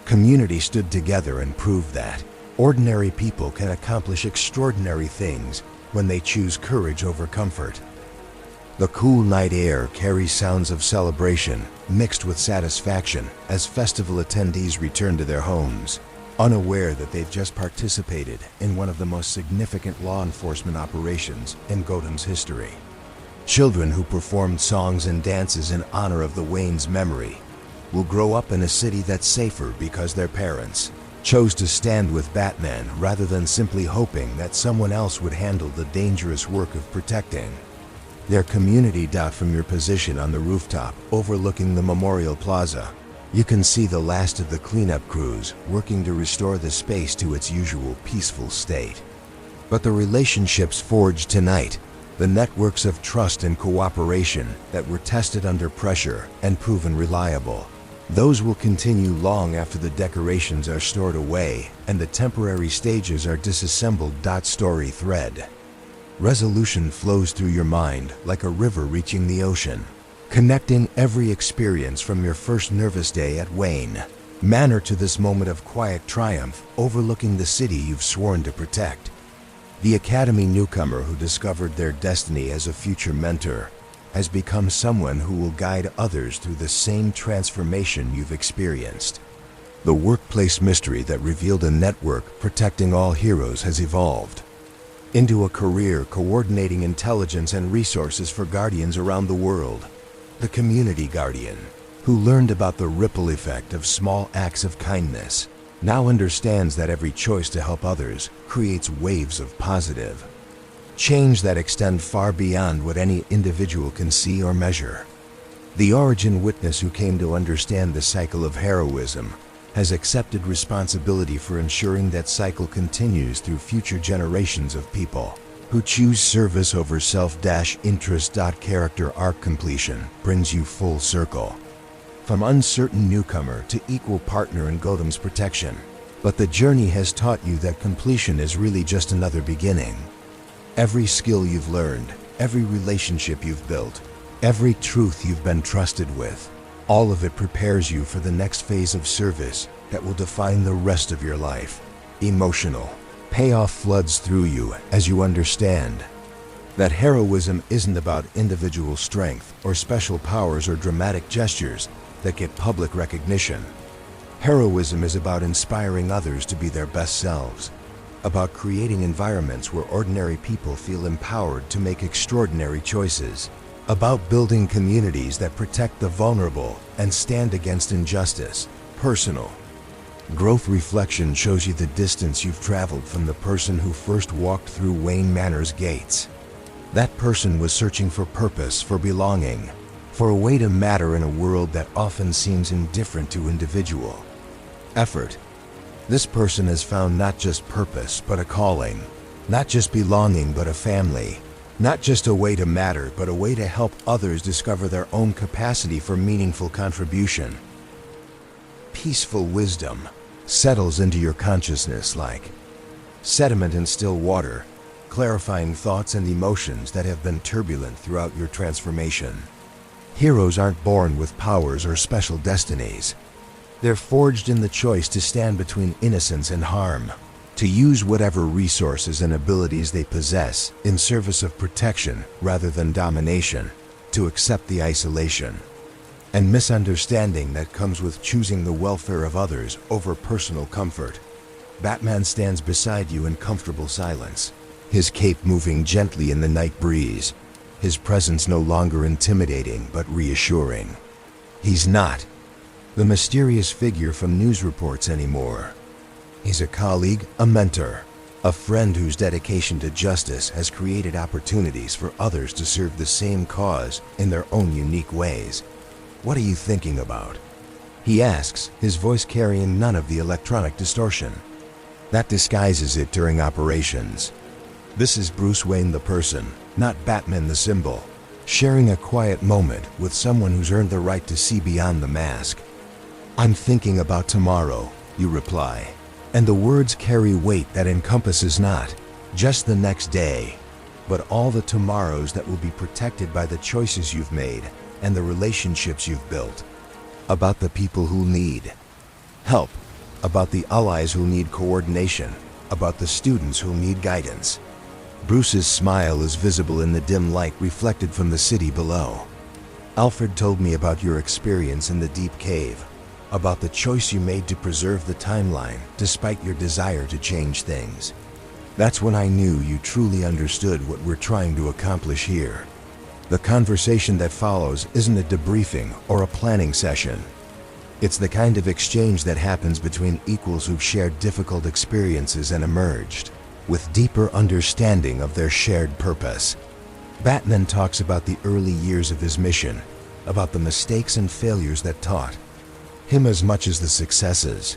community stood together and proved that ordinary people can accomplish extraordinary things when they choose courage over comfort. The cool night air carries sounds of celebration mixed with satisfaction as festival attendees return to their homes, unaware that they've just participated in one of the most significant law enforcement operations in Gotham's history. Children who performed songs and dances in honor of the Wayne's memory will grow up in a city that's safer because their parents chose to stand with Batman rather than simply hoping that someone else would handle the dangerous work of protecting their community. From your position on the rooftop overlooking the Memorial Plaza, you can see the last of the cleanup crews working to restore the space to its usual peaceful state. But the relationships forged tonight, the networks of trust and cooperation that were tested under pressure and proven reliable, those will continue long after the decorations are stored away and the temporary stages are disassembled. Story thread. Resolution flows through your mind like a river reaching the ocean, connecting every experience from your first nervous day at Wayne Manor to this moment of quiet triumph overlooking the city you've sworn to protect. The Academy newcomer who discovered their destiny as a future mentor has become someone who will guide others through the same transformation you've experienced. The workplace mystery that revealed a network protecting all heroes has evolved into a career coordinating intelligence and resources for guardians around the world. The community guardian, who learned about the ripple effect of small acts of kindness, now understands that every choice to help others creates waves of positive change that extend far beyond what any individual can see or measure. The origin witness who came to understand the cycle of heroism has accepted responsibility for ensuring that cycle continues through future generations of people who choose service over self-interest. Character arc completion brings you full circle. From uncertain newcomer to equal partner in Gotham's protection. But the journey has taught you that completion is really just another beginning. Every skill you've learned, every relationship you've built, every truth you've been trusted with, all of it prepares you for the next phase of service that will define the rest of your life. Emotional payoff floods through you as you understand that heroism isn't about individual strength or special powers or dramatic gestures that get public recognition. Heroism is about inspiring others to be their best selves, about creating environments where ordinary people feel empowered to make extraordinary choices, about building communities that protect the vulnerable and stand against injustice. Personal growth reflection shows you the distance you've traveled from the person who first walked through Wayne Manor's gates. That person was searching for purpose, for belonging, for a way to matter in a world that often seems indifferent to individual effort. This person has found not just purpose, but a calling, not just belonging, but a family, not just a way to matter, but a way to help others discover their own capacity for meaningful contribution. Peaceful wisdom settles into your consciousness like sediment in still water, clarifying thoughts and emotions that have been turbulent throughout your transformation. Heroes aren't born with powers or special destinies. They're forged in the choice to stand between innocence and harm, to use whatever resources and abilities they possess in service of protection rather than domination, to accept the isolation and misunderstanding that comes with choosing the welfare of others over personal comfort. Batman stands beside you in comfortable silence, his cape moving gently in the night breeze, his presence no longer intimidating but reassuring. He's not the mysterious figure from news reports anymore. He's a colleague, a mentor, a friend whose dedication to justice has created opportunities for others to serve the same cause in their own unique ways. "What are you thinking about?" he asks, his voice carrying none of the electronic distortion that disguises it during operations. This is Bruce Wayne the person, not Batman the symbol, sharing a quiet moment with someone who's earned the right to see beyond the mask. "I'm thinking about tomorrow," you reply, and the words carry weight that encompasses not just the next day, but all the tomorrows that will be protected by the choices you've made and the relationships you've built. About the people who need help, about the allies who need coordination, about the students who need guidance. Bruce's smile is visible in the dim light reflected from the city below. "Alfred told me about your experience in the deep cave, about the choice you made to preserve the timeline despite your desire to change things. That's when I knew you truly understood what we're trying to accomplish here." The conversation that follows isn't a debriefing or a planning session. It's the kind of exchange that happens between equals who've shared difficult experiences and emerged with deeper understanding of their shared purpose. Batman talks about the early years of his mission, about the mistakes and failures that taught him as much as the successes.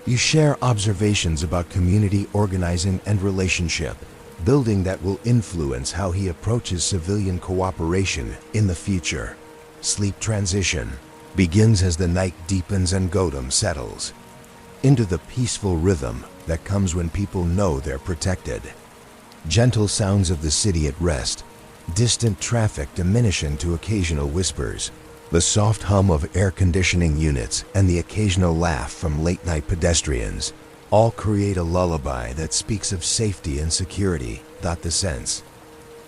You share observations about community organizing and relationship building that will influence how he approaches civilian cooperation in the future. Sleep transition begins as the night deepens and Gotham settles into the peaceful rhythm that comes when people know they're protected. Gentle sounds of the city at rest, distant traffic diminishing to occasional whispers, the soft hum of air conditioning units and the occasional laugh from late-night pedestrians all create a lullaby that speaks of safety and security, the sense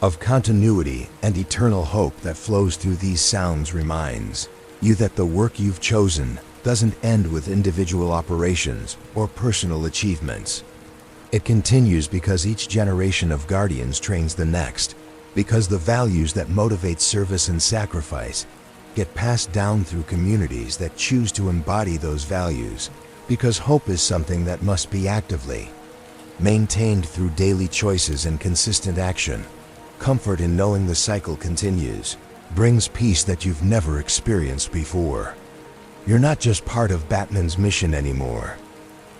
of continuity and eternal hope that flows through these sounds reminds you that the work you've chosen doesn't end with individual operations or personal achievements. It continues because each generation of guardians trains the next, because the values that motivate service and sacrifice get passed down through communities that choose to embody those values, because hope is something that must be actively maintained through daily choices and consistent action. Comfort in knowing the cycle continues brings peace that you've never experienced before. You're not just part of Batman's mission anymore.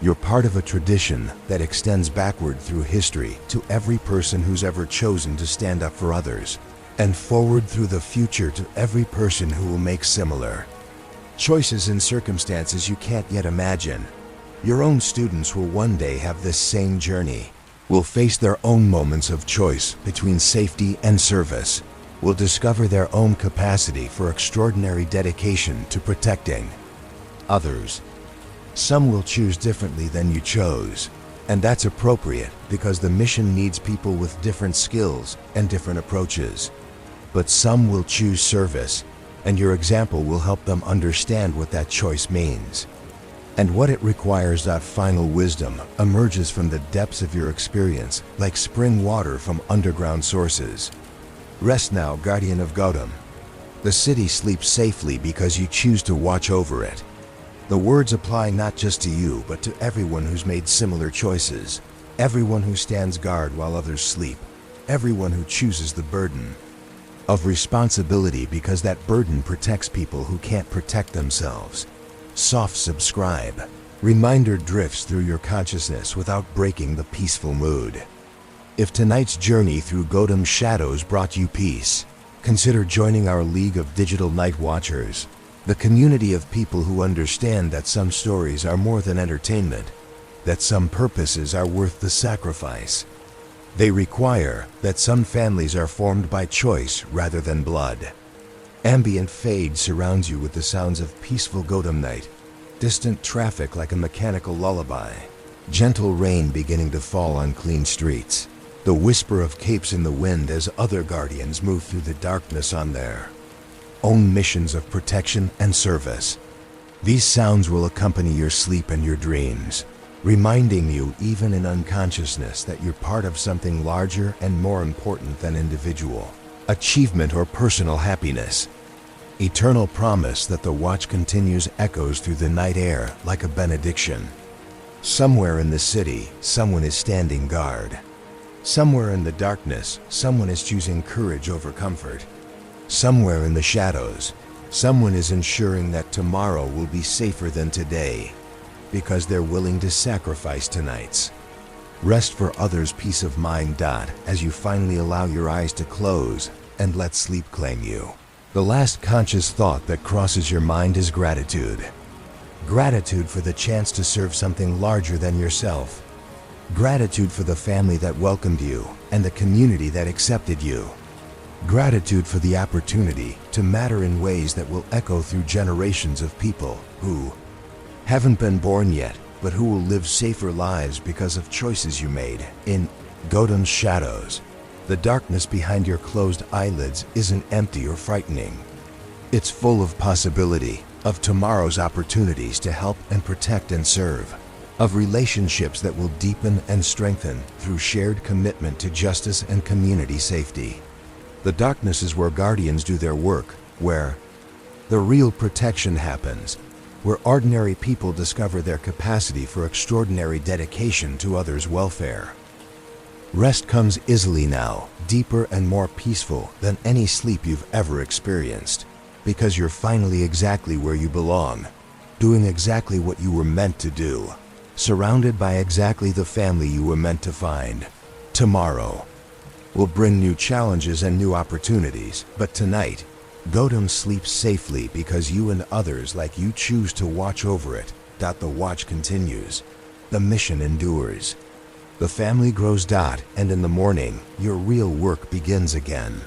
You're part of a tradition that extends backward through history to every person who's ever chosen to stand up for others, and forward through the future to every person who will make similar choices in circumstances you can't yet imagine. Your own students will one day have this same journey, will face their own moments of choice between safety and service, will discover their own capacity for extraordinary dedication to protecting others. Some will choose differently than you chose, and that's appropriate because the mission needs people with different skills and different approaches. But some will choose service, and your example will help them understand what that choice means and what it requires. That final wisdom emerges from the depths of your experience like spring water from underground sources. Rest now, guardian of Gotham. The city sleeps safely because you choose to watch over it. The words apply not just to you, but to everyone who's made similar choices, everyone who stands guard while others sleep, everyone who chooses the burden Of responsibility because that burden protects people who can't protect themselves. Soft subscribe. Reminder drifts through your consciousness without breaking the peaceful mood. If tonight's journey through Gotham's shadows brought you peace, consider joining our League of Digital Night Watchers, the community of people who understand that some stories are more than entertainment, that some purposes are worth the sacrifice. They require that some families are formed by choice rather than blood. Ambient fade surrounds you with the sounds of peaceful Gotham night, distant traffic like a mechanical lullaby, gentle rain beginning to fall on clean streets, the whisper of capes in the wind as other guardians move through the darkness on their own missions of protection and service. These sounds will accompany your sleep and your dreams, reminding you even in unconsciousness that you're part of something larger and more important than individual achievement or personal happiness. Eternal promise that the watch continues echoes through the night air like a benediction. Somewhere in the city, someone is standing guard. Somewhere in the darkness, someone is choosing courage over comfort. Somewhere in the shadows, someone is ensuring that tomorrow will be safer than today, because they're willing to sacrifice tonight's rest for others' peace of mind. As you finally allow your eyes to close and let sleep claim you, the last conscious thought that crosses your mind is gratitude. Gratitude for the chance to serve something larger than yourself. Gratitude for the family that welcomed you and the community that accepted you. Gratitude for the opportunity to matter in ways that will echo through generations of people who haven't been born yet, but who will live safer lives because of choices you made. In Gotham's shadows, the darkness behind your closed eyelids isn't empty or frightening. It's full of possibility, of tomorrow's opportunities to help and protect and serve, of relationships that will deepen and strengthen through shared commitment to justice and community safety. The darkness is where guardians do their work, where the real protection happens, where ordinary people discover their capacity for extraordinary dedication to others' welfare. Rest comes easily now, deeper and more peaceful than any sleep you've ever experienced, because you're finally exactly where you belong, doing exactly what you were meant to do, surrounded by exactly the family you were meant to find. Tomorrow will bring new challenges and new opportunities, but tonight, Gotham sleeps safely because you and others like you choose to watch over it. The watch continues. The mission endures. The family grows. And in the morning, your real work begins again.